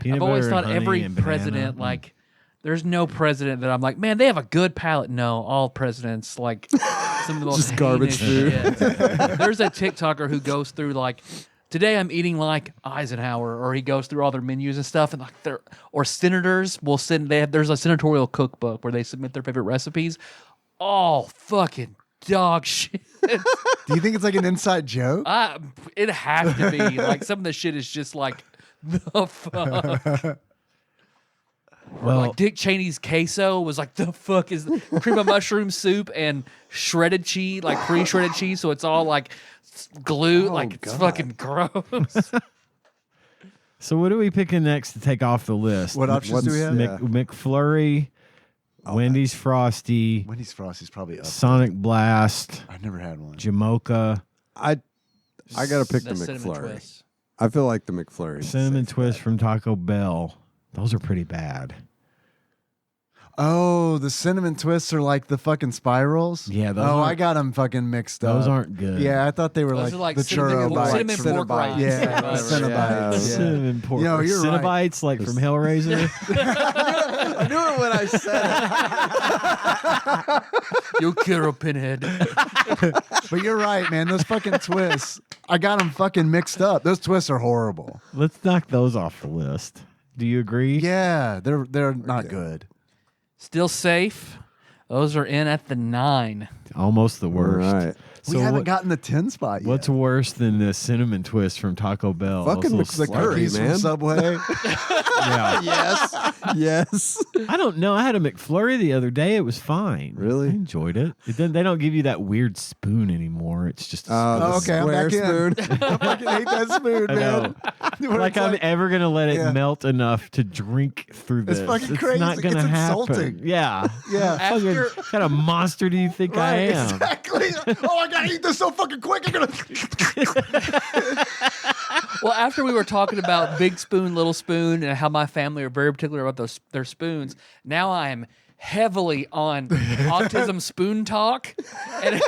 Speaker 5: Peanut
Speaker 2: I've always
Speaker 5: butter and
Speaker 2: thought
Speaker 5: honey
Speaker 2: every
Speaker 5: and banana.
Speaker 2: president, like, there's no president that I'm like, man, they have a good palate. No, all presidents, like, some of the most
Speaker 3: Just garbage
Speaker 2: heinous shit. There's a TikToker who goes through, like, today I'm eating like Eisenhower, or he goes through all their menus and stuff, and like or senators will send. There's a senatorial cookbook where they submit their favorite recipes. All fucking dog shit.
Speaker 4: Do you think it's like an inside joke?
Speaker 2: It has to be. Like, some of the shit is just like, the fuck.
Speaker 5: Well,
Speaker 2: Like Dick Cheney's queso was like, the fuck is cream of mushroom soup and shredded cheese, like pre-shredded cheese, so it's all like glue, like it's fucking gross.
Speaker 5: so what are we picking next to take off the list?
Speaker 4: What options do we have?
Speaker 5: McFlurry, Wendy's Frosty,
Speaker 4: Wendy's Frosty's probably up.
Speaker 5: Sonic Blast,
Speaker 4: I've never had one.
Speaker 5: Jamocha,
Speaker 3: I gotta pick the
Speaker 2: That cinnamon
Speaker 3: McFlurry.
Speaker 2: twist.
Speaker 3: I feel like the McFlurry. is
Speaker 5: Cinnamon
Speaker 3: safe
Speaker 5: Twist
Speaker 3: bet.
Speaker 5: from Taco Bell. Those are pretty bad.
Speaker 4: Oh, the cinnamon twists are like the fucking spirals.
Speaker 5: Yeah, those
Speaker 4: Oh,
Speaker 5: aren't-
Speaker 4: I got them fucking mixed up.
Speaker 5: Those aren't good.
Speaker 4: Yeah, I thought they were
Speaker 2: Those
Speaker 4: like,
Speaker 2: are like
Speaker 4: the churro bites.
Speaker 2: cinnamon pork rinds.
Speaker 4: Yeah,
Speaker 2: Whatever.
Speaker 4: Cinnabites. Yeah.
Speaker 5: Cinnamon pork.
Speaker 4: Yo, you're right.
Speaker 5: Cinnabites, like from Hellraiser.
Speaker 3: I knew it when I said it.
Speaker 2: You kill a pinhead.
Speaker 4: But you're right, man. Those fucking twists, I got them fucking mixed up. Those twists are horrible.
Speaker 5: Let's knock those off the list. Do you agree?
Speaker 4: Yeah, they're not good.
Speaker 2: Still safe. Those are in at the 9.
Speaker 5: Almost the worst.
Speaker 3: All right.
Speaker 4: We haven't gotten the 10 spot yet.
Speaker 5: What's worse than the cinnamon twist from Taco Bell?
Speaker 3: Fucking
Speaker 5: Those little
Speaker 3: McFlurry,
Speaker 4: Cookies from
Speaker 3: man.
Speaker 4: Subway?
Speaker 5: Yeah.
Speaker 3: Yes. Yes.
Speaker 5: I don't know. I had a McFlurry the other day. It was fine.
Speaker 3: Really?
Speaker 5: I enjoyed it. They don't give you that weird spoon anymore. It's just a spoon.
Speaker 4: Oh, okay, I'm
Speaker 3: Square
Speaker 4: back in.
Speaker 3: spoon.
Speaker 4: I fucking hate that spoon,
Speaker 5: I
Speaker 4: man. Where
Speaker 5: like
Speaker 4: it's
Speaker 5: I'm ever gonna let it
Speaker 4: Yeah.
Speaker 5: melt enough to drink through
Speaker 4: It's
Speaker 5: this.
Speaker 4: fucking crazy.
Speaker 5: Not gonna
Speaker 4: It's
Speaker 5: happen.
Speaker 4: insulting.
Speaker 5: Yeah.
Speaker 4: Yeah.
Speaker 2: After
Speaker 5: What kind of monster do you think I
Speaker 4: Right,
Speaker 5: am?
Speaker 4: exactly. Oh, I gotta eat this so fucking quick. I'm gonna.
Speaker 2: Well, after we were talking about big spoon, little spoon, and how my family are very particular about their spoons, now I am heavily on autism spoon talk, and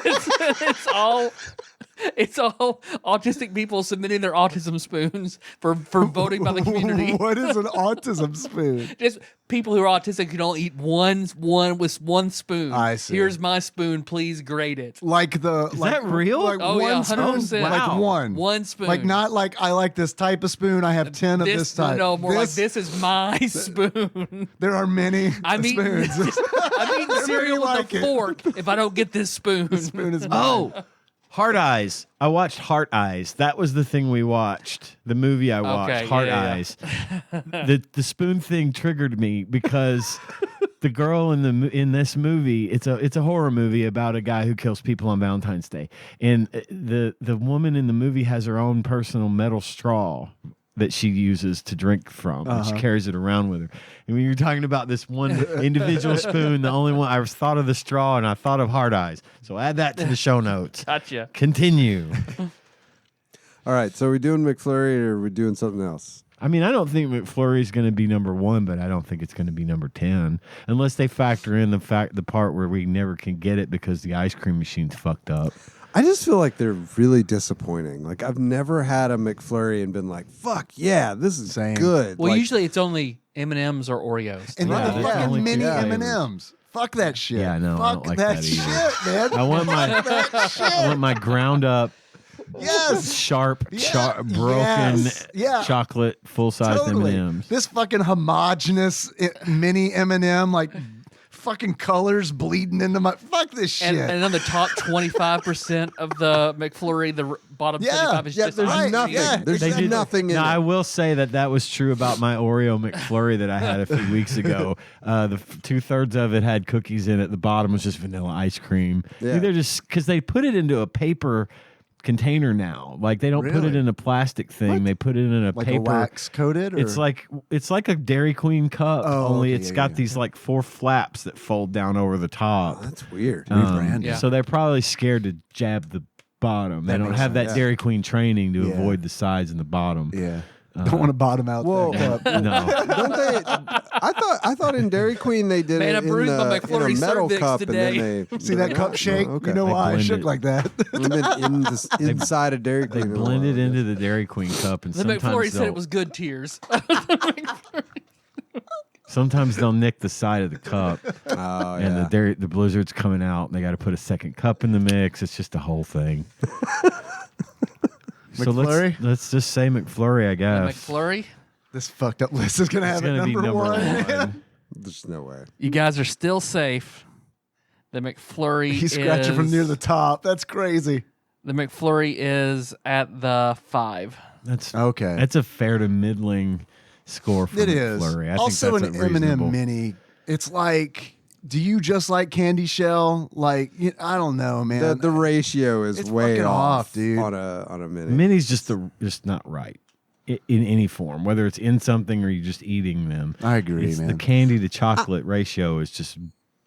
Speaker 2: it's all autistic people submitting their autism spoons for voting by the community.
Speaker 4: What is an autism spoon?
Speaker 2: Just people who are autistic who don't eat one with one spoon.
Speaker 4: I see.
Speaker 2: Here's my spoon. Please grade it.
Speaker 4: Like the
Speaker 5: Is that real?
Speaker 4: Like
Speaker 2: Oh, yeah,
Speaker 4: one spoon,
Speaker 2: 100%.
Speaker 4: like
Speaker 5: Wow.
Speaker 4: one,
Speaker 2: One spoon.
Speaker 4: like not like I like this type of spoon. I have 10 of this type.
Speaker 2: No, more like this is my spoon.
Speaker 4: There are many
Speaker 2: I'm eating,
Speaker 4: spoons.
Speaker 2: I'm eating cereal with
Speaker 4: like
Speaker 2: a
Speaker 4: it.
Speaker 2: fork if I don't get this spoon.
Speaker 4: Spoon is mine.
Speaker 5: Oh, Heart Eyes. I watched Heart Eyes. That was the thing we watched. The movie I watched,
Speaker 2: Okay,
Speaker 5: Heart
Speaker 2: yeah.
Speaker 5: Eyes. The spoon thing triggered me because the girl in this movie, it's a horror movie about a guy who kills people on Valentine's Day, and the woman in the movie has her own personal metal straw that she uses to drink from. And she carries it around with her. And when you're talking about this one individual spoon, the only one, I thought of the straw and I thought of Heart Eyes. So add that to the show notes.
Speaker 2: Gotcha.
Speaker 5: Continue.
Speaker 3: All right. So are we doing McFlurry or are we doing something else?
Speaker 5: I mean, I don't think McFlurry is going to be number 1, but I don't think it's going to be number 10 unless they factor in the part where we never can get it because the ice cream machine's fucked up.
Speaker 3: I just feel like they're really disappointing. Like I've never had a McFlurry and been like, "Fuck yeah, this is
Speaker 4: Same.
Speaker 3: good."
Speaker 2: Well,
Speaker 3: Like,
Speaker 2: usually it's only M&Ms or Oreos.
Speaker 4: And
Speaker 5: Yeah,
Speaker 4: then the
Speaker 5: there's
Speaker 4: fucking
Speaker 5: only
Speaker 4: mini
Speaker 5: two
Speaker 4: M&Ms. Fuck that shit.
Speaker 5: Yeah, no, I
Speaker 4: Fuck
Speaker 5: don't like
Speaker 4: that
Speaker 5: that
Speaker 4: shit,
Speaker 5: either.
Speaker 4: man.
Speaker 5: I want my
Speaker 4: that shit.
Speaker 5: I want my ground up
Speaker 4: Yes.
Speaker 5: sharp
Speaker 4: Yeah.
Speaker 5: broken
Speaker 4: Yes. Yeah.
Speaker 5: chocolate full-size
Speaker 4: Totally.
Speaker 5: M&Ms.
Speaker 4: This fucking homogenous mini M&M, like fucking colors bleeding into my. Fuck this shit.
Speaker 2: And on the top 25% of the McFlurry, the bottom
Speaker 4: Yeah,
Speaker 2: 75 is
Speaker 4: yeah,
Speaker 2: just
Speaker 4: there's
Speaker 2: ice
Speaker 3: nothing.
Speaker 2: cream.
Speaker 4: Yeah,
Speaker 3: There's
Speaker 5: They did-
Speaker 3: nothing in
Speaker 5: Now, I
Speaker 3: it.
Speaker 5: will say that was true about my Oreo McFlurry that I had a few weeks ago. The 2/3 of it had cookies in it. The bottom was just vanilla ice cream.
Speaker 3: Yeah.
Speaker 5: They're just because they put it into a paper container now. Like they don't put it
Speaker 4: Really?
Speaker 5: in a plastic thing. They put it in a
Speaker 4: like
Speaker 5: paper.
Speaker 4: a wax coated. Or?
Speaker 5: It's like a Dairy Queen cup,
Speaker 4: Oh,
Speaker 5: only
Speaker 4: okay,
Speaker 5: it's
Speaker 4: yeah,
Speaker 5: got
Speaker 4: yeah.
Speaker 5: these like 4 flaps that fold down over the top.
Speaker 3: That's weird.
Speaker 4: Rebranded.
Speaker 2: Yeah.
Speaker 5: So they're probably scared to jab the bottom. They
Speaker 4: That
Speaker 5: don't
Speaker 4: makes
Speaker 5: have that
Speaker 4: sense.
Speaker 5: Dairy Queen training to
Speaker 4: Yeah.
Speaker 5: avoid the sides and the bottom.
Speaker 4: Yeah. Don't want to bottom out
Speaker 3: Whoa.
Speaker 4: that cup.
Speaker 5: No.
Speaker 3: Don't they? I thought in Dairy Queen they did
Speaker 2: Man,
Speaker 3: it
Speaker 2: I bruised my
Speaker 3: in a
Speaker 2: McFlurry
Speaker 3: metal
Speaker 2: cervix
Speaker 3: cup,
Speaker 2: today.
Speaker 3: and then they
Speaker 4: See that cup shake?
Speaker 3: Okay.
Speaker 4: You know
Speaker 5: They
Speaker 4: why I
Speaker 5: blend
Speaker 4: shook
Speaker 5: it.
Speaker 4: like that?
Speaker 3: And then inside a Dairy
Speaker 5: They
Speaker 3: Queen.
Speaker 5: blend it into the Dairy Queen cup, and
Speaker 2: The
Speaker 5: sometimes
Speaker 2: McFlurry said
Speaker 5: they'll-
Speaker 2: it was good tears.
Speaker 5: sometimes they'll nick the side of the cup,
Speaker 3: Oh,
Speaker 5: and
Speaker 3: yeah.
Speaker 5: the blizzard's coming out, and they got to put a second cup in the mix. It's just a whole thing. So
Speaker 4: McFlurry?
Speaker 5: let's just say McFlurry, I guess.
Speaker 2: McFlurry,
Speaker 4: This fucked up list is gonna
Speaker 5: It's
Speaker 4: have it
Speaker 5: gonna be
Speaker 4: number
Speaker 5: number
Speaker 4: one.
Speaker 5: one.
Speaker 3: There's no way.
Speaker 2: you guys are still safe. The McFlurry
Speaker 4: He's scratching from near the top. That's crazy.
Speaker 2: The McFlurry is at the 5.
Speaker 5: That's
Speaker 4: Okay.
Speaker 5: That's a fair to middling score for
Speaker 4: It is.
Speaker 5: McFlurry. I
Speaker 4: Also,
Speaker 5: think
Speaker 4: an
Speaker 5: that's a
Speaker 4: M&M
Speaker 5: reasonable.
Speaker 4: mini. It's like, do you just like candy shell? Like, I don't know, man.
Speaker 3: The ratio is
Speaker 4: It's
Speaker 3: way
Speaker 4: fucking off, dude.
Speaker 3: on a mini.
Speaker 5: Mini's just not right in any form, whether it's in something or you're just eating them.
Speaker 4: I agree,
Speaker 5: It's
Speaker 4: man.
Speaker 5: the candy to chocolate ratio is just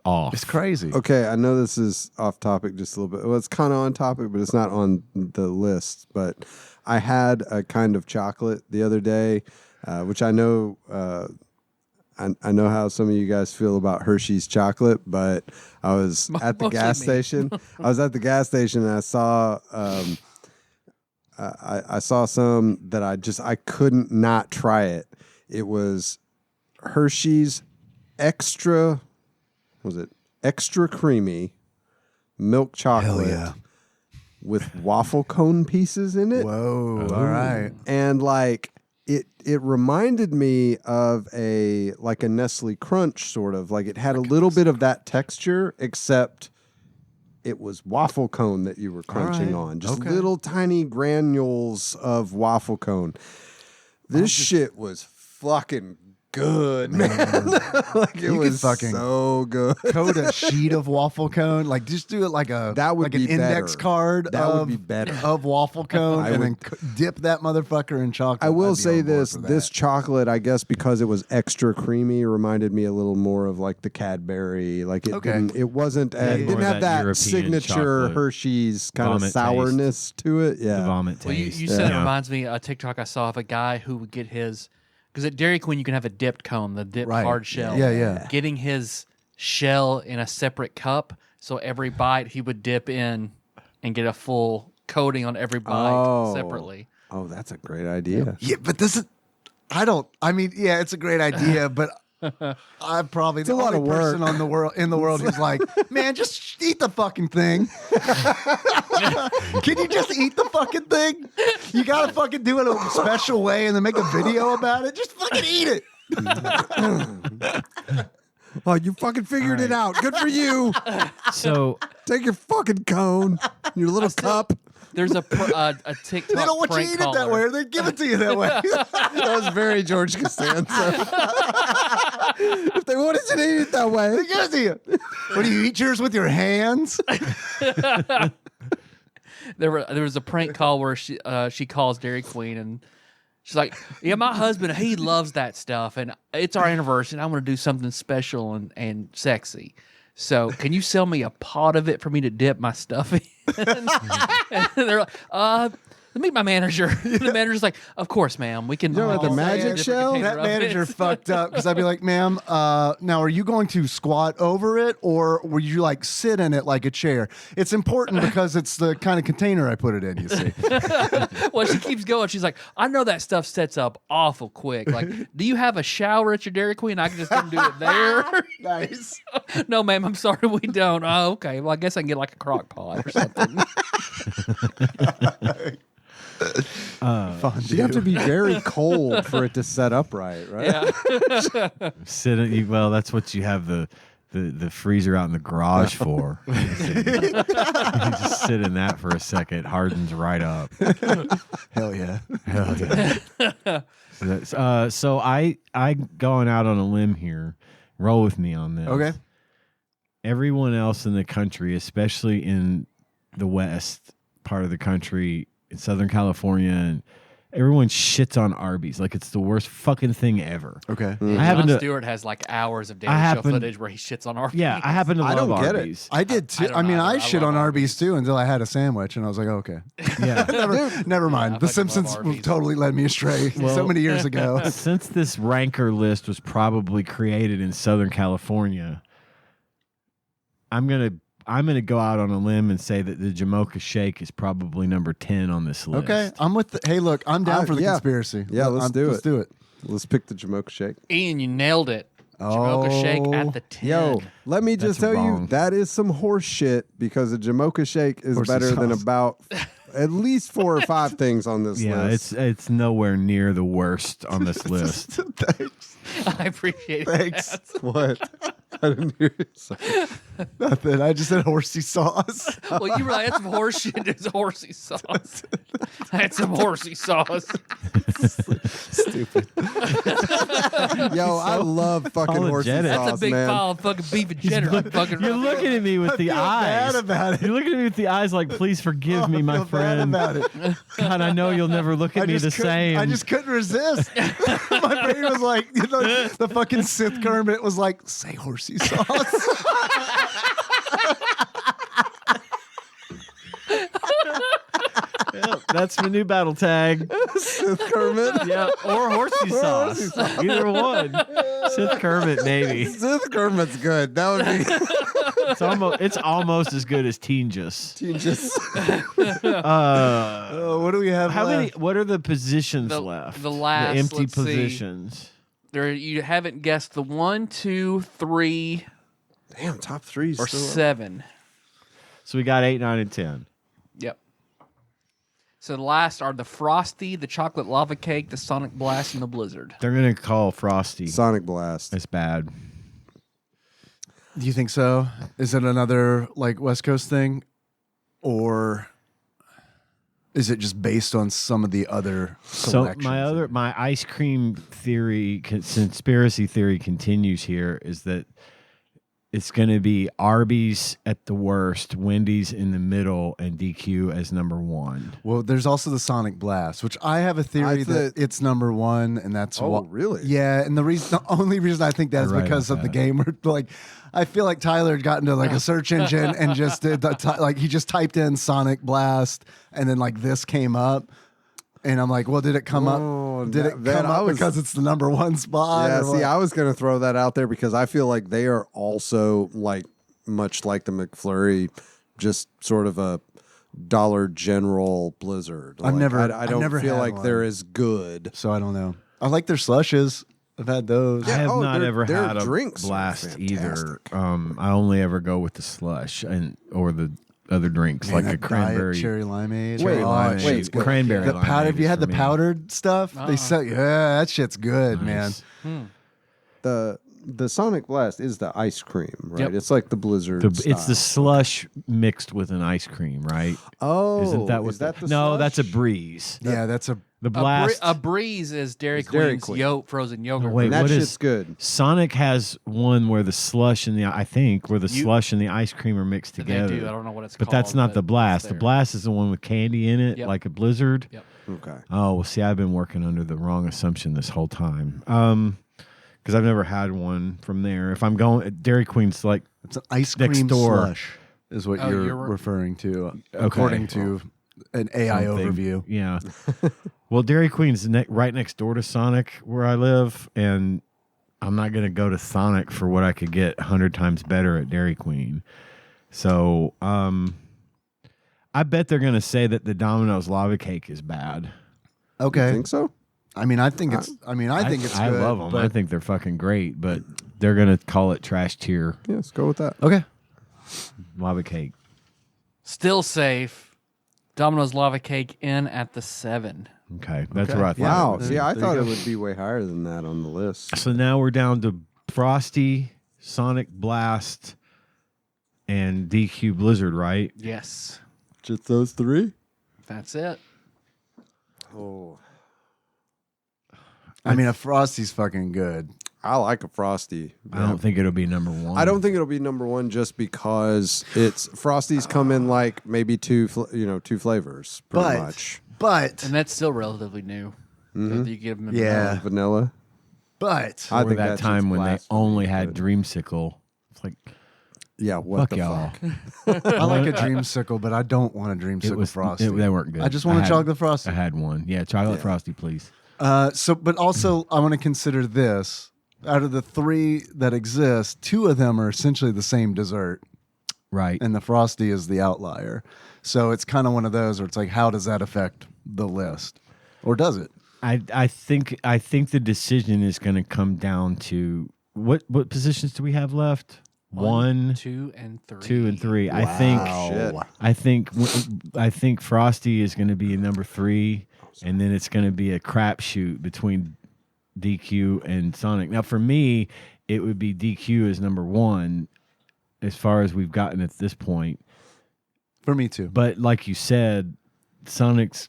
Speaker 5: off.
Speaker 4: It's crazy.
Speaker 3: Okay, I know this is off topic just a little bit. Well, it's kind of on topic, but it's not on the list. But I had a kind of chocolate the other day, which I know. I know how some of you guys feel about Hershey's chocolate, but I was at the
Speaker 2: Mostly
Speaker 3: gas
Speaker 2: me.
Speaker 3: station. I was at the gas station and I saw I saw some that I couldn't not try it. It was Hershey's extra creamy milk chocolate
Speaker 4: yeah.
Speaker 3: with waffle cone pieces in it.
Speaker 4: Whoa. All right.
Speaker 3: And like it reminded me of a Nestle Crunch sort of, like it had a little bit of that texture, except it was waffle cone that you were crunching
Speaker 4: right.
Speaker 3: on. Just
Speaker 4: Okay.
Speaker 3: little tiny granules of waffle cone. This shit was fucking good, man. Like it
Speaker 4: You could
Speaker 3: was
Speaker 4: fucking
Speaker 3: so good.
Speaker 4: Coat a sheet of waffle cone. Like, just do it like a
Speaker 3: That would
Speaker 4: like
Speaker 3: be
Speaker 4: an index
Speaker 3: better.
Speaker 4: card.
Speaker 3: That would
Speaker 4: of,
Speaker 3: be better.
Speaker 4: of waffle cone,
Speaker 3: I
Speaker 4: and then
Speaker 3: would-
Speaker 4: dip that motherfucker in chocolate.
Speaker 3: I will
Speaker 4: I'd be
Speaker 3: say
Speaker 4: on board
Speaker 3: this:
Speaker 4: for that.
Speaker 3: this chocolate, I guess, because it was extra creamy, reminded me a little more of like the Cadbury. Like it
Speaker 4: Okay.
Speaker 3: didn't. It wasn't.
Speaker 5: Yeah,
Speaker 3: It
Speaker 5: more
Speaker 3: didn't
Speaker 5: of
Speaker 3: have
Speaker 5: that
Speaker 3: that
Speaker 5: European
Speaker 3: signature
Speaker 5: chocolate.
Speaker 3: Hershey's kind of
Speaker 5: Vomit
Speaker 3: sourness to it.
Speaker 5: The
Speaker 3: Yeah.
Speaker 5: vomit
Speaker 2: Well,
Speaker 5: taste.
Speaker 2: you said it
Speaker 5: Yeah.
Speaker 2: reminds me of a TikTok I saw of a guy who would get his, because at Dairy Queen you can have a dipped cone, the dipped
Speaker 4: Right.
Speaker 2: hard shell.
Speaker 4: Yeah, yeah.
Speaker 2: Getting his shell in a separate cup, so every bite he would dip in and get a full coating on every bite
Speaker 3: Oh.
Speaker 2: separately.
Speaker 3: Oh, that's a great idea.
Speaker 4: Yeah, but this is. I mean, yeah, it's a great idea, but I'm probably the
Speaker 3: a lot
Speaker 4: only
Speaker 3: of work.
Speaker 4: person in the world who's like, man, just eat the fucking thing. Can you just eat the fucking thing? You gotta fucking do it a special way and then make a video about it. Just fucking eat it.
Speaker 3: Oh, you fucking figured it out. Good for you.
Speaker 5: So
Speaker 3: Take your fucking cone, your little cup.
Speaker 2: There's a TikTok
Speaker 4: They don't want you to
Speaker 2: prank
Speaker 4: eat it that way,
Speaker 2: caller.
Speaker 4: or they give it to you that way.
Speaker 3: That was very George Costanza. If they wanted you to eat it that way.
Speaker 4: They give it to you. What do you eat yours with your hands?
Speaker 2: There was a prank call where she calls Dairy Queen and she's like, "Yeah, my husband, he loves that stuff, and it's our anniversary, and I want to do something special and sexy. So can you sell me a pot of it for me to dip my stuff in?" And they're like, meet my manager. The manager's like, "Of course, ma'am. We can."
Speaker 3: You know, at the
Speaker 2: I'll sell you a
Speaker 3: magic
Speaker 2: different
Speaker 3: shell?
Speaker 2: container
Speaker 4: That
Speaker 2: of it."
Speaker 4: manager fucked up because I'd be like, ma'am, now are you going to squat over it or will you like sit in it like a chair? It's important because it's the kind of container I put it in, you see.
Speaker 2: Well, she keeps going. She's like, "I know that stuff sets up awful quick. Like, do you have a shower at your Dairy Queen? I can just come do it there."
Speaker 4: Nice.
Speaker 2: No, ma'am. I'm sorry, we don't. Oh, okay. Well, I guess I can get like a crock pot or something.
Speaker 4: Fun,
Speaker 3: You have to be very cold for it to set up right?
Speaker 2: Yeah.
Speaker 5: well, that's what you have the freezer out in the garage for. You just sit in that for a second, hardens right up.
Speaker 4: Hell yeah.
Speaker 5: Hell yeah. So I going out on a limb here. Roll with me on this.
Speaker 4: Okay.
Speaker 5: Everyone else in the country, especially in the west part of the country, in Southern California everyone shits on Arby's like it's the worst fucking thing ever.
Speaker 4: Okay.
Speaker 5: I happen
Speaker 2: Jon
Speaker 5: to,
Speaker 2: Stewart has like hours of Daily
Speaker 5: I
Speaker 2: Show
Speaker 5: happen-
Speaker 2: footage where he shits on Arby's.
Speaker 5: yeah, I happen to
Speaker 3: I
Speaker 5: love
Speaker 3: don't get it.
Speaker 5: Arby's.
Speaker 4: I did too.
Speaker 2: don't
Speaker 4: I mean,
Speaker 2: either.
Speaker 4: I
Speaker 2: I
Speaker 4: shit
Speaker 2: love
Speaker 4: on Arby's
Speaker 2: Arby's.
Speaker 4: too until I had a sandwich, and I was like, okay,
Speaker 5: Yeah.
Speaker 4: never mind.
Speaker 2: I
Speaker 4: The
Speaker 2: fucking love
Speaker 4: Simpsons
Speaker 2: Arby's.
Speaker 4: totally led me astray so many years ago.
Speaker 5: Since this ranker list was probably created in Southern California, I'm gonna go out on a limb and say that the Jamocha Shake is probably number 10 on this list.
Speaker 4: Okay, I'm with. Hey, look, I'm down for the
Speaker 3: yeah.
Speaker 4: conspiracy.
Speaker 3: Yeah, let's do
Speaker 4: Let's
Speaker 3: it.
Speaker 4: do it.
Speaker 3: Let's pick the Jamocha Shake.
Speaker 2: Ian, you nailed it. Jamocha Shake at the 10.
Speaker 3: Yo, let me just
Speaker 5: That's
Speaker 3: tell
Speaker 5: wrong.
Speaker 3: you, that is some horse shit because a Jamocha Shake is
Speaker 4: Horsey
Speaker 3: better than
Speaker 4: sauce.
Speaker 3: about at least 4 or 5 things on this
Speaker 5: Yeah,
Speaker 3: list.
Speaker 5: it's nowhere near the worst on this list.
Speaker 4: Thanks.
Speaker 2: I appreciate
Speaker 4: Thanks.
Speaker 2: that.
Speaker 3: What? I didn't hear you say.
Speaker 4: Nothing. I just said horsey sauce.
Speaker 2: Well, you were like, that's some horse shit. It's horsey sauce. That's some horsey sauce.
Speaker 4: Stupid.
Speaker 3: Yo, I love fucking horsey
Speaker 5: apologetic.
Speaker 3: sauce,
Speaker 2: That's a big
Speaker 3: man.
Speaker 2: pile of fucking beef and cheddar. I'm fucking
Speaker 5: You're looking at me with the
Speaker 4: feel
Speaker 5: eyes.
Speaker 4: bad about it.
Speaker 5: You're looking at me with the eyes like, please forgive me,
Speaker 4: I
Speaker 5: my
Speaker 4: feel bad
Speaker 5: friend.
Speaker 4: about it.
Speaker 5: God, I know you'll never look at me the same.
Speaker 4: I just couldn't resist. My brain was like, the fucking Sith Kermit was like, say horsey sauce.
Speaker 5: Yep, that's my new battle tag.
Speaker 3: Sith Kermit.
Speaker 5: Yeah, or horsey sauce. Either one. Sith Kermit, maybe.
Speaker 3: Sith Kermit's good. That would be
Speaker 5: It's almost as good as Teen Just.
Speaker 3: just.
Speaker 4: What do we have
Speaker 5: How many?
Speaker 4: left?
Speaker 5: What are the positions
Speaker 2: The-
Speaker 5: left?
Speaker 2: the last,
Speaker 5: empty
Speaker 2: let's see.
Speaker 5: positions.
Speaker 2: There, you haven't guessed the 1, 2, 3,
Speaker 3: Damn, top 3
Speaker 2: or
Speaker 3: still up.
Speaker 2: 7.
Speaker 5: So we got 8, 9, and 10.
Speaker 2: Yep. So the last are the Frosty, the Chocolate Lava Cake, the Sonic Blast, and the Blizzard.
Speaker 5: They're gonna call Frosty.
Speaker 3: Sonic Blast.
Speaker 5: It's bad.
Speaker 4: Do you think so? Is it another like West Coast thing, or is it just based on some of the other
Speaker 5: So
Speaker 4: selections?
Speaker 5: my ice cream theory, conspiracy theory continues here is that it's going to be Arby's at the worst, Wendy's in the middle, and DQ as number 1.
Speaker 4: Well, there's also the Sonic Blast, which I have a theory that it's number 1, and that's
Speaker 3: Oh,
Speaker 4: what.
Speaker 3: really?
Speaker 4: Yeah, and the only reason I think that is
Speaker 5: You're right
Speaker 4: because
Speaker 5: about
Speaker 4: of the
Speaker 5: that.
Speaker 4: game. Where, like, I feel like Tyler had gotten to like a search engine and just did like he just typed in Sonic Blast, and then like this came up. And I'm like, well, did it come
Speaker 3: Oh,
Speaker 4: up? Did it
Speaker 3: that-
Speaker 4: come
Speaker 3: I
Speaker 4: up
Speaker 3: was-
Speaker 4: because it's the number 1 spot?
Speaker 3: Yeah,
Speaker 4: or
Speaker 3: see,
Speaker 4: what?
Speaker 3: I was going to throw that out there because I feel like they are also like much like the McFlurry, just sort of a Dollar General Blizzard.
Speaker 4: I've
Speaker 3: Like,
Speaker 4: never-
Speaker 3: I
Speaker 4: I've
Speaker 3: don't
Speaker 4: never
Speaker 3: feel
Speaker 4: had
Speaker 3: like
Speaker 4: one.
Speaker 3: they're as good.
Speaker 4: So I don't know. I like their slushes. I've had those.
Speaker 5: I have
Speaker 3: oh,
Speaker 5: not
Speaker 3: their-
Speaker 5: ever
Speaker 3: their
Speaker 5: had a
Speaker 3: drinks are
Speaker 5: blast either.
Speaker 3: fantastic.
Speaker 5: I only ever go with the slush or the other drinks
Speaker 4: Man,
Speaker 5: like a
Speaker 4: that
Speaker 5: cranberry.
Speaker 4: diet cherry limeade.
Speaker 3: Wait,
Speaker 4: Oh,
Speaker 3: wait,
Speaker 4: shit's good.
Speaker 5: cranberry.
Speaker 4: The
Speaker 5: limeade
Speaker 4: powder. Have you
Speaker 5: is
Speaker 4: had
Speaker 5: for
Speaker 4: the
Speaker 5: me.
Speaker 4: powdered stuff? They sell. Yeah, that shit's good,
Speaker 5: Nice.
Speaker 4: man.
Speaker 3: The Sonic Blast is the ice cream, right?
Speaker 2: Yep.
Speaker 3: It's like the Blizzard.
Speaker 5: It's the
Speaker 3: style.
Speaker 5: slush mixed with an ice cream, right?
Speaker 3: Oh,
Speaker 5: Isn't that what?
Speaker 3: is that the
Speaker 5: no,
Speaker 3: slush?
Speaker 5: that's a breeze.
Speaker 4: Yeah, that's a.
Speaker 5: The blast.
Speaker 2: A Breeze is Dairy
Speaker 3: It's Dairy
Speaker 2: Queen's
Speaker 3: Queen.
Speaker 2: frozen yogurt.
Speaker 5: No, wait,
Speaker 3: And that
Speaker 5: what
Speaker 3: shit's
Speaker 5: is-
Speaker 3: good.
Speaker 5: Sonic has one where the slush and the slush and the ice cream are mixed
Speaker 2: They
Speaker 5: together.
Speaker 2: do. I don't know what it's
Speaker 5: But
Speaker 2: called.
Speaker 5: that's not the
Speaker 2: it's
Speaker 5: blast. The
Speaker 2: there.
Speaker 5: blast is the one with candy in it,
Speaker 2: Yep.
Speaker 5: like a Blizzard.
Speaker 2: Yep.
Speaker 3: Okay.
Speaker 5: Oh, well, see, I've been working under the wrong assumption this whole time. Because I've never had one from there. If I'm going, Dairy Queen's like,
Speaker 4: It's an ice
Speaker 5: Next
Speaker 4: cream
Speaker 5: door.
Speaker 4: slush, is what
Speaker 2: Oh,
Speaker 4: you're
Speaker 2: you're-
Speaker 4: referring to, according to an AI
Speaker 5: something.
Speaker 4: overview.
Speaker 5: Yeah. Well, Dairy Queen's right next door to Sonic where I live, and I'm not going to go to Sonic for what I could get 100 times better at Dairy Queen. So, I bet they're going to say that the Domino's lava cake is bad.
Speaker 4: Okay,
Speaker 3: You think so?
Speaker 4: I mean, I think it's. I mean, I think it's.
Speaker 5: I
Speaker 4: good,
Speaker 5: love them.
Speaker 4: but-
Speaker 5: I think they're fucking great, but they're going to call it trash tier
Speaker 3: Yeah, let's go with that.
Speaker 4: Okay.
Speaker 5: lava cake.
Speaker 2: Still safe. Domino's Lava Cake in at the 7.
Speaker 5: Okay, that's
Speaker 4: Okay.
Speaker 5: where I thought.
Speaker 3: Wow.
Speaker 5: it was.
Speaker 3: See, I
Speaker 4: there you
Speaker 3: thought
Speaker 4: go.
Speaker 3: it would be way higher than that on the list.
Speaker 5: So now we're down to Frosty, Sonic Blast, and DQ Blizzard, right?
Speaker 2: Yes.
Speaker 3: Just those 3?
Speaker 2: That's it.
Speaker 3: Oh.
Speaker 4: I mean, a Frosty's fucking good.
Speaker 3: I like a Frosty.
Speaker 5: I don't think it'll be number 1.
Speaker 3: I don't think it'll be number 1 just because it's Frosties come in like maybe two flavors, pretty much.
Speaker 4: But
Speaker 2: And that's still relatively new.
Speaker 3: Mhm.
Speaker 2: So you give them
Speaker 4: Yeah.
Speaker 3: Vanilla.
Speaker 4: but
Speaker 3: I
Speaker 5: Or
Speaker 3: think
Speaker 5: that
Speaker 3: that's
Speaker 5: time
Speaker 3: just
Speaker 5: when they
Speaker 3: blasphemy,
Speaker 5: only had
Speaker 3: but-
Speaker 5: Dreamsicle. It's like,
Speaker 3: Yeah, what
Speaker 5: fuck
Speaker 3: the
Speaker 5: y'all.
Speaker 3: fuck?
Speaker 4: I like a dreamsicle, but I don't want a dreamsicle frosty.
Speaker 5: They weren't good.
Speaker 4: I just want a
Speaker 5: had-
Speaker 4: chocolate frosty.
Speaker 5: I had one. Yeah, chocolate
Speaker 3: Yeah.
Speaker 5: frosty, please.
Speaker 4: But also I want to consider this. Out of the 3 that exist, 2 of them are essentially the same dessert,
Speaker 5: Right.
Speaker 4: and the frosty is the outlier. So it's kind of one of those where it's like, how does that affect the list, or does it?
Speaker 5: I think the decision is going to come down to what positions do we have left? 1,
Speaker 2: 2, and 3.
Speaker 5: 2, and 3.
Speaker 3: Shit.
Speaker 5: I think Frosty is going to be number 3, and then it's going to be a crapshoot between DQ and Sonic. Now, for me, it would be DQ as number 1, as far as we've gotten at this point.
Speaker 4: For me too.
Speaker 5: But like you said, Sonic's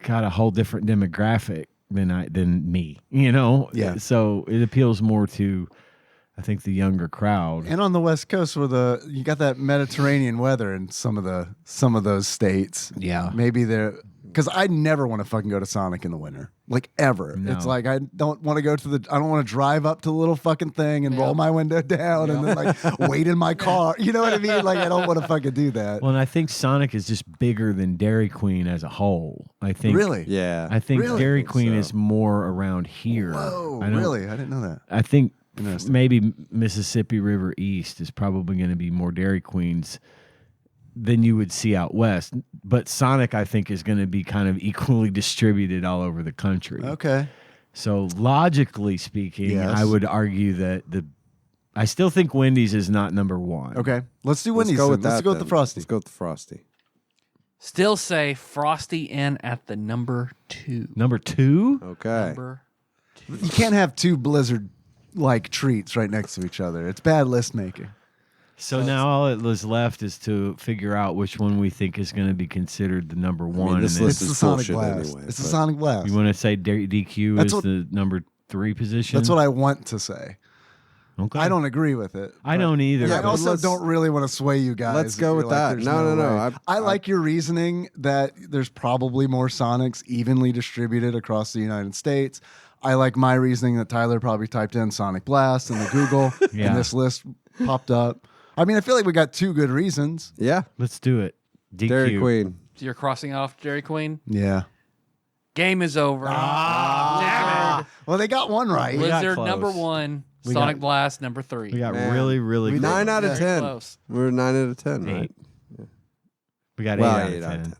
Speaker 5: got a whole different demographic than me. You know,
Speaker 4: Yeah.
Speaker 5: So it appeals more to, I think, the younger crowd.
Speaker 4: And on the West Coast, where you got that Mediterranean weather in some of those states.
Speaker 5: Yeah.
Speaker 4: Maybe they're because I never want to fucking go to Sonic in the winter, like ever.
Speaker 5: No.
Speaker 4: It's like I don't want to go to I don't want to drive up to the little fucking thing and roll my window down and then like wait in my car. You know what I mean? Like I don't want to fucking do that.
Speaker 5: Well, and I think Sonic is just bigger than Dairy Queen as a whole. I think
Speaker 4: Really?
Speaker 3: Yeah.
Speaker 5: I think
Speaker 4: Really?
Speaker 5: Dairy
Speaker 3: I think
Speaker 5: Queen
Speaker 3: so.
Speaker 5: is more around here.
Speaker 4: Whoa,
Speaker 5: I don't-
Speaker 4: really? I didn't know that.
Speaker 5: I think
Speaker 4: Interesting.
Speaker 5: maybe Mississippi River East is probably going to be more Dairy Queens than you would see out west. But Sonic, I think, is going to be kind of equally distributed all over the country.
Speaker 4: Okay.
Speaker 5: So logically speaking,
Speaker 4: Yes.
Speaker 5: I would argue that I still think Wendy's is not number 1.
Speaker 4: Okay. Let's do
Speaker 3: Let's
Speaker 4: Wendy's.
Speaker 3: go with
Speaker 4: Let's
Speaker 3: that.
Speaker 4: go with the
Speaker 3: then.
Speaker 4: Frosty.
Speaker 3: Let's go with the Frosty.
Speaker 2: Still say Frosty in at the number 2.
Speaker 5: Number 2?
Speaker 3: Okay.
Speaker 2: Number
Speaker 4: You can't have 2 Blizzard like treats right next to each other. It's bad list making.
Speaker 5: So now all it was left is to figure out which one we think is going to be considered the number 1.
Speaker 3: this
Speaker 5: and then
Speaker 3: list
Speaker 4: It's
Speaker 3: is
Speaker 4: the Sonic
Speaker 3: bullshit
Speaker 4: Blast.
Speaker 3: anyway,
Speaker 4: It's the
Speaker 3: but-
Speaker 4: Sonic Blast.
Speaker 5: you want to say DQ
Speaker 4: That's
Speaker 5: is
Speaker 4: what-
Speaker 5: the number 3 position?
Speaker 4: That's what I want to say.
Speaker 5: Okay.
Speaker 4: I don't agree with it.
Speaker 5: I don't either.
Speaker 4: Yeah, I
Speaker 5: but-
Speaker 4: also
Speaker 3: let's-
Speaker 4: don't really want to sway you guys.
Speaker 3: let's
Speaker 4: if
Speaker 3: go
Speaker 4: you're
Speaker 3: with
Speaker 4: like,
Speaker 3: that.
Speaker 4: "There's
Speaker 3: No, no.
Speaker 4: way." I like your reasoning that there's probably more Sonics evenly distributed across the United States. I like my reasoning that Tyler probably typed in Sonic Blast in the Google
Speaker 5: Yeah.
Speaker 4: and this list popped up. I mean, I feel like we got 2 good reasons.
Speaker 3: Yeah.
Speaker 5: Let's do it. DQ.
Speaker 3: Dairy Queen.
Speaker 2: You're crossing off Dairy Queen.
Speaker 4: Yeah.
Speaker 2: Game is over. Damn it.
Speaker 4: Well, they got one right.
Speaker 5: got
Speaker 2: Blizzard
Speaker 5: close.
Speaker 2: number 1.
Speaker 5: We
Speaker 2: Sonic
Speaker 5: got-
Speaker 2: Blast number 3.
Speaker 5: We got
Speaker 3: Man.
Speaker 5: really, really
Speaker 4: We
Speaker 5: close.
Speaker 3: 9 out of
Speaker 4: Yeah.
Speaker 3: 10.
Speaker 2: Close.
Speaker 3: We're 9 out of 10, right?
Speaker 5: 8. We got
Speaker 3: Well,
Speaker 5: 8 out of 10.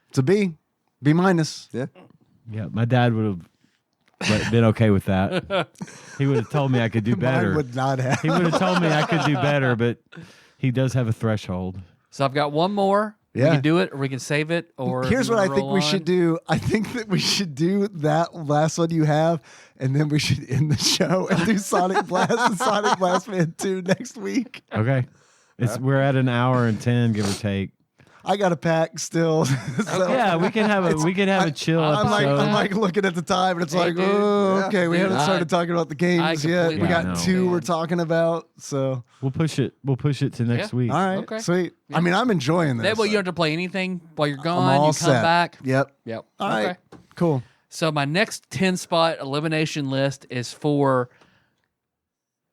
Speaker 4: It's a B. B minus.
Speaker 3: Yeah.
Speaker 5: Yeah, my dad would have been okay with that. He would have told me I could do
Speaker 4: Mine
Speaker 5: better.
Speaker 4: would not have.
Speaker 5: He would have told me I could do better, but he does have a threshold.
Speaker 2: So I've got one more. We
Speaker 4: Yeah.
Speaker 2: can do it, or we can save it, or if
Speaker 4: Here's
Speaker 2: you
Speaker 4: what I
Speaker 2: wanna
Speaker 4: think
Speaker 2: roll
Speaker 4: we
Speaker 2: on.
Speaker 4: should do. I think that we should do that last one you have, and then we should end the show and do Sonic Blast and Sonic Blast Man 2 next week.
Speaker 5: Okay. We're at an hour and 10, give or take.
Speaker 4: I got a pack still. So
Speaker 5: Yeah, we can have a chill
Speaker 4: I'm like,
Speaker 5: episode.
Speaker 4: I'm like looking at the time, and it's
Speaker 2: Hey,
Speaker 4: like,
Speaker 2: dude.
Speaker 4: oh, okay, we
Speaker 2: Dude,
Speaker 4: haven't started talking about the games yet.
Speaker 2: completely
Speaker 4: We got
Speaker 5: understand.
Speaker 4: 2 we're talking about. So,
Speaker 5: We'll push it to next
Speaker 2: Yeah.
Speaker 5: week.
Speaker 4: all right,
Speaker 2: Okay.
Speaker 4: sweet.
Speaker 2: Yeah.
Speaker 4: I mean, I'm enjoying this.
Speaker 2: That way you don't have to play anything while you're
Speaker 4: I'm
Speaker 2: gone.
Speaker 4: all
Speaker 2: You come
Speaker 4: set.
Speaker 2: back.
Speaker 4: Yep.
Speaker 2: Yep.
Speaker 4: All right.
Speaker 2: Okay.
Speaker 4: Cool.
Speaker 2: So my next 10 spot elimination list is for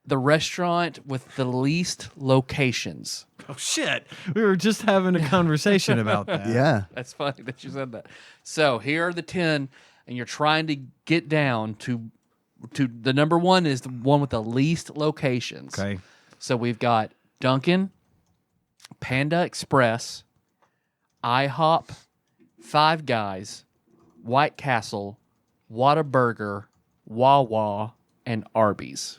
Speaker 2: the restaurant with the least locations.
Speaker 5: Oh shit. We were just having a conversation about that.
Speaker 4: Yeah.
Speaker 2: That's funny that you said that. So here are the 10, and you're trying to get down to the number 1 is the one with the least locations.
Speaker 5: Okay.
Speaker 2: So we've got Dunkin', Panda Express, IHOP, Five Guys, White Castle, Whataburger, Wawa, and Arby's.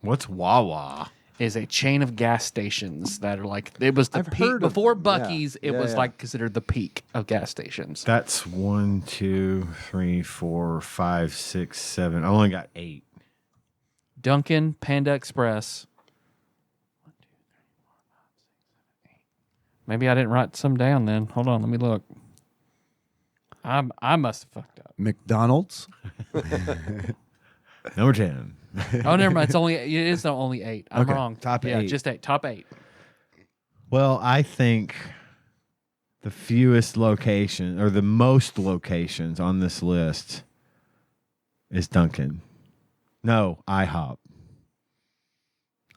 Speaker 5: What's Wawa?
Speaker 2: Is a chain of gas stations that are like it was the
Speaker 3: I've
Speaker 2: peak
Speaker 3: heard of
Speaker 2: before
Speaker 3: them.
Speaker 2: Bucky's.
Speaker 3: Yeah.
Speaker 2: It
Speaker 3: Yeah,
Speaker 2: was
Speaker 3: yeah.
Speaker 2: like considered the peak of gas stations.
Speaker 5: That's 1, 2, 3, 4, 5, 6, 7. I only got 8.
Speaker 2: Dunkin', Panda Express. 1, 2, 3, 4, 5, 6, 7, 8. Maybe I didn't write some down then. Hold on, let me look. I must have fucked up.
Speaker 4: McDonald's.
Speaker 5: Number 10.
Speaker 2: Oh, never mind. It is only 8. I'm
Speaker 5: Okay,
Speaker 2: wrong.
Speaker 5: top
Speaker 2: yeah,
Speaker 5: 8.
Speaker 2: just 8. Top 8.
Speaker 5: Well, I think The fewest location or the most locations on this list is Dunkin'. No, IHOP.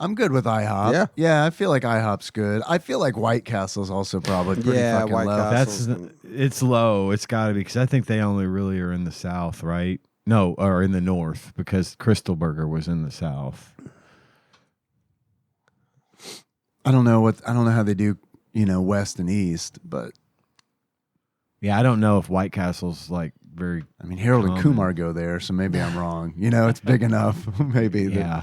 Speaker 4: I'm good with IHOP. Yeah, I feel like IHOP's good. I feel like White Castle's also probably pretty fucking
Speaker 3: White
Speaker 4: low.
Speaker 3: Castle.
Speaker 5: It's low. It's got to be because I think they only really are in the South, right? No, or in the North because Crystal Burger was in the South.
Speaker 4: I don't know how they do, West and East, but
Speaker 5: Yeah, I don't know if White Castle's like very.
Speaker 4: I mean, Harold and
Speaker 5: common.
Speaker 4: Kumar go there, so maybe I'm wrong. It's big enough. Maybe.
Speaker 5: Yeah,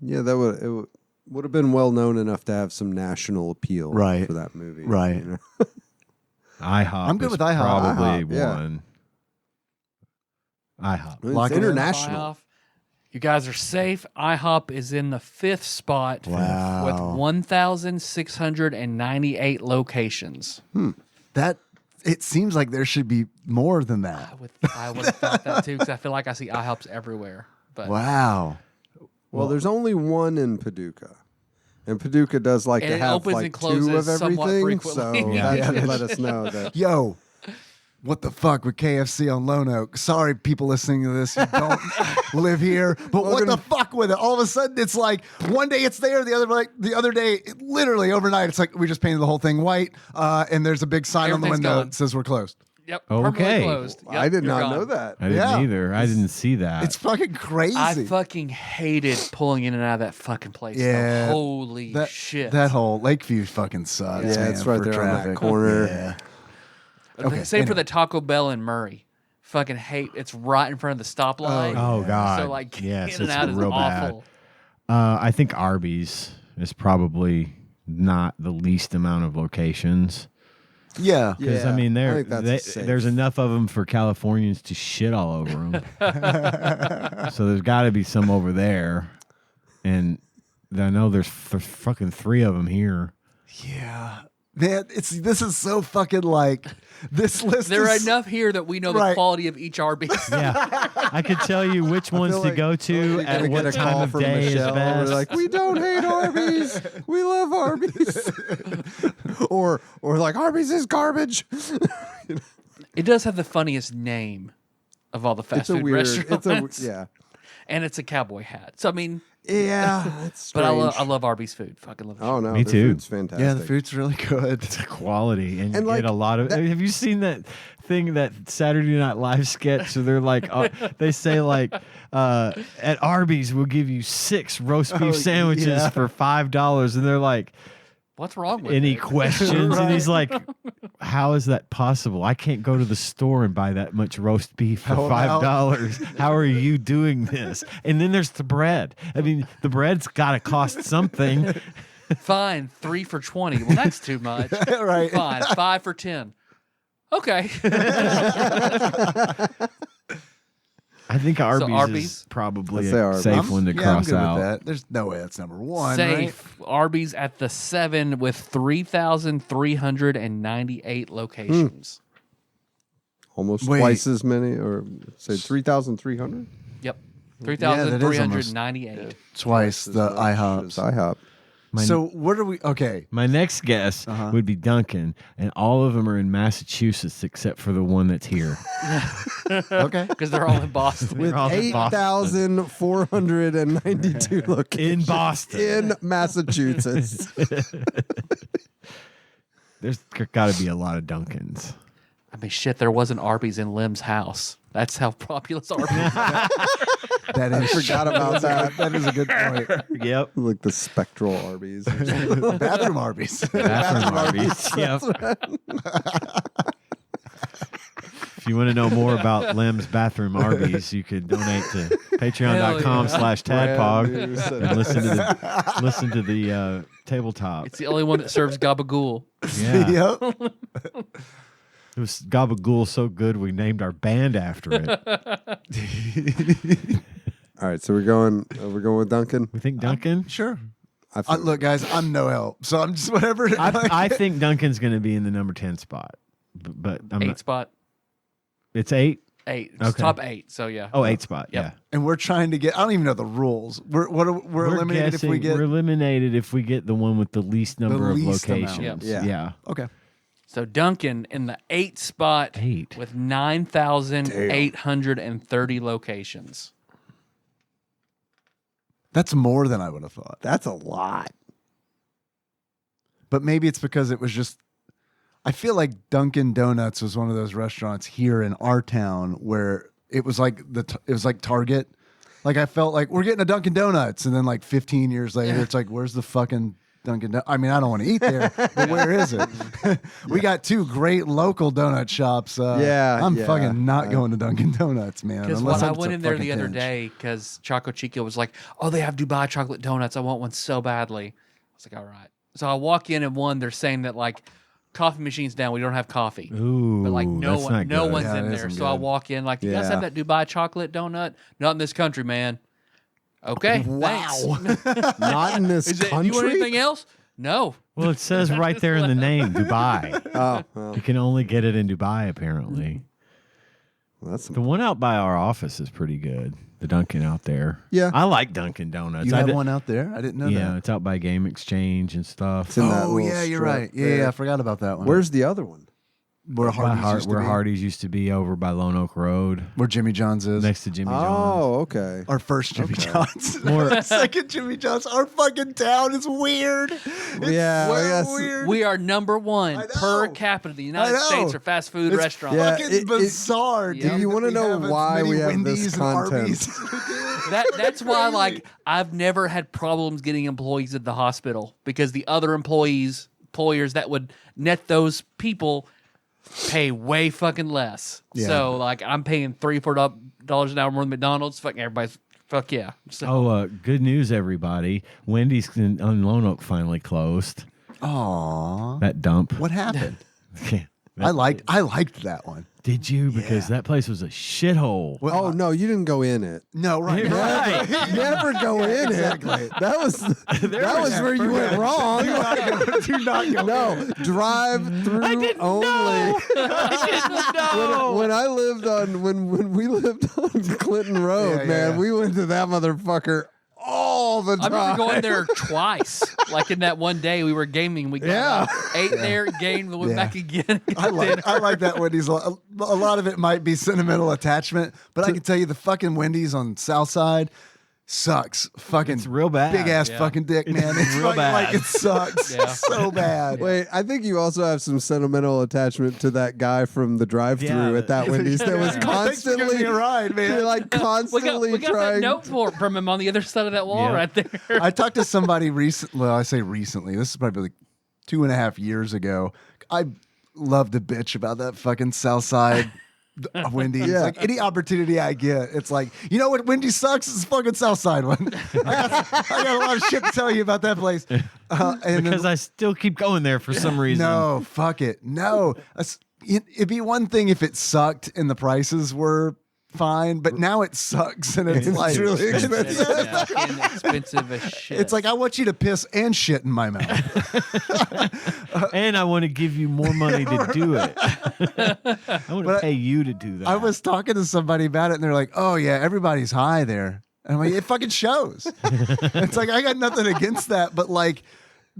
Speaker 3: Yeah, it would have been well known enough to have some national appeal
Speaker 4: Right.
Speaker 3: for that movie.
Speaker 4: Right.
Speaker 5: IHOP.
Speaker 4: I'm good
Speaker 5: is
Speaker 4: with IHOP.
Speaker 5: Probably
Speaker 3: IHOP, yeah.
Speaker 5: one. IHOP.
Speaker 3: It's
Speaker 4: Lock it in.
Speaker 3: international.
Speaker 2: You guys are safe. IHOP is in the 5th spot
Speaker 4: Wow.
Speaker 2: with 1,698 locations.
Speaker 4: That it seems like there should be more than that.
Speaker 2: I would have thought that too because I feel like I see IHOPs everywhere. But
Speaker 4: Wow.
Speaker 3: Well, there's only one in Paducah. And Paducah does like
Speaker 2: And
Speaker 3: to
Speaker 2: it
Speaker 3: have
Speaker 2: opens
Speaker 3: like
Speaker 2: and
Speaker 3: 2
Speaker 2: closes
Speaker 3: of
Speaker 2: somewhat
Speaker 3: everything.
Speaker 2: frequently.
Speaker 3: So
Speaker 5: Yeah.
Speaker 3: that
Speaker 4: Yeah,
Speaker 3: should let us know that.
Speaker 4: Yo, what the fuck with KFC on Lone Oak? Sorry, people listening to this who don't live here, but what the fuck with it? All of a sudden, it's like one day it's there, the other day, literally overnight, it's like we just painted the whole thing white, and there's a big sign on the
Speaker 2: Everything's
Speaker 4: window
Speaker 2: gone.
Speaker 4: that says we're closed.
Speaker 2: Yep.
Speaker 5: Okay.
Speaker 2: Permanently closed. Yep,
Speaker 3: I did
Speaker 2: you're
Speaker 3: not
Speaker 2: gone.
Speaker 3: know that.
Speaker 5: I didn't
Speaker 4: Yeah.
Speaker 5: either. I didn't see that.
Speaker 4: It's fucking crazy.
Speaker 2: I fucking hated pulling in and out of that fucking place. though.
Speaker 4: Yeah.
Speaker 2: Holy
Speaker 4: that,
Speaker 2: shit.
Speaker 4: That whole Lakeview fucking sucks.
Speaker 3: Yeah,
Speaker 4: man,
Speaker 3: it's right
Speaker 4: for
Speaker 3: there on that
Speaker 4: traffic.
Speaker 3: corner.
Speaker 4: Yeah.
Speaker 2: Same for
Speaker 4: anyway.
Speaker 2: the Taco Bell in Murray. Fucking hate. It's right in front of the stoplight.
Speaker 5: Oh God.
Speaker 2: So like getting
Speaker 5: yes,
Speaker 2: in and
Speaker 5: it's
Speaker 2: out is
Speaker 5: real
Speaker 2: awful.
Speaker 5: bad. I think Arby's is probably not the least amount of locations.
Speaker 4: Yeah.
Speaker 5: Because
Speaker 3: Yeah,
Speaker 5: I mean,
Speaker 3: I think that's safe.
Speaker 5: there's enough of them for Californians to shit all over them. So there's got to be some over there, and I know there's fucking 3 of them here.
Speaker 4: Yeah. Man, this is so fucking like this list.
Speaker 2: There are
Speaker 4: is
Speaker 2: enough here that we know the
Speaker 4: Right.
Speaker 2: quality of each Arby's.
Speaker 5: Yeah, I could tell you which ones
Speaker 3: feel
Speaker 5: to
Speaker 3: like-
Speaker 5: go to
Speaker 3: You're
Speaker 5: at
Speaker 3: gonna
Speaker 5: what
Speaker 3: get a
Speaker 5: time
Speaker 3: call
Speaker 5: of
Speaker 3: from
Speaker 5: day
Speaker 3: Michelle.
Speaker 5: is best.
Speaker 3: We're like, we don't hate Arby's. We love Arby's. or like Arby's is garbage.
Speaker 2: It does have the funniest name of all the fast
Speaker 3: It's a
Speaker 2: food
Speaker 3: weird.
Speaker 2: restaurants.
Speaker 3: Yeah.
Speaker 2: And it's a cowboy hat. So I mean,
Speaker 3: Yeah. It's
Speaker 2: but
Speaker 3: strange.
Speaker 2: I love Arby's food. Fucking love it.
Speaker 3: Oh no,
Speaker 5: Me
Speaker 3: their
Speaker 5: too.
Speaker 3: Food's fantastic.
Speaker 4: Yeah, the food's really good.
Speaker 5: It's a quality, and you
Speaker 3: like,
Speaker 5: get a lot of. Have you seen that thing, that Saturday Night Live sketch? So they're like, they say like, at Arby's we'll give you 6 roast beef sandwiches
Speaker 4: yeah.
Speaker 5: for $5, and they're like,
Speaker 2: What's wrong with
Speaker 5: any
Speaker 2: it?
Speaker 5: questions? And he's like, how is that possible? I can't go to the store and buy that much roast beef for
Speaker 4: How about-
Speaker 5: $5. How are you doing this? And then there's the bread. I mean, the bread's got to cost something.
Speaker 2: Fine, 3 for 20. Well, that's too much.
Speaker 4: Right.
Speaker 2: Fine, 5 for 10. Okay.
Speaker 5: I think Arby's,
Speaker 2: Arby's?
Speaker 5: is probably
Speaker 3: I'd say
Speaker 5: a
Speaker 3: Arby's.
Speaker 5: safe one to
Speaker 4: I'm
Speaker 5: cross
Speaker 4: good
Speaker 5: out.
Speaker 4: with that. There's no way that's number one.
Speaker 2: Safe. Arby's at the 7 with 3,398 locations.
Speaker 3: Almost
Speaker 4: Wait.
Speaker 3: twice as many, or say 3,300.
Speaker 2: Yep.
Speaker 4: that is almost
Speaker 2: 3,398.
Speaker 4: Twice the IHOPs.
Speaker 3: IHOP.
Speaker 4: So what are we? Okay.
Speaker 5: My next guess would be Duncan, and all of them are in Massachusetts except for the one that's here.
Speaker 4: Okay.
Speaker 2: Because they're all in Boston.
Speaker 3: With
Speaker 5: all in Boston.
Speaker 3: 8,492 locations
Speaker 5: In Boston.
Speaker 3: in Massachusetts.
Speaker 5: There's got to be a lot of Duncans.
Speaker 2: I mean, shit, there was an Arby's in Lim's house. That's how populous Arby's is.
Speaker 4: That is,
Speaker 3: Forgot about that.
Speaker 4: that is a good point.
Speaker 5: Yep.
Speaker 3: Like the spectral Arby's.
Speaker 4: Bathroom Arby's.
Speaker 5: Bathroom Arby's. Yep. If you want to know more about Lem's Bathroom Arby's, you could donate to patreon.com/TADPOG and listen to the tabletop.
Speaker 2: It's the only one that serves gabagool.
Speaker 5: Yeah.
Speaker 4: Yep.
Speaker 5: It was Gabagool so good we named our band after it.
Speaker 3: All right, so we're going with Duncan.
Speaker 5: We think Duncan?
Speaker 4: Sure.
Speaker 3: I think-
Speaker 4: Look, guys, I'm no help, so I'm just whatever.
Speaker 5: I think Duncan's going to be in the number 10 spot. But I'm
Speaker 2: 8
Speaker 5: not,
Speaker 2: spot.
Speaker 5: it's 8?
Speaker 2: 8. It's
Speaker 5: Okay.
Speaker 2: top 8. So yeah.
Speaker 5: Oh, 8 spot.
Speaker 2: Yep.
Speaker 5: Yeah.
Speaker 4: and we're trying to get. I don't even know the rules. We're eliminated
Speaker 5: guessing,
Speaker 4: if we get.
Speaker 5: We're eliminated if we get the one with the least number
Speaker 4: least
Speaker 5: of
Speaker 4: amount.
Speaker 5: locations.
Speaker 3: Yep.
Speaker 5: Yeah.
Speaker 4: Okay.
Speaker 2: So Dunkin' in the 8th spot with 9,830 locations.
Speaker 4: That's more than I would have thought.
Speaker 3: That's a lot.
Speaker 4: But maybe it's because it was just. I feel like Dunkin' Donuts was one of those restaurants here in our town where it was like Target. Like I felt like we're getting a Dunkin' Donuts, and then like 15 years later, it's like, where's the fucking Dunkin' Donuts? I mean, I don't want to eat there, but where is it? We got 2 great local donut shops. I'm fucking not going to Dunkin' Donuts, man.
Speaker 2: Because when I went in there the other day, because Choco Chico was like, "Oh, they have Dubai chocolate donuts. I want one so badly." I was like, "All right." So I walk in, and they're saying that like coffee machine's down. We don't have coffee.
Speaker 5: Ooh,
Speaker 2: but like no one's
Speaker 4: Yeah,
Speaker 2: in
Speaker 4: it
Speaker 2: there.
Speaker 4: isn't
Speaker 2: So I
Speaker 4: good.
Speaker 2: walk in like, "You guys have that Dubai chocolate donut?" Not in this country, man. Okay.
Speaker 3: Wow.
Speaker 2: Thanks.
Speaker 3: Not in this
Speaker 2: Is it,
Speaker 3: country.
Speaker 2: you want anything else? No.
Speaker 5: Well, it says right there in the name, Dubai.
Speaker 3: Oh, well,
Speaker 5: You can only get it in Dubai, apparently.
Speaker 3: that's
Speaker 5: The one out by our office is pretty good. The Dunkin' out there.
Speaker 3: Yeah.
Speaker 5: I like Dunkin' Donuts.
Speaker 4: You have one out there? I didn't know
Speaker 5: Yeah,
Speaker 4: that.
Speaker 5: it's out by Game Exchange and stuff.
Speaker 3: It's in that
Speaker 4: Oh,
Speaker 3: little
Speaker 4: yeah, you're
Speaker 3: strip
Speaker 4: right.
Speaker 3: there.
Speaker 4: Yeah, I forgot about that one.
Speaker 3: Where's the other one?
Speaker 4: where
Speaker 5: Hardee's used to be over by Lone Oak Road,
Speaker 4: where Jimmy John's is?
Speaker 5: next to Jimmy John's.
Speaker 3: Oh, okay.
Speaker 4: Our first Jimmy John's.
Speaker 5: More-
Speaker 4: Our second Jimmy John's. Our fucking town is weird. It's
Speaker 3: Yeah,
Speaker 4: so
Speaker 3: I guess-
Speaker 4: weird.
Speaker 2: We are number one
Speaker 4: I
Speaker 2: per
Speaker 4: know.
Speaker 2: capita in the
Speaker 4: I
Speaker 2: United
Speaker 4: know.
Speaker 2: States for fast food
Speaker 4: It's
Speaker 2: restaurants.
Speaker 3: Yeah,
Speaker 4: fucking bizarre,
Speaker 2: If
Speaker 4: dude.
Speaker 3: you wanna
Speaker 4: that we
Speaker 3: know
Speaker 4: have as
Speaker 3: why
Speaker 4: many
Speaker 3: we have this
Speaker 4: Wendy's and
Speaker 3: content.
Speaker 4: Arby's.
Speaker 2: That's why, like, I've never had problems getting employees at the hospital because the other employers that would net those people pay way fucking less.
Speaker 4: Yeah.
Speaker 2: So, like, I'm paying $3-4 an hour more than McDonald's. Fucking everybody's fuck yeah. So,
Speaker 5: Oh, good news, everybody. Wendy's on Lone Oak finally closed.
Speaker 4: Aw.
Speaker 5: That dump.
Speaker 4: What happened?
Speaker 5: Yeah.
Speaker 4: I liked that one.
Speaker 5: Did you? Because that place was a shithole.
Speaker 4: Well,
Speaker 3: Oh no, you didn't go in it.
Speaker 4: no, right.
Speaker 5: Right.
Speaker 3: Never go in
Speaker 4: exactly.
Speaker 3: it. That was where you went wrong.
Speaker 4: Do not go.
Speaker 3: No, drive through only. When I lived on when we lived on Clinton Road,
Speaker 4: Yeah,
Speaker 3: man,
Speaker 4: yeah.
Speaker 3: we went to that motherfucker all the
Speaker 2: I
Speaker 3: time.
Speaker 2: remember going there twice. Like, in that one day we were gaming. We got
Speaker 3: Yeah.
Speaker 2: ate there, gamed, went
Speaker 4: Yeah.
Speaker 2: back again.
Speaker 4: I like that Wendy's. A lot of it might be sentimental attachment, but I can tell you the fucking Wendy's on Southside sucks. Fucking
Speaker 5: It's real bad.
Speaker 4: big ass
Speaker 2: Yeah.
Speaker 4: fucking dick, man. It's
Speaker 5: real
Speaker 4: fucking
Speaker 5: bad.
Speaker 4: like it sucks
Speaker 2: Yeah.
Speaker 4: so bad.
Speaker 3: Wait, I think you also have some sentimental attachment to that guy from the drive-through
Speaker 5: Yeah,
Speaker 3: at that Wendy's that was
Speaker 4: Thanks for giving
Speaker 3: constantly
Speaker 4: me a ride, man.
Speaker 3: like
Speaker 2: we
Speaker 3: constantly
Speaker 2: got that
Speaker 3: trying.
Speaker 2: note from him on the other side of that wall
Speaker 5: Yeah.
Speaker 2: right there.
Speaker 4: I talked to somebody recently. Well, I say recently. This is probably like 2.5 years ago. I love to bitch about that fucking Southside Wendy's.
Speaker 3: Yeah.
Speaker 4: Like any opportunity I get, it's like, you know what Wendy's sucks? It's fucking Southside one. I got a lot of shit to tell you about that place. And
Speaker 5: Because I still keep going there for some reason.
Speaker 4: no, fuck it. No. It'd be one thing if it sucked and the prices were fine, but now it sucks and it's like
Speaker 3: really expensive.
Speaker 2: Yeah, fucking expensive as shit.
Speaker 4: It's like I want you to piss and shit in my mouth.
Speaker 5: And I want to give you more money to do it. I want to pay you to do that.
Speaker 4: I was talking to somebody about it and they're like, "Oh yeah, everybody's high there." And I'm like, "It fucking shows." It's like I got nothing against that, but like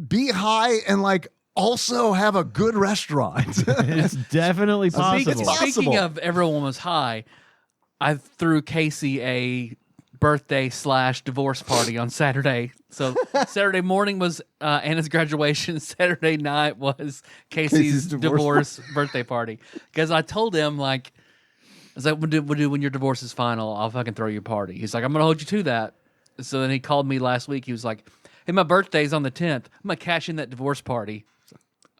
Speaker 4: be high and like also have a good restaurant.
Speaker 5: It's definitely possible.
Speaker 2: Speaking of everyone was high, I threw Casey a birthday/divorce party on Saturday. So Saturday morning was Anna's graduation. Saturday night was Casey's divorce birthday party. Because I told him, like, I was like, we'll do when your divorce is final, I'll fucking throw you a party. He's like, I'm going to hold you to that. So then he called me last week. He was like, hey, my birthday's on the 10th. I'm going to cash in that divorce party.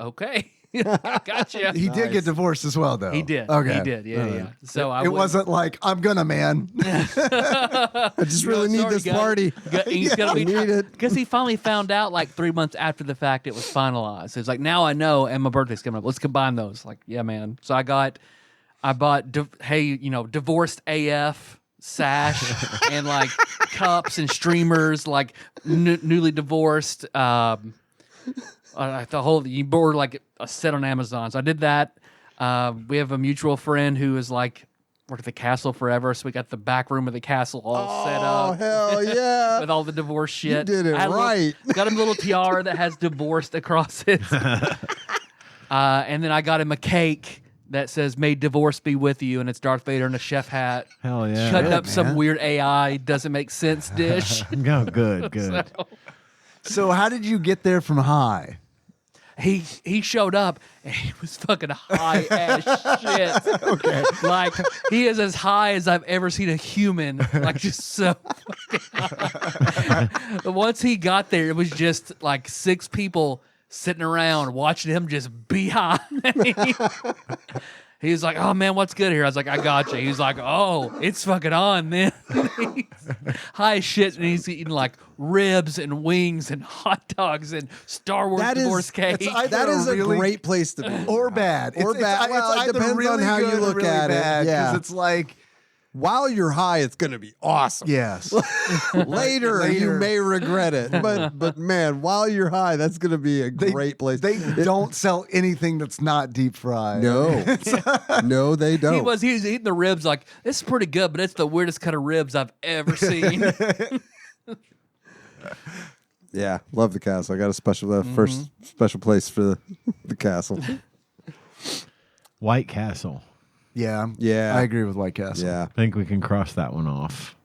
Speaker 2: Okay. Gotcha.
Speaker 4: He did get divorced as well, though.
Speaker 2: He did.
Speaker 4: Okay.
Speaker 2: He did. Yeah. So
Speaker 4: It wasn't like I'm gonna, man.
Speaker 3: I just really need
Speaker 2: sorry,
Speaker 3: this
Speaker 2: guys.
Speaker 3: party.
Speaker 2: He's gonna be
Speaker 3: need it.
Speaker 2: because he finally found out like 3 months after the fact it was finalized. It's like, now I know, and my birthday's coming up. Let's combine those. Like, yeah, man. So I bought divorced AF sash and like cups and streamers, like newly divorced. You bought like a set on Amazon. So I did that. We have a mutual friend who is like worked at the castle forever, so we got the back room of the castle all set
Speaker 3: Oh
Speaker 2: up
Speaker 3: hell yeah!
Speaker 2: with all the divorce shit.
Speaker 3: did it
Speaker 2: I had
Speaker 3: right.
Speaker 2: got him a little tiara that has divorced across it. And then I got him a cake that says "May divorce be with you," and it's Darth Vader in a chef hat.
Speaker 5: Hell yeah.
Speaker 2: Cutting
Speaker 4: Good,
Speaker 2: up some
Speaker 4: man.
Speaker 2: weird AI doesn't make sense dish.
Speaker 5: No, good, good.
Speaker 4: So how did you get there from high?
Speaker 2: He showed up and he was fucking high as shit. Okay. Like he is as high as I've ever seen a human. Like just so fucking high. Once he got there, it was just like 6 people sitting around watching him just be high. He was like, "Oh man, what's good here?" I was like, "I got you." He was like, "Oh, it's fucking on, man." He's high as shit, and he's eating like ribs and wings and hot dogs and Star Wars divorce cake.
Speaker 3: That is a
Speaker 4: really-
Speaker 3: great place to be.
Speaker 4: Or bad.
Speaker 3: Or bad. Well, it
Speaker 4: either
Speaker 3: depends on
Speaker 4: really
Speaker 3: how you
Speaker 4: good or
Speaker 3: look
Speaker 4: really
Speaker 3: at it.
Speaker 4: bad,
Speaker 3: Yeah.
Speaker 4: because it's like,
Speaker 3: While you're high, it's going to be awesome.
Speaker 4: yes.
Speaker 3: Later, you may regret it. But man, while you're high, that's going to be a great place.
Speaker 4: They don't sell anything that's not deep fried.
Speaker 3: No. No, they don't.
Speaker 2: He was eating the ribs like, "This is pretty good, but it's the weirdest cut of ribs I've ever seen."
Speaker 3: Yeah, love the castle. I got a special first special place for the castle.
Speaker 5: White Castle.
Speaker 4: Yeah.
Speaker 3: Yeah.
Speaker 4: I agree with White Castle.
Speaker 3: Yeah.
Speaker 5: I think we can cross that one off.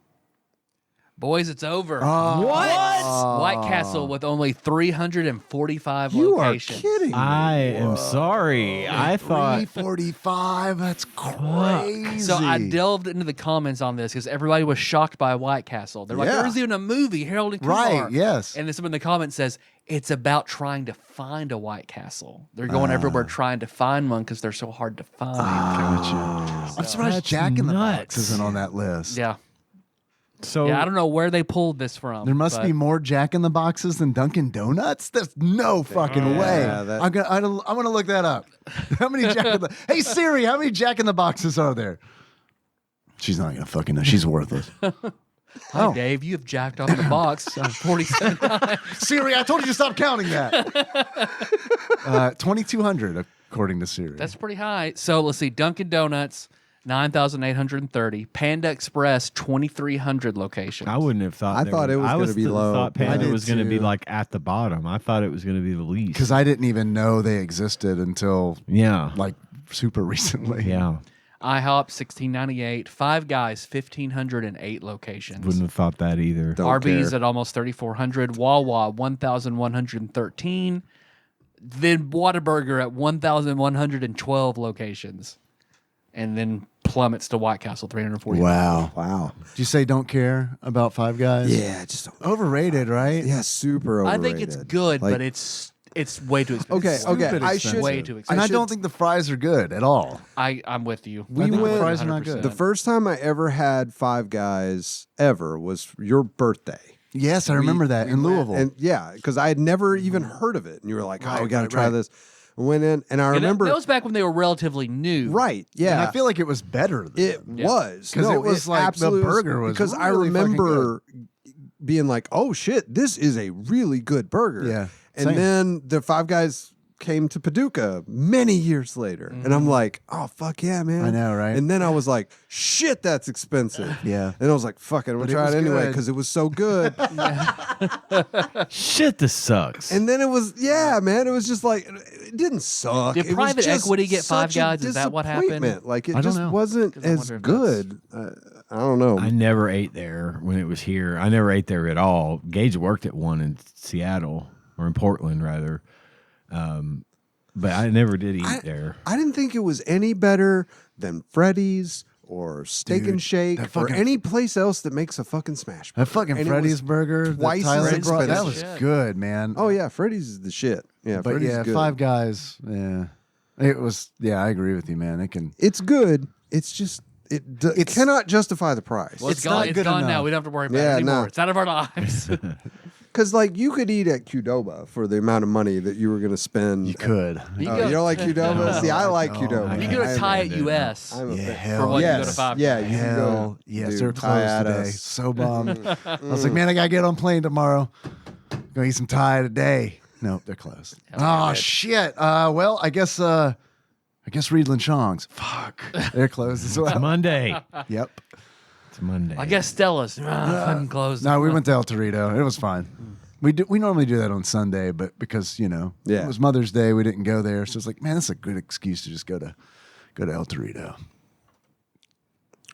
Speaker 2: Boys, it's over.
Speaker 4: What?
Speaker 2: White Castle with only 345
Speaker 3: You are
Speaker 2: locations.
Speaker 3: kidding me.
Speaker 5: I am sorry. I thought
Speaker 4: 345. That's crazy.
Speaker 2: So I delved into the comments on this because everybody was shocked by White Castle. They're like,
Speaker 3: Yeah.
Speaker 2: "There's even a movie, Harold and Kumar."
Speaker 4: Right, yes.
Speaker 2: And then someone in the comments says, "It's about trying to find a White Castle. They're going everywhere trying to find one because they're so hard to find."
Speaker 4: I'm surprised
Speaker 5: That's
Speaker 4: Jack in the Box
Speaker 5: nuts.
Speaker 4: isn't on that list.
Speaker 2: Yeah.
Speaker 5: so.
Speaker 2: Yeah, I don't know where they pulled this from.
Speaker 4: There must
Speaker 2: but
Speaker 4: be more Jack in the Boxes than Dunkin' Donuts. There's no fucking way.
Speaker 3: that-
Speaker 4: I'm gonna look that up. How many Jack in the Hey Siri, how many Jack in the Boxes are there? She's not gonna fucking know. She's worthless.
Speaker 2: Hi, Dave, you have jacked off the box 47 times.
Speaker 4: Siri, I told you to stop counting that. 2,200 according to Siri.
Speaker 2: That's pretty high. So let's see. Dunkin' Donuts, 9,830. Panda Express, 2,300 locations.
Speaker 5: I wouldn't have thought.
Speaker 3: I
Speaker 5: there
Speaker 3: thought it was gonna be low.
Speaker 5: Thought
Speaker 3: I
Speaker 5: Panda
Speaker 3: did
Speaker 5: was going to be
Speaker 3: too.
Speaker 5: like at the bottom. I thought it was going to be the least.
Speaker 4: because I didn't even know they existed until
Speaker 5: yeah,
Speaker 4: like super recently.
Speaker 5: yeah,
Speaker 2: IHOP, 1,698. Five Guys, 1,508 locations.
Speaker 5: wouldn't have thought that either.
Speaker 3: Don't
Speaker 2: Arby's
Speaker 3: care.
Speaker 2: at almost 3,400. Wawa, 1,113. Then Whataburger at 1,112 locations. And then plummets to White Castle, 340.
Speaker 3: Wow.
Speaker 4: Did you say don't care about Five Guys?
Speaker 3: Yeah, just
Speaker 4: Overrated, right?
Speaker 3: yeah, super
Speaker 2: I
Speaker 3: overrated.
Speaker 2: think it's good,
Speaker 3: Like-
Speaker 2: but it's way too expensive.
Speaker 3: Okay,
Speaker 4: Stupid
Speaker 3: I
Speaker 4: expensive.
Speaker 3: should.
Speaker 2: Way too expensive.
Speaker 4: And I
Speaker 3: should-
Speaker 4: don't think the fries are good at all.
Speaker 2: I'm with you.
Speaker 3: We
Speaker 4: I think the
Speaker 3: went-
Speaker 4: fries are not good.
Speaker 3: The first time I ever had Five Guys ever was your birthday.
Speaker 4: Yes, I remember that in Louisville.
Speaker 3: And yeah, because I had never even heard of it. And you were like, oh,
Speaker 4: Right,
Speaker 3: we got to
Speaker 4: right,
Speaker 3: try
Speaker 4: right.
Speaker 3: this. I went in and I
Speaker 2: And
Speaker 3: remember.
Speaker 2: that was back when they were relatively new.
Speaker 3: Right. Yeah.
Speaker 4: And I feel like it was better.
Speaker 3: it
Speaker 4: Then.
Speaker 3: was.
Speaker 4: 'Cause it was like the
Speaker 3: absolutely
Speaker 4: burger was
Speaker 3: because I
Speaker 4: really fucking
Speaker 3: remember being like, oh shit, this is a really good burger.
Speaker 4: Yeah,
Speaker 3: And
Speaker 4: same.
Speaker 3: then the Five Guys came to Paducah many years later. And I'm like, oh fuck yeah, man.
Speaker 4: I know, right?
Speaker 3: And then I was like, shit, that's expensive.
Speaker 4: Yeah.
Speaker 3: And I was like, fuck it, I'm
Speaker 4: But
Speaker 3: gonna
Speaker 4: it
Speaker 3: try
Speaker 4: was
Speaker 3: it anyway
Speaker 4: good.
Speaker 3: because it was so good.
Speaker 5: Shit, this sucks.
Speaker 3: And then it was, yeah, man, it was just like, it didn't suck.
Speaker 2: Did
Speaker 3: It was
Speaker 2: private
Speaker 3: just
Speaker 2: equity get Five
Speaker 3: such a
Speaker 2: Guys? Is that what happened?
Speaker 3: disappointment. Like, it
Speaker 4: I don't
Speaker 3: just
Speaker 4: know.
Speaker 3: wasn't
Speaker 2: 'Cause I
Speaker 3: as
Speaker 2: wonder if
Speaker 3: good. I don't know.
Speaker 5: I never ate there when it was here. I never ate there at all. Gage worked at one in Seattle or in Portland rather, but I never did eat there.
Speaker 3: I didn't think it was any better than Freddy's or Steak
Speaker 4: Dude,
Speaker 3: and Shake
Speaker 4: that
Speaker 3: or
Speaker 4: fucking-
Speaker 3: any place else that makes a fucking smash burger.
Speaker 4: That fucking
Speaker 3: And it
Speaker 4: Freddy's
Speaker 3: was
Speaker 4: burger that
Speaker 3: twice as
Speaker 4: Tyler brought, that
Speaker 3: expensive.
Speaker 4: was good, man.
Speaker 3: Oh yeah, Freddy's is the shit. Yeah,
Speaker 4: but
Speaker 3: Freddy's
Speaker 4: yeah,
Speaker 3: good.
Speaker 4: Five Guys, yeah. It was, yeah, I agree with you, man. It can.
Speaker 3: It's good. It's just it cannot justify the price.
Speaker 2: Well, it's
Speaker 4: It's not
Speaker 2: gone. It's
Speaker 4: good
Speaker 2: gone
Speaker 4: enough.
Speaker 2: now. We don't have to worry about
Speaker 3: Yeah,
Speaker 2: it anymore.
Speaker 3: no.
Speaker 2: It's out of our lives.
Speaker 3: Because like you could eat at Qdoba for the amount of money that you were going to spend.
Speaker 4: You could.
Speaker 2: You
Speaker 3: Oh,
Speaker 2: go-
Speaker 3: you don't like Qdoba? See, I like
Speaker 4: No,
Speaker 3: Qdoba.
Speaker 2: You go to
Speaker 3: I'm
Speaker 2: Thai
Speaker 3: a-
Speaker 2: at US.
Speaker 3: I'm a
Speaker 4: Yeah,
Speaker 3: fan.
Speaker 4: hell
Speaker 2: For what you go to
Speaker 3: yes.
Speaker 2: Five
Speaker 3: Yeah,
Speaker 2: Guys.
Speaker 3: you can
Speaker 4: Hell,
Speaker 3: go.
Speaker 4: yes,
Speaker 3: Dude,
Speaker 4: they're
Speaker 3: Thai
Speaker 4: closed
Speaker 3: at
Speaker 4: today.
Speaker 3: us.
Speaker 4: So bummed. I was like, man, I gotta get on plane tomorrow. Gonna eat some Thai today. Nope, they're closed. Oh shit. Well, I guess Reedland Chong's. Fuck. They're closed as
Speaker 5: It's
Speaker 4: well.
Speaker 5: Monday.
Speaker 4: Yep.
Speaker 5: It's Monday.
Speaker 2: I guess Stella's fucking closed.
Speaker 4: No, we went to El Torito. It was fine. We normally do that on Sunday, but because it was Mother's Day, we didn't go there. So it's like, man, that's a good excuse to just go to El Torito.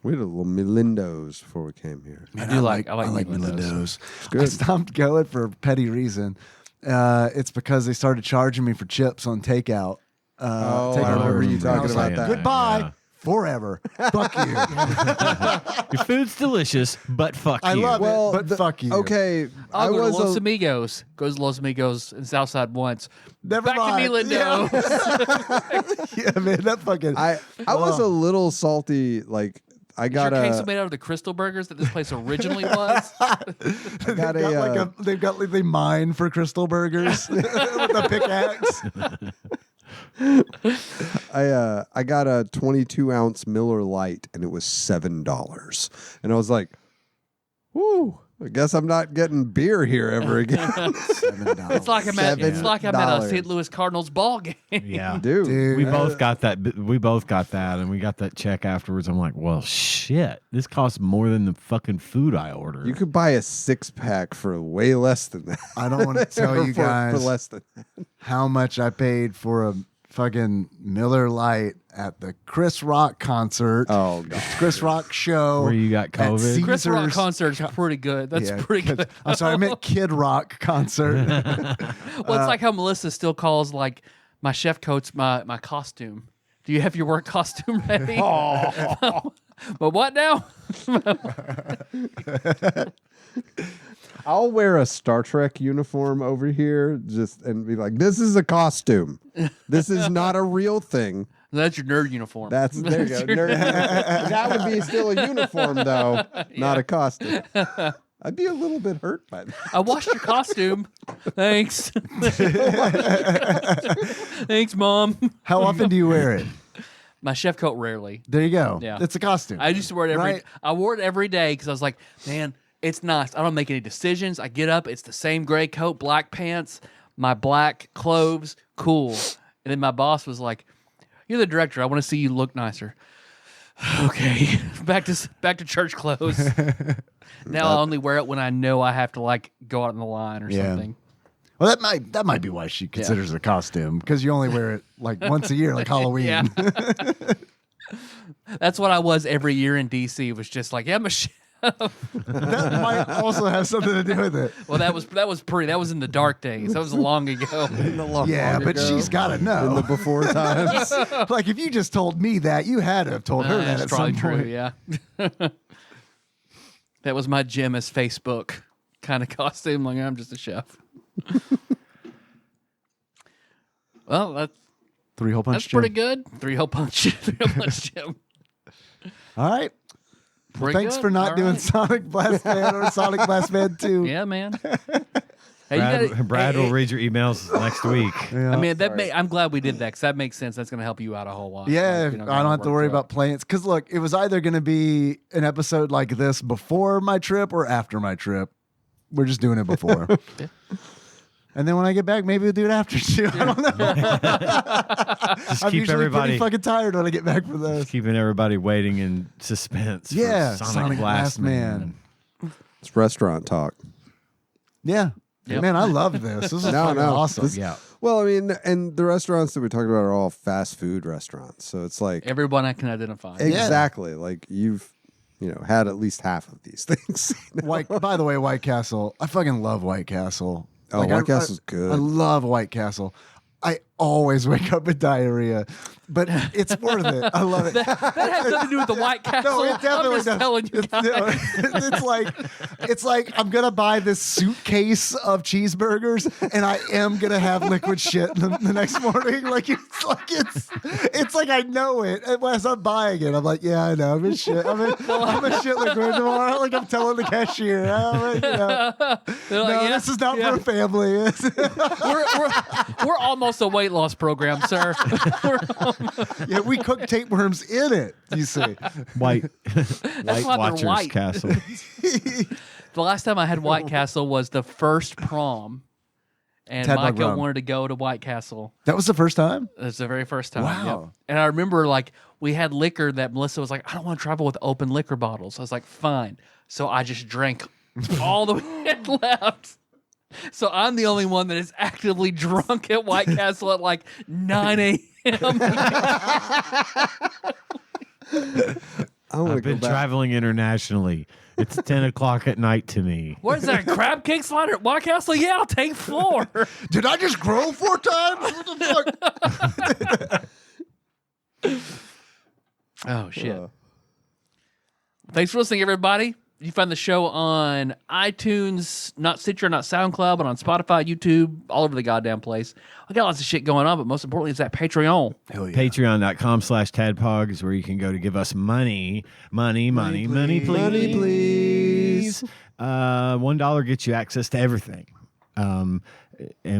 Speaker 3: We had a little Melindo's before we came here.
Speaker 4: Man,
Speaker 2: I like
Speaker 4: Melindo's.
Speaker 3: good.
Speaker 4: I stopped going for a petty reason. It's because they started charging me for chips on takeout.
Speaker 3: I remember you talking about that.
Speaker 4: Goodbye. Forever. Fuck you.
Speaker 5: Your food's delicious, but fuck you.
Speaker 4: I love
Speaker 3: Well,
Speaker 4: it, but fuck you.
Speaker 3: Okay,
Speaker 2: I'll go to Los Amigos. Goes to Los Amigos in Southside once.
Speaker 4: Never
Speaker 2: Back
Speaker 4: mind.
Speaker 2: to Melindo's.
Speaker 4: Yeah, man, that fucking.
Speaker 3: I was a little salty. Like I
Speaker 2: Is your
Speaker 3: got
Speaker 2: queso made out of the Crystal Burgers that this place originally was?
Speaker 4: They mine for Crystal Burgers with a pickaxe.
Speaker 3: I got a 22-ounce Miller Lite, and it was $7, and I was like, "Whoo! I guess I'm not getting beer here ever again."
Speaker 4: $7.
Speaker 2: It's like I'm at a St. Louis Cardinals ball game.
Speaker 5: Yeah.
Speaker 3: Dude.
Speaker 5: We both got that. We both got that, and we got that check afterwards. I'm like, well, shit. This costs more than the fucking food I ordered.
Speaker 3: You could buy a 6-pack for way less than that.
Speaker 4: I don't want to tell you guys
Speaker 3: for less than that.
Speaker 4: how much I paid for a fucking Miller Lite at the Chris Rock concert.
Speaker 3: Oh god,
Speaker 4: Chris Rock show.
Speaker 5: Where you got
Speaker 4: at
Speaker 5: COVID?
Speaker 2: Chris Rock
Speaker 4: Caesars.
Speaker 2: concert's pretty good. That's
Speaker 4: Yeah,
Speaker 2: pretty good.
Speaker 4: I'm sorry, I meant Kid Rock concert.
Speaker 2: Well, it's like how Melissa still calls like my chef coat's my costume. Do you have your work costume ready? But what now?
Speaker 3: I'll wear a Star Trek uniform over here and be like, "This is a costume. This is not a real thing."
Speaker 2: That's your nerd uniform.
Speaker 3: There you go. Nerd. That would be still a uniform, though, not a costume. I'd be a little bit hurt by that.
Speaker 2: I washed your costume. Thanks. Thanks, Mom.
Speaker 4: How often do you wear it?
Speaker 2: My chef coat rarely.
Speaker 4: There you go.
Speaker 2: Yeah.
Speaker 4: It's a costume.
Speaker 2: I used to wear it
Speaker 4: Right.
Speaker 2: I wore it every day because I was like, man, it's nice. I don't make any decisions. I get up, it's the same gray coat, black pants, my black clothes, cool. And then my boss was like, "You're the director. I want to see you look nicer." Okay, back to church clothes. Now I only wear it when I know I have to like go out on the line or something.
Speaker 4: Well, that might be why she considers it a costume, because you only wear it like once a year, like Halloween.
Speaker 2: Yeah. That's what I was every year in DC. It was just like, yeah, I'm a chef.
Speaker 4: That might also have something to do with it.
Speaker 2: Well, that was in the dark days. That was long ago.
Speaker 4: Yeah, but she's got to know.
Speaker 3: In the before times.
Speaker 4: Like, if you just told me that, you had to have told her that
Speaker 2: That's
Speaker 4: at
Speaker 2: probably
Speaker 4: some
Speaker 2: true.
Speaker 4: point.
Speaker 2: Yeah. That was my Jim as Facebook kind of costume. Like, I'm just a chef. Well, that's
Speaker 4: 3 hole punch.
Speaker 2: pretty good. 3-hole punch. 3-hole punch, Jim.
Speaker 4: All right. Well,
Speaker 2: Pretty
Speaker 4: thanks
Speaker 2: good.
Speaker 4: for not
Speaker 2: All
Speaker 4: doing
Speaker 2: right.
Speaker 4: Sonic Blast Man or Sonic Blast Man 2.
Speaker 2: Yeah, man. Hey, you gotta-
Speaker 5: Brad
Speaker 2: hey,
Speaker 5: will read your emails next week.
Speaker 4: Yeah.
Speaker 2: I mean, I'm glad we did that because that makes sense. That's going to help you out a whole lot.
Speaker 4: Yeah,
Speaker 2: Like, you know,
Speaker 4: I don't have to worry about playing. Because look, it was either going to be an episode like this before my trip or after my trip. We're just doing it before.
Speaker 2: Yeah.
Speaker 4: And then when I get back, maybe we'll do it after too. I don't know.
Speaker 5: Just
Speaker 4: I'm
Speaker 5: keep
Speaker 4: usually
Speaker 5: everybody
Speaker 4: pretty fucking tired when I get back from those.
Speaker 5: keeping everybody waiting in suspense.
Speaker 4: Yeah,
Speaker 5: for
Speaker 4: Sonic Blast Man.
Speaker 3: It's restaurant talk.
Speaker 4: Yeah.
Speaker 2: Yep.
Speaker 4: Man, I love this. This is fucking awesome.
Speaker 3: This-
Speaker 5: Yeah.
Speaker 3: Well, I mean, and the restaurants that we talked about are all fast food restaurants. So it's like
Speaker 2: Everyone I can identify.
Speaker 3: exactly like you've had at least half of these things.
Speaker 4: By the way, White Castle. I fucking love White Castle.
Speaker 3: Oh, White Castle's good.
Speaker 4: I love White Castle. I always wake up with diarrhea, but it's worth it. I love it.
Speaker 2: That has nothing to do with the White Castle.
Speaker 4: No, it definitely
Speaker 2: I'm just
Speaker 4: does.
Speaker 2: telling you guys.
Speaker 4: It's like I'm gonna buy this suitcase of cheeseburgers, and I am gonna have liquid shit the next morning. It's like I know it. And as I'm buying it, I'm like, yeah, I know. I'm gonna shit. I'm gonna shit liquid tomorrow. Like I'm telling the cashier,
Speaker 2: They're like,
Speaker 4: this is not for a family.
Speaker 2: we're almost a weight loss program, sir.
Speaker 4: Yeah, we cook tapeworms in it. You see.
Speaker 5: White
Speaker 2: why they're
Speaker 5: Watchers
Speaker 2: white.
Speaker 5: Castle.
Speaker 2: The last time I had White Castle was the first prom, and
Speaker 4: TADPOG
Speaker 2: Micah
Speaker 4: rum.
Speaker 2: wanted to go to White Castle.
Speaker 4: That was the first time?
Speaker 2: It's the very first time.
Speaker 4: Wow.
Speaker 2: Yep. And I remember like we had liquor that Melissa was like, I don't want to travel with open liquor bottles. I was like, fine. So I just drank all the way and left. So I'm the only one that is actively drunk at White Castle at like 9 a.m.
Speaker 5: I've been traveling internationally. It's 10 o'clock at night to me.
Speaker 2: What is that, a crab cake slider at White Castle? Yeah, I'll take 4.
Speaker 4: Did I just grow 4 times? What the fuck?
Speaker 2: Oh, shit. Thanks for listening, everybody. You find the show on iTunes, not Stitcher, not SoundCloud, but on Spotify, YouTube, all over the goddamn place. I got lots of shit going on, but most importantly, it's that Patreon.
Speaker 4: Hell yeah.
Speaker 5: Patreon.com/TADPOG is where you can go to give us money, please.
Speaker 3: Money, please.
Speaker 5: $1 gets you access to everything. And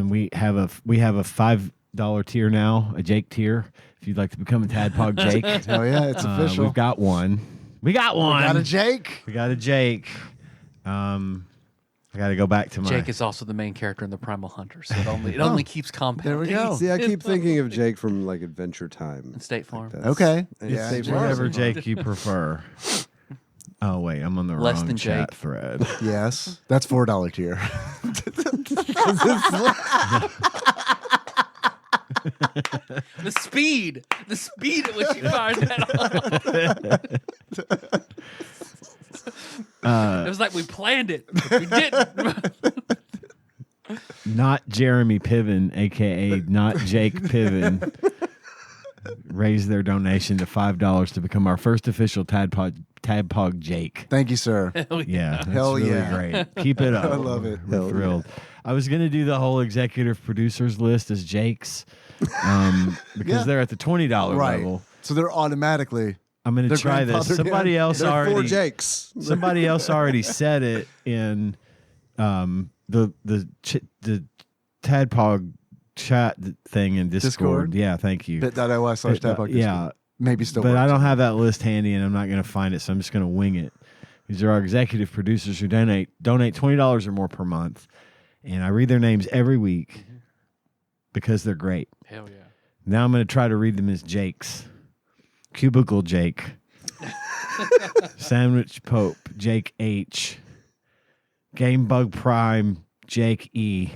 Speaker 5: we have a $5 tier now, a Jake tier. If you'd like to become a TADPOG Jake.
Speaker 4: Hell yeah, it's official.
Speaker 5: We've got one. We got a Jake. I got to go back to my...
Speaker 2: Jake is also the main character in the Primal Hunter, so it only keeps compounding.
Speaker 4: There we go.
Speaker 3: See, I keep thinking of Jake from like Adventure Time.
Speaker 2: And State Farm.
Speaker 4: Okay.
Speaker 3: Yeah,
Speaker 4: State Farm.
Speaker 5: Whatever Jake you prefer. Oh, wait, I'm on the
Speaker 2: Less
Speaker 5: wrong
Speaker 2: than
Speaker 5: chat
Speaker 2: Jake.
Speaker 5: thread.
Speaker 4: Yes. That's $4 tier.
Speaker 2: The speed at which you fired that off. It was like we planned it. We didn't.
Speaker 5: Not Jeremy Piven, a.k.a. not Jake Piven, raised their donation to $5 to become our first official Tadpog Jake.
Speaker 4: Thank you, sir.
Speaker 5: Yeah, that's
Speaker 4: Hell
Speaker 5: really
Speaker 4: yeah.
Speaker 5: great. Keep it up.
Speaker 4: I love it.
Speaker 5: We're thrilled. I was going to do the whole executive producers list as Jakes because they're at the $20 level.
Speaker 4: So they're automatically...
Speaker 5: I'm going to
Speaker 4: They're
Speaker 5: try this.
Speaker 4: grandfathered
Speaker 5: Somebody
Speaker 4: in.
Speaker 5: else
Speaker 3: There are 4
Speaker 5: already...
Speaker 3: Jakes.
Speaker 5: Somebody else already said it in the Tadpog chat thing in Discord. Yeah, thank you.
Speaker 4: bit.ly/Tadpog.
Speaker 5: Yeah,
Speaker 4: Maybe still
Speaker 5: but I
Speaker 4: works.
Speaker 5: don't have that list handy, and I'm not going to find it, so I'm just going to wing it. These are our executive producers who donate $20 or more per month, and I read their names every week because they're great.
Speaker 2: Hell yeah.
Speaker 5: Now I'm going to try to read them as Jakes. Cubicle Jake. Sandwich Pope, Jake H. Gamebug Prime, Jake E.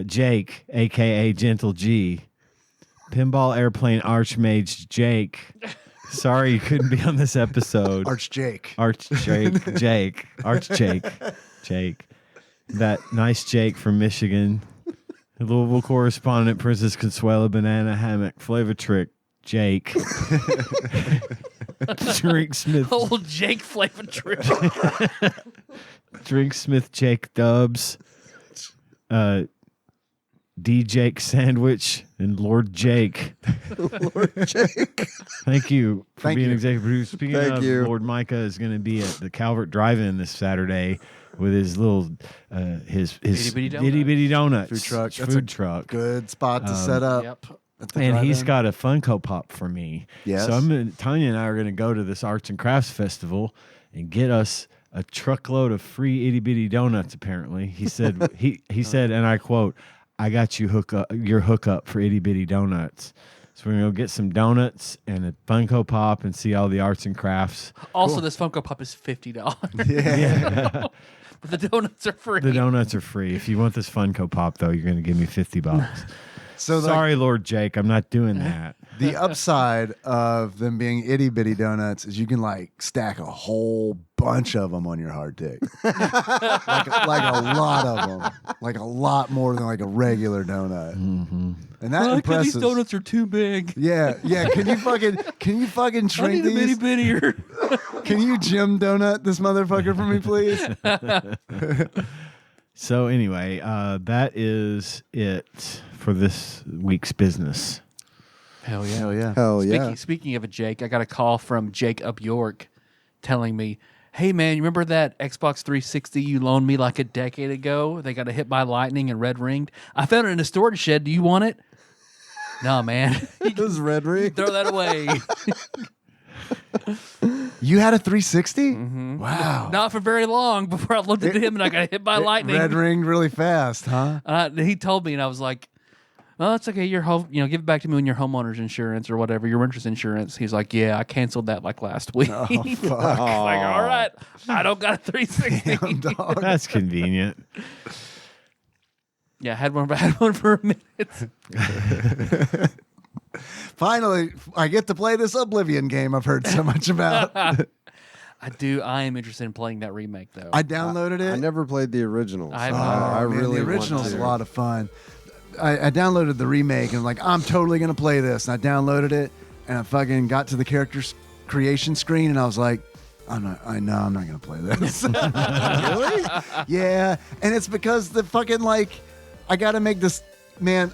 Speaker 5: Jake, a.k.a. Gentle G. Pinball Airplane Archmage, Jake. Sorry you couldn't be on this episode.
Speaker 4: Arch Jake.
Speaker 5: Arch Jake. Jake. That nice Jake from Michigan. Louisville correspondent, Princess Consuela, Banana Hammock, Flavor Trick, Jake. Drink Smith.
Speaker 2: Old Jake Flavor Trip.
Speaker 5: Drink Smith Jake Dubs. D Jake Sandwich and Lord Jake.
Speaker 3: Lord Jake.
Speaker 5: Thank you for
Speaker 4: Thank
Speaker 5: being
Speaker 4: you.
Speaker 5: executive producer. Speaking
Speaker 3: Thank
Speaker 5: of,
Speaker 3: you.
Speaker 5: Lord Micah is going to be at the Calvert Drive-In this Saturday with his little his
Speaker 2: Itty-bitty
Speaker 5: bitty donuts
Speaker 4: Food truck.
Speaker 5: His
Speaker 4: That's
Speaker 5: food
Speaker 4: a
Speaker 5: truck.
Speaker 4: Good spot to set up.
Speaker 2: Yep.
Speaker 4: at the
Speaker 5: And he's
Speaker 4: drive-in.
Speaker 5: got a Funko Pop for me.
Speaker 4: Yes.
Speaker 5: So Tanya and I are going to go to this Arts and Crafts Festival and get us a truckload of free itty bitty donuts. Apparently, he said he said, and I quote, "I got you your hookup for itty bitty donuts." So we're gonna go get some donuts and a Funko Pop and see all the arts and crafts.
Speaker 2: Also, this Funko Pop is $50.
Speaker 5: Yeah,
Speaker 2: But the donuts are free.
Speaker 5: the donuts are free. If you want this Funko Pop, though, you're gonna give me $50.
Speaker 4: So like,
Speaker 5: Sorry, Lord Jake, I'm not doing that.
Speaker 4: the upside of them being itty bitty donuts is you can like stack a whole bunch of them on your hard dick, like a lot of them, like a lot more than like a regular donut, and that impresses.
Speaker 2: These donuts are too big.
Speaker 4: Yeah. Can you fucking
Speaker 2: I
Speaker 4: shrink
Speaker 2: need a
Speaker 4: these?
Speaker 2: bitty bittier.
Speaker 4: Can you Jim donut this motherfucker for me, please?
Speaker 5: So anyway, that is it for this week's business.
Speaker 2: Hell yeah.
Speaker 4: Hell yeah.
Speaker 3: Hell yeah.
Speaker 2: Speaking of a Jake, I got a call from Jake up York telling me, "Hey man, you remember that Xbox 360 you loaned me like a decade ago? They got hit by lightning and red ringed. I found it in a storage shed. Do you want it?" No, man.
Speaker 3: It was red ring.
Speaker 2: Throw that away.
Speaker 4: You had a 360?
Speaker 2: Mm-hmm.
Speaker 4: Wow.
Speaker 2: Not for very long before I looked at him and I got hit by lightning.
Speaker 4: Red ringed really fast, huh?
Speaker 2: He told me, and I was like, well, that's okay. Your home, give it back to me when your homeowner's insurance or whatever, your renter's insurance. He's like, yeah, I canceled that like last week.
Speaker 4: Oh,
Speaker 2: It's
Speaker 4: fuck.
Speaker 2: like, all right, I don't got a 360.
Speaker 4: Damn, dog.
Speaker 5: That's convenient.
Speaker 2: Yeah, I had one for a minute.
Speaker 4: Finally, I get to play this Oblivion game I've heard so much about.
Speaker 2: I am interested in playing that remake though.
Speaker 4: I downloaded it.
Speaker 3: I never played the originals.
Speaker 2: I have
Speaker 3: I
Speaker 4: Man,
Speaker 3: really
Speaker 4: the original's
Speaker 3: want
Speaker 4: a
Speaker 3: to.
Speaker 4: lot of fun. I downloaded the remake and I'm like, I'm totally gonna play this. And I downloaded it and I fucking got to the character's creation screen and I was like, I'm not gonna play this. Really? Yeah. And it's because the fucking I gotta make this man.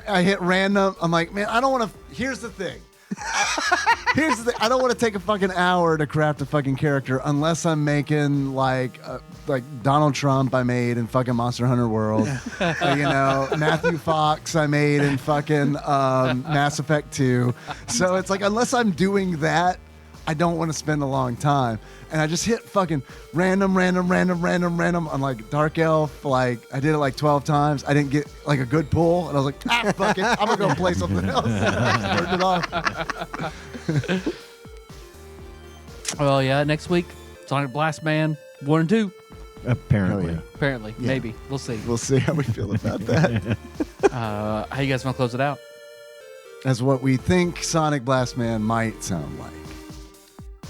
Speaker 4: I hit random. I'm like, man, I don't want to. Here's the thing. I don't want to take a fucking hour to craft a fucking character unless I'm making like Donald Trump I made in fucking Monster Hunter World. Matthew Fox I made in fucking Mass Effect 2. So it's like unless I'm doing that, I don't want to spend a long time. And I just hit fucking random on like Dark Elf. Like I did it like 12 times. I didn't get like a good pull. And I was like, fuck it. I'm going to go play something else. Turned it off.
Speaker 2: Well, yeah, next week, Sonic Blast Man 1 and 2.
Speaker 5: Apparently.
Speaker 4: Hell
Speaker 2: Apparently,
Speaker 4: Yeah.
Speaker 2: maybe. We'll see.
Speaker 4: We'll see how we feel about that.
Speaker 2: How you guys want to close it out?
Speaker 4: That's what we think Sonic Blast Man might sound like.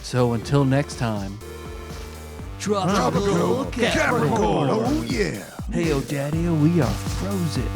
Speaker 2: So until next time, Tropical
Speaker 5: Capricorn.
Speaker 4: Oh, yeah.
Speaker 2: Hey, Daddy, we are frozen.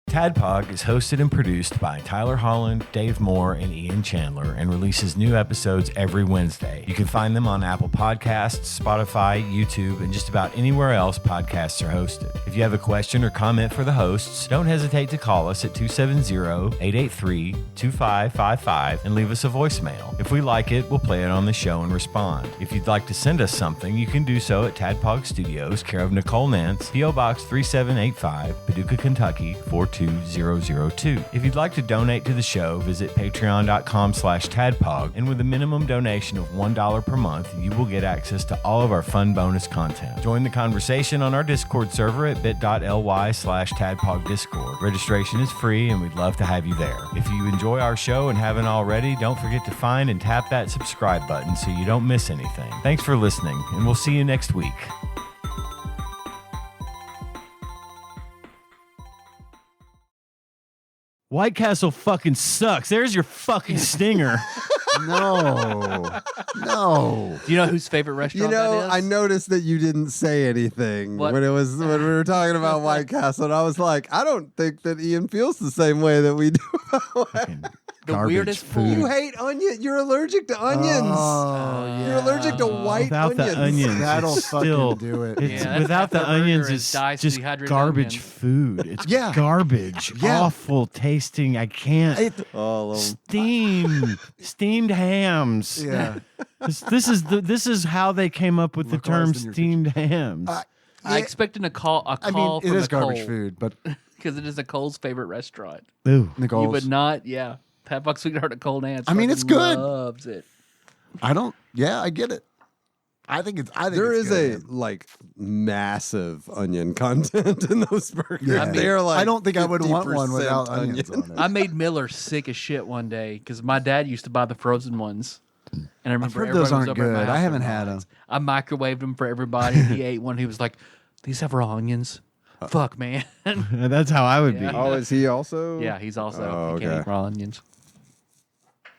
Speaker 6: TADPOG is hosted and produced by Tyler Holland, Dave Moore, and Ian Chandler and releases new episodes every Wednesday. You can find them on Apple Podcasts, Spotify, YouTube, and just about anywhere else podcasts are hosted. If you have a question or comment for the hosts, don't hesitate to call us at 270-883-2555 and leave us a voicemail. If we like it, we'll play it on the show and respond. If you'd like to send us something, you can do so at TADPOG Studios, care of Nicole Nance, P.O. Box 3785, Paducah, Kentucky 42002. If you'd like to donate to the show, visit patreon.com/tadpog, and with a minimum donation of $1 per month, you will get access to all of our fun bonus content. Join the conversation on our Discord server at bit.ly/tadpogdiscord. Registration is free, and we'd love to have you there. If you enjoy our show and haven't already, don't forget to find and tap that subscribe button so you don't miss anything. Thanks for listening, and we'll see you next week.
Speaker 5: White Castle fucking sucks. There's your fucking stinger.
Speaker 4: No.
Speaker 2: Do you know whose favorite restaurant that is?
Speaker 3: I noticed that you didn't say anything
Speaker 2: What?
Speaker 3: when we were talking about White Castle, and I was like, I don't think that Ian feels the same way that we do.
Speaker 2: The
Speaker 4: Garbage
Speaker 2: weirdest
Speaker 4: food.
Speaker 3: You
Speaker 2: food.
Speaker 3: hate onion. You're allergic to onions.
Speaker 4: Oh, yeah.
Speaker 3: You're allergic to white
Speaker 5: Without
Speaker 3: onions.
Speaker 5: the onions,
Speaker 4: That'll
Speaker 5: it's
Speaker 4: fucking
Speaker 5: still
Speaker 4: do it.
Speaker 5: It's,
Speaker 2: Yeah, that's
Speaker 5: without the
Speaker 2: half the burger
Speaker 5: onions,
Speaker 2: is
Speaker 5: it's
Speaker 2: diced
Speaker 5: just
Speaker 2: dehydrated
Speaker 5: garbage
Speaker 2: onion.
Speaker 5: food. It's
Speaker 4: Yeah.
Speaker 5: garbage.
Speaker 4: Yeah.
Speaker 5: Awful tasting. I can't.
Speaker 3: Oh,
Speaker 5: Steamed hams.
Speaker 4: Yeah.
Speaker 5: This is how they came up with the
Speaker 4: Look
Speaker 5: term
Speaker 4: worse than your
Speaker 5: steamed hams.
Speaker 2: I expected a call
Speaker 4: I mean,
Speaker 2: from
Speaker 4: it is garbage
Speaker 2: Nicole,
Speaker 4: food, but
Speaker 2: because it is Nicole's favorite restaurant.
Speaker 5: Ooh.
Speaker 4: Nicole's.
Speaker 2: You would not, yeah. Padbock Sweetheart Nicole Nance.
Speaker 4: I mean, it's
Speaker 2: fucking
Speaker 4: good.
Speaker 2: Loves it.
Speaker 4: I don't. Yeah, I get it. I think
Speaker 3: there
Speaker 4: it's
Speaker 3: is a
Speaker 4: good.
Speaker 3: like massive onion content in those burgers.
Speaker 4: Yeah.
Speaker 3: They're like
Speaker 4: I don't think I would want one
Speaker 3: 50%
Speaker 4: without onions on it.
Speaker 2: I made Miller sick as shit one day because my dad used to buy the frozen ones. And I remember
Speaker 4: heard those
Speaker 2: everybody was
Speaker 4: aren't
Speaker 2: over at my
Speaker 4: good. I
Speaker 2: house
Speaker 4: haven't
Speaker 2: for
Speaker 4: had
Speaker 2: mines.
Speaker 4: 'em.
Speaker 2: I microwaved them for everybody. And he ate one. He was like, "These have raw onions." Fuck, man.
Speaker 5: That's how I would
Speaker 2: Yeah.
Speaker 5: be.
Speaker 3: Oh, is he also?
Speaker 2: Yeah, he's also
Speaker 3: Oh,
Speaker 2: he can't
Speaker 3: okay.
Speaker 2: eat raw onions.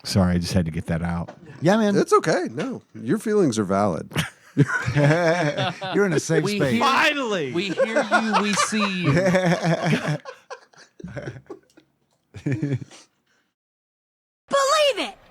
Speaker 5: Sorry, I just had to get that out.
Speaker 4: Yeah, man.
Speaker 3: It's okay. No, your feelings are valid.
Speaker 4: You're in a safe
Speaker 2: We
Speaker 4: space.
Speaker 2: hear-
Speaker 5: Finally.
Speaker 2: We hear you. We see you.